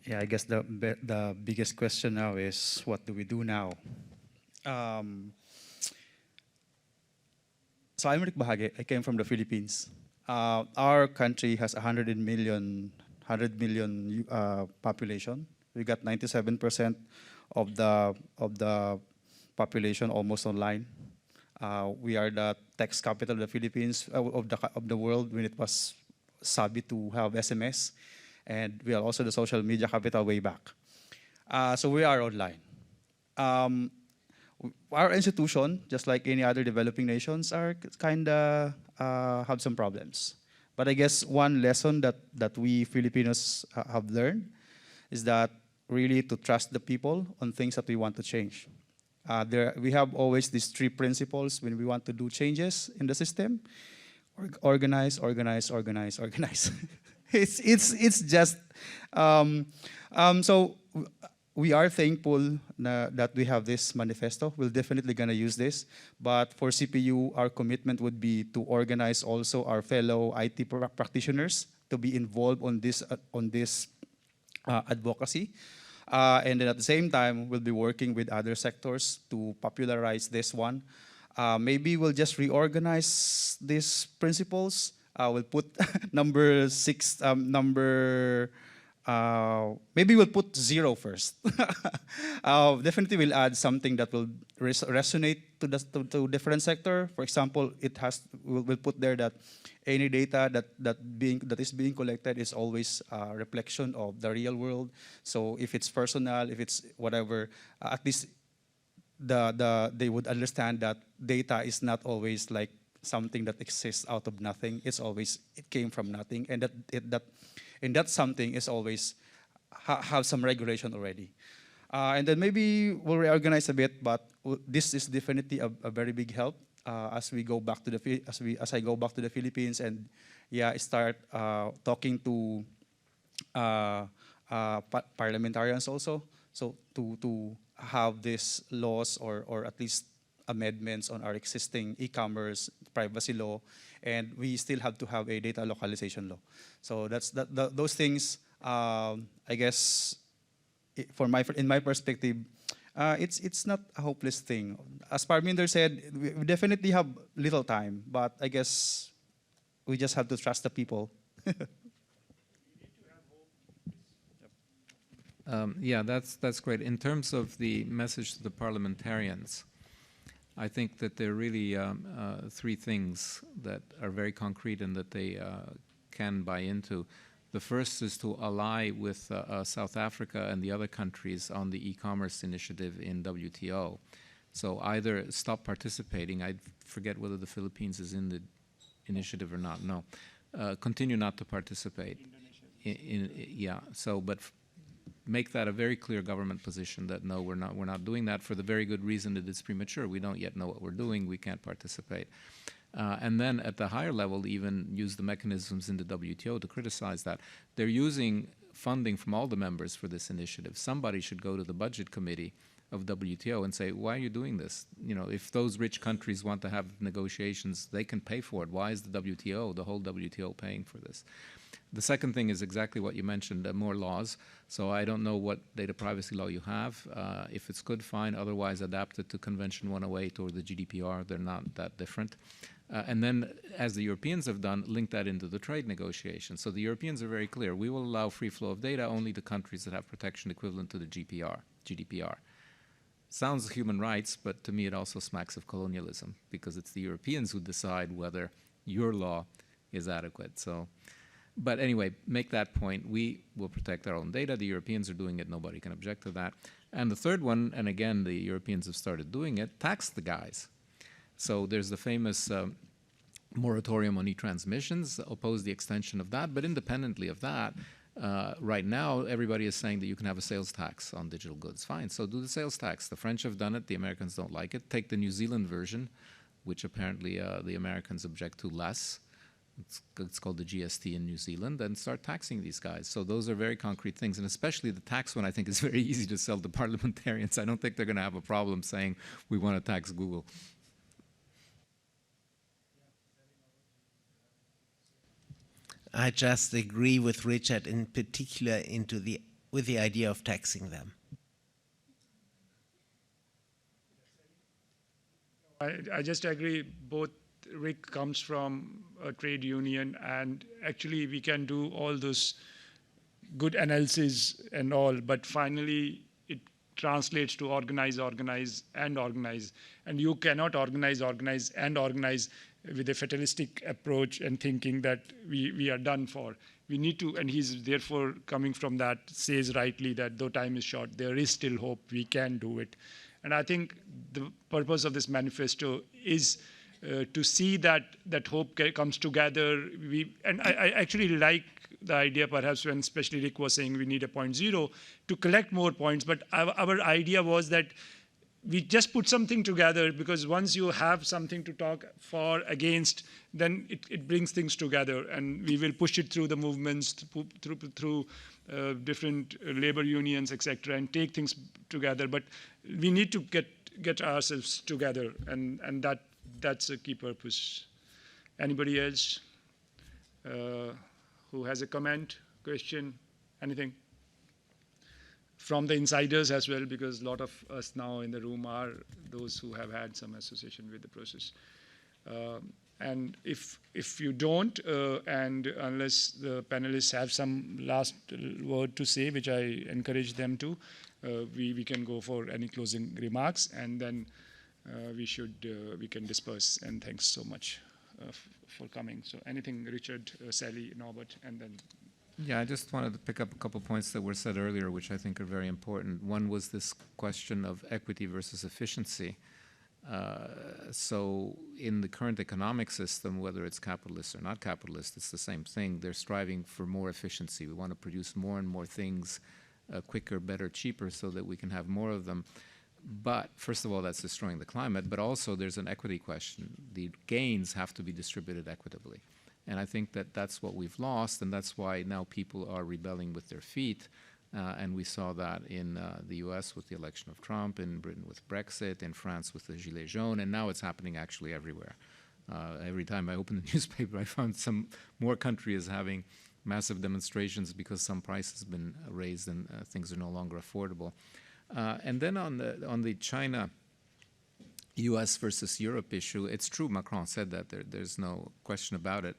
Yeah, I guess the biggest question now is, what do we do now? So I'm Rick Bahage. I came from the Philippines. Our country has 100 million population. We got 97% of the population almost online. We are the tech capital of the Philippines, of the world, when it was savvy to have SMS. And we are also the social media capital way back. So we are online. Our institution, just like any other developing nations, are kind of have some problems. But I guess one lesson that we Filipinos have learned is that really to trust the people on things that we want to change. We have always these three principles when we want to do changes in the system. organize, organize, organize, organize. It's just so we are thankful that we have this manifesto. We're definitely gonna use this, but for CPU, our commitment would be to organize also our fellow IT practitioners to be involved on this advocacy. And then at the same time, we'll be working with other sectors to popularize this one. Maybe we'll just reorganize these principles. We'll put number 6, maybe we'll put 0 first. Definitely we'll add something that will resonate to different sector. For example, we'll put there that any data that is being collected is always a reflection of the real world. So if it's personal, if it's whatever, at least they would understand that data is not always like something that exists out of nothing. It came from nothing, and that something is always have some regulation already. And then maybe we'll reorganize a bit, but this is definitely a very big help as I go back to the Philippines and start talking to parliamentarians also. So to have these laws or at least amendments on our existing e-commerce privacy law, and we still have to have a data localization law. So those things. I guess, in my perspective, it's not a hopeless thing. As Parminder said, we definitely have little time, but I guess we just have to trust the people. Yeah, that's great. In terms of the message to the parliamentarians, I think that there are really 3 things that are very concrete and that they can buy into. The first is to ally with South Africa and the other countries on the e-commerce initiative in WTO. So either stop participating, I forget whether the Philippines is in the initiative or not, no. Continue not to participate. But make that a very clear government position that no, we're not doing that for the very good reason that it's premature. We don't yet know what we're doing, we can't participate. And then at the higher level, even use the mechanisms in the WTO to criticize that. They're using funding from all the members for this initiative. Somebody should go to the budget committee of WTO and say, why are you doing this? You know, if those rich countries want to have negotiations, they can pay for it. Why is the WTO, the whole WTO, paying for this? The second thing is exactly what you mentioned, more laws. So I don't know what data privacy law you have. If it's good, fine. Otherwise, adapt it to Convention 108 or the GDPR. They're not that different. And then, as the Europeans have done, link that into the trade negotiations. So the Europeans are very clear. We will allow free flow of data only to countries that have protection equivalent to the GDPR. Sounds human rights, but to me it also smacks of colonialism, because it's the Europeans who decide whether your law is adequate. So, but anyway, make that point. We will protect our own data. The Europeans are doing it. Nobody can object to that. And the third one, and again, the Europeans have started doing it, tax the guys. So there's the famous moratorium on e-transmissions, oppose the extension of that. But independently of that, right now, everybody is saying that you can have a sales tax on digital goods. Fine, so do the sales tax. The French have done it. The Americans don't like it. Take the New Zealand version, which apparently the Americans object to less. It's called the GST in New Zealand, and start taxing these guys. So those are very concrete things, and especially the tax one I think is very easy to sell to parliamentarians. I don't think they're going to have a problem saying we want to tax Google. I just agree with Richard, in particular with the idea of taxing them. I just agree. Both Rick comes from a trade union, and actually we can do all those good analysis and all, but finally it translates to organize, organize, and organize. And you cannot organize, organize, and organize with a fatalistic approach and thinking that we are done for. We need to, and he's therefore coming from that, says rightly that though time is short, there is still hope, we can do it. And I think the purpose of this manifesto is to see that hope comes together. And I actually like the idea, perhaps when especially Rick was saying we need a 0.0 to collect more points, but our idea was that we just put something together, because once you have something to talk for, against, then it brings things together, and we will push it through the movements, through different labor unions, etc., and take things together. But we need to get ourselves together, and that's a key purpose. Anybody else who has a comment, question, anything? From the insiders as well, because a lot of us now in the room are those who have had some association with the process. And if you don't, and unless the panelists have some last word to say, which I encourage them to, we can go for any closing remarks, and then we can disperse. And thanks so much for coming. So anything, Richard, Sally, Norbert, and then. Yeah, I just wanted to pick up a couple points that were said earlier, which I think are very important. One was this question of equity versus efficiency. So in the current economic system, whether it's capitalist or not capitalist, it's the same thing. They're striving for more efficiency. We want to produce more and more things quicker, better, cheaper, so that we can have more of them. But first of all, that's destroying the climate, but also there's an equity question. The gains have to be distributed equitably. And I think that that's what we've lost, and that's why now people are rebelling with their feet. And we saw that in the US with the election of Trump, in Britain with Brexit, in France with the Gilets jaunes, and now it's happening actually everywhere. Every time I open the newspaper, I found some more countries having massive demonstrations because some price has been raised and things are no longer affordable. And then on the China US versus Europe issue, it's true, Macron said that, there's no question about it.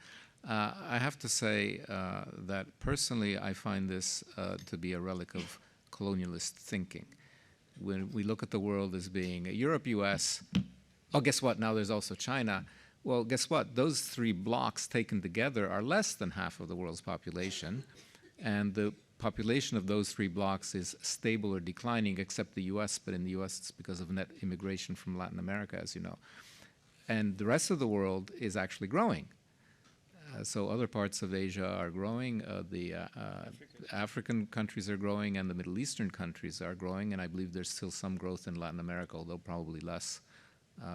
I have to say that personally I find this to be a relic of colonialist thinking. When we look at the world as being Europe, US, oh, guess what, now there's also China. Well, guess what, those three blocks taken together are less than half of the world's population, and the population of those three blocks is stable or declining, except the US, but in the US it's because of net immigration from Latin America, as you know. And the rest of the world is actually growing. So other parts of Asia are growing, the African countries are growing, and the Middle Eastern countries are growing, and I believe there's still some growth in Latin America, although probably less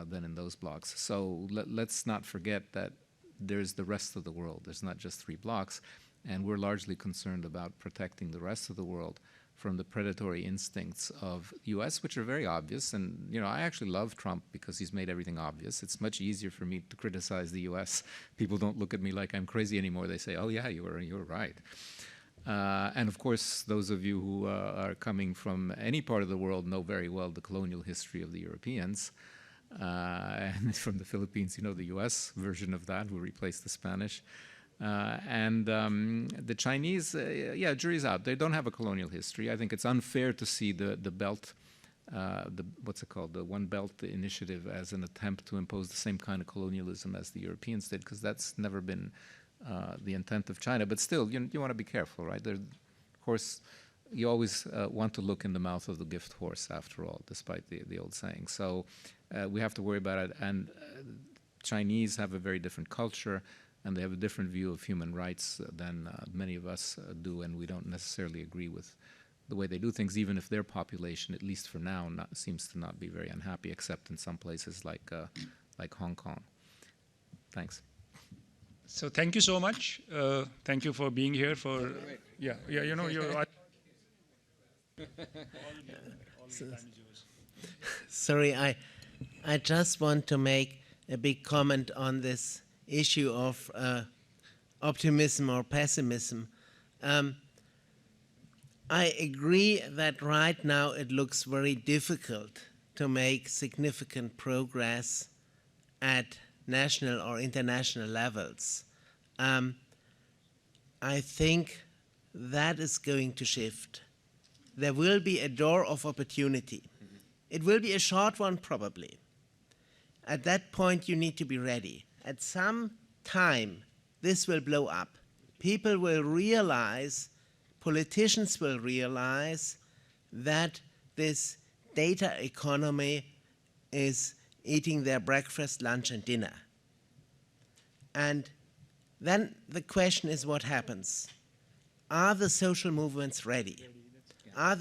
than in those blocks. So let's not forget that there's the rest of the world. There's not just three blocks. And we're largely concerned about protecting the rest of the world from the predatory instincts of the US, which are very obvious. And, you know, I actually love Trump because he's made everything obvious. It's much easier for me to criticize the US. People don't look at me like I'm crazy anymore. They say, oh, yeah, you were right. And, of course, those of you who are coming from any part of the world know very well the colonial history of the Europeans. And from the Philippines, you know, the US version of that, who replaced the Spanish. The Chinese, yeah, jury's out. They don't have a colonial history. I think it's unfair to see the belt, what's it called, the One Belt Initiative as an attempt to impose the same kind of colonialism as the Europeans did, because that's never been the intent of China. But still, you want to be careful, right? Of course, you always want to look in the mouth of the gift horse, after all, despite the old saying. So we have to worry about it. And Chinese have a very different culture, and they have a different view of human rights than many of us do, and we don't necessarily agree with the way they do things, even if their population, at least for now, seems to not be very unhappy, except in some places like Hong Kong. Thanks. So thank you so much. Thank you for being here. Yeah, you know, you're. Sorry, I just want to make a big comment on this issue of optimism or pessimism. I agree that right now it looks very difficult to make significant progress at national or international levels. I think that is going to shift. There will be a door of opportunity. It will be a short one, probably. At that point, you need to be ready. At some time, this will blow up. People will realize, politicians will realize that this data economy is eating their breakfast, lunch, and dinner. And then the question is, what happens? Are the social movements ready? Are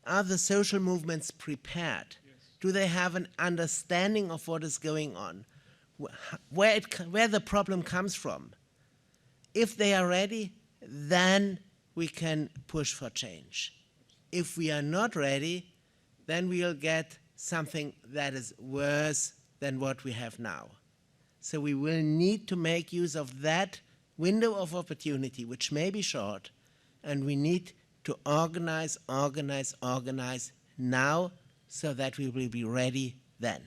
are the social movements prepared? Do they have an understanding of what is going on? Where the problem comes from? If they are ready, then we can push for change. If we are not ready, then we'll get something that is worse than what we have now. So we will need to make use of that window of opportunity, which may be short, and we need to organize now so that we will be ready then.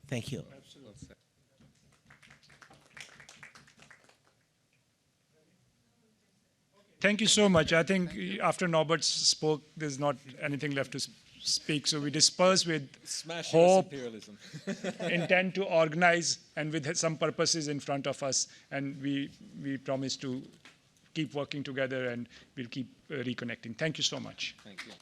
Thank you. Thank you so much. I think after Norbert spoke, there's not anything left to speak. So we disperse with hope, intent to organize, and with some purposes in front of us. And we promise to keep working together, and we'll keep reconnecting. Thank you so much. Thank you.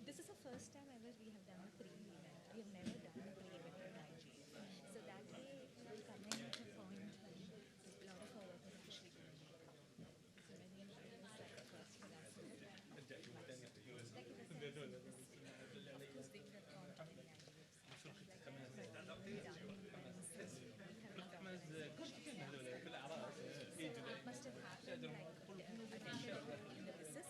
This is the first time ever we have done a pre-event. We have never done a pre-event at IGF. So that way, we're coming at a point when a lot of our work is actually going to come. So many of it is like the first for us. Like in the sense, of course, things have gone to many IGFs. Like having done releases, having done it must have happened like attended in the business,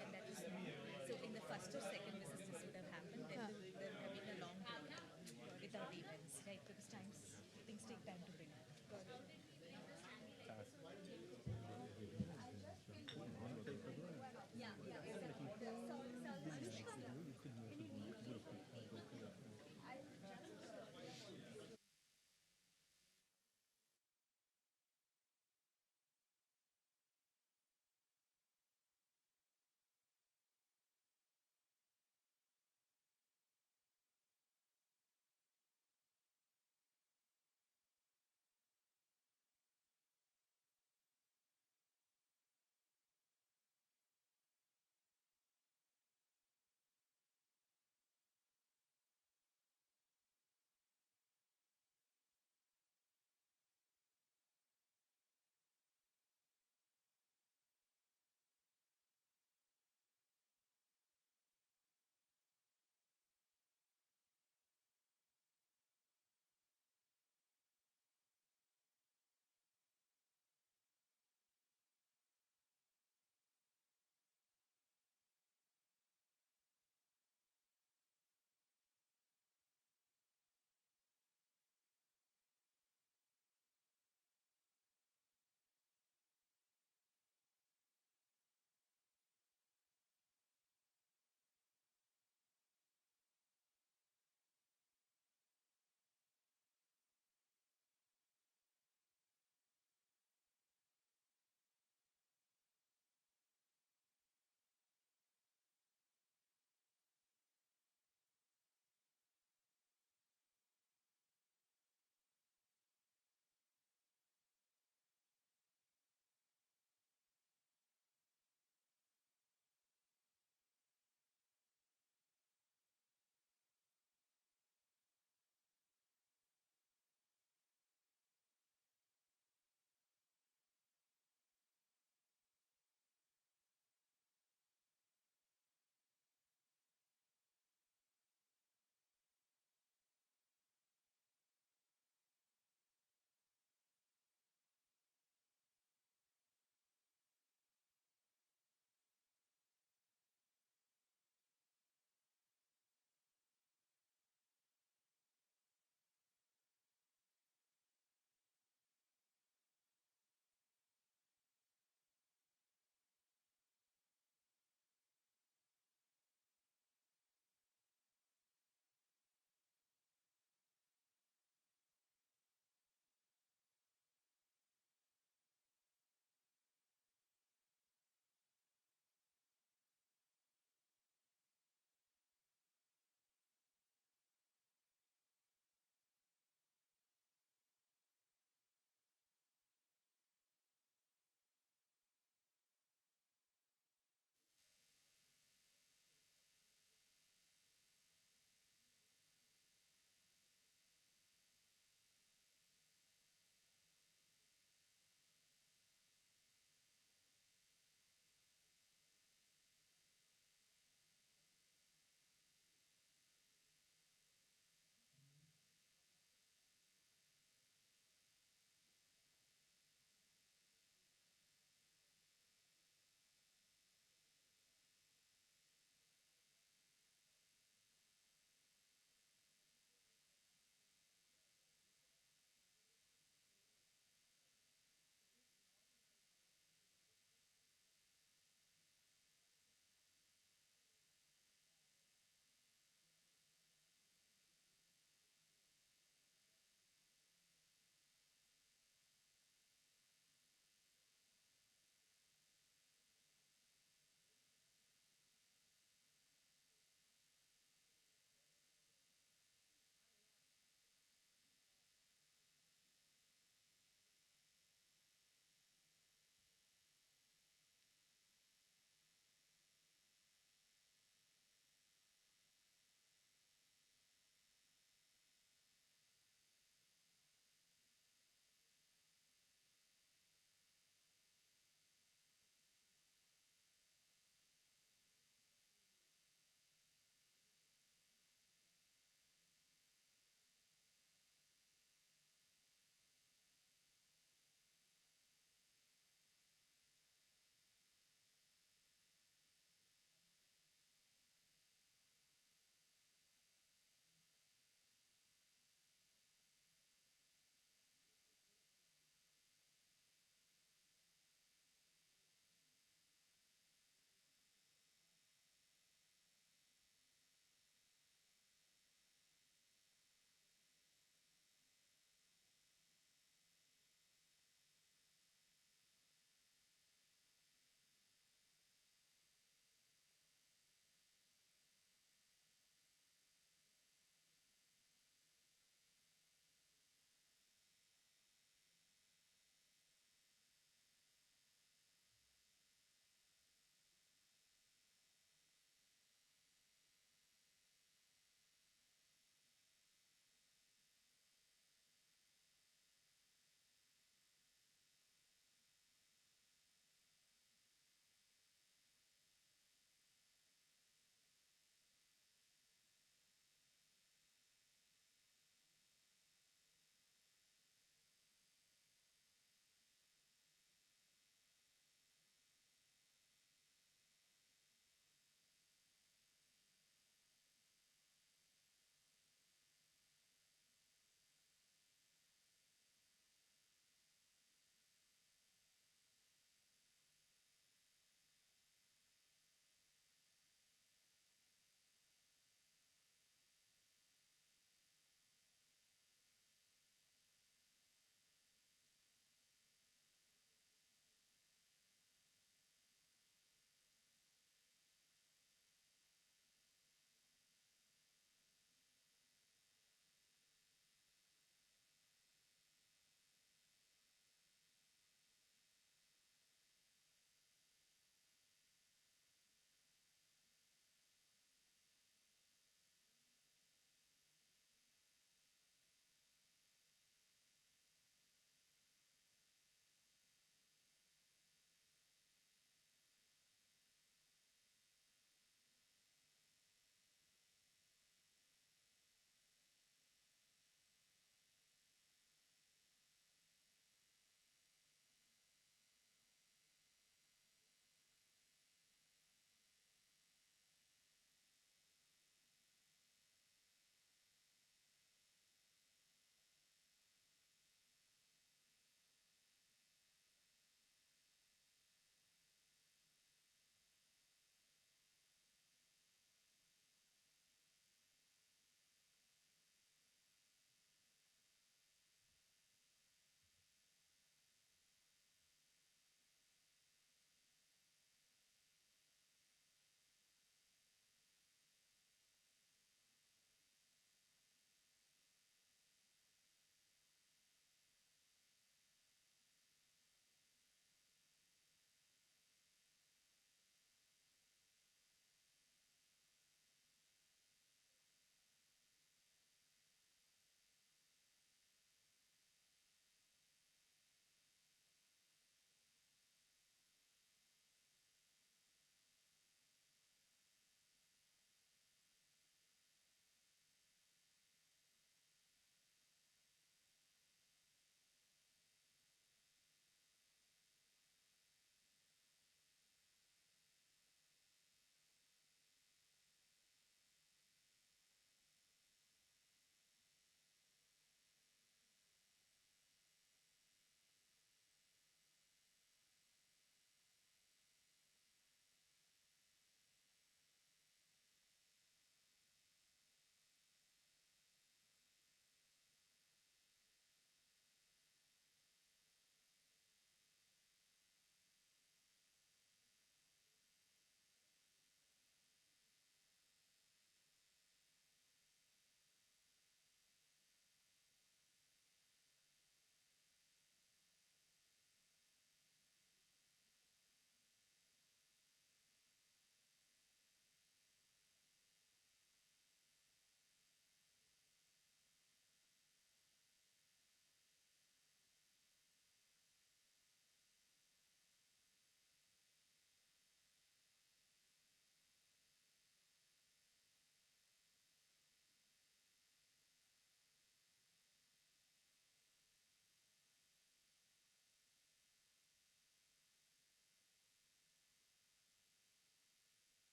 and that is so in the first or second business this would have happened, then there would have been a long break.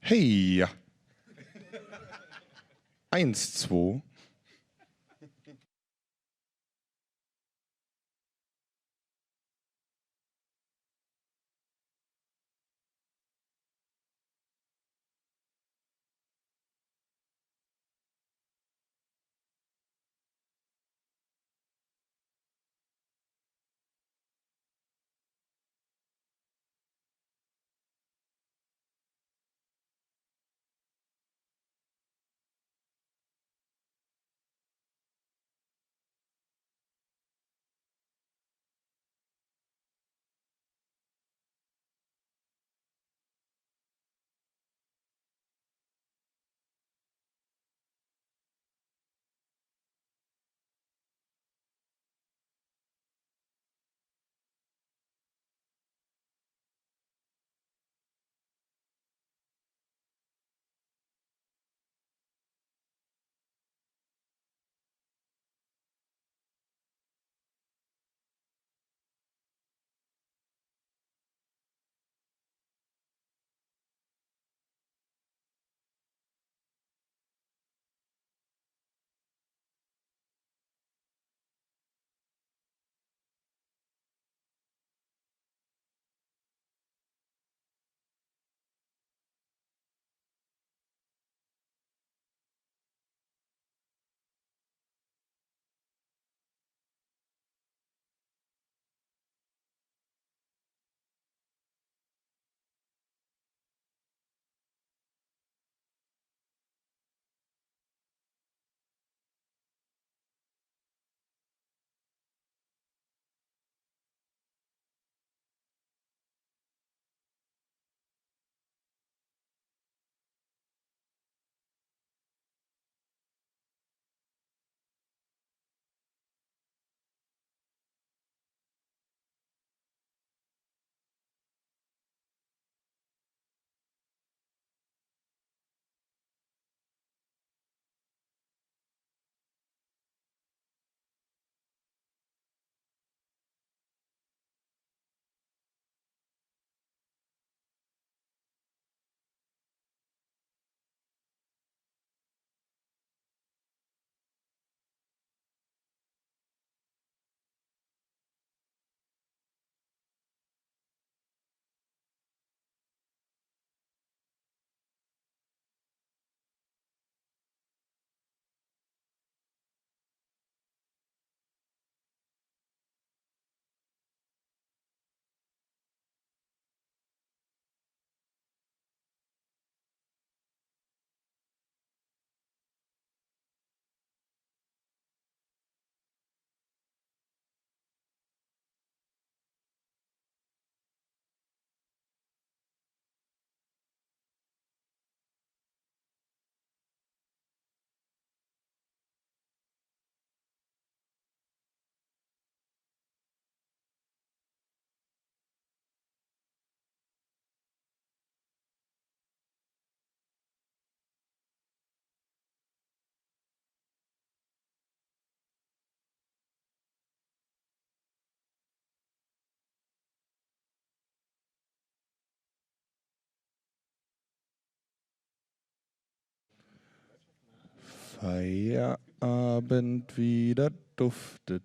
Hey! 1, 2. Feierabend wieder duftet.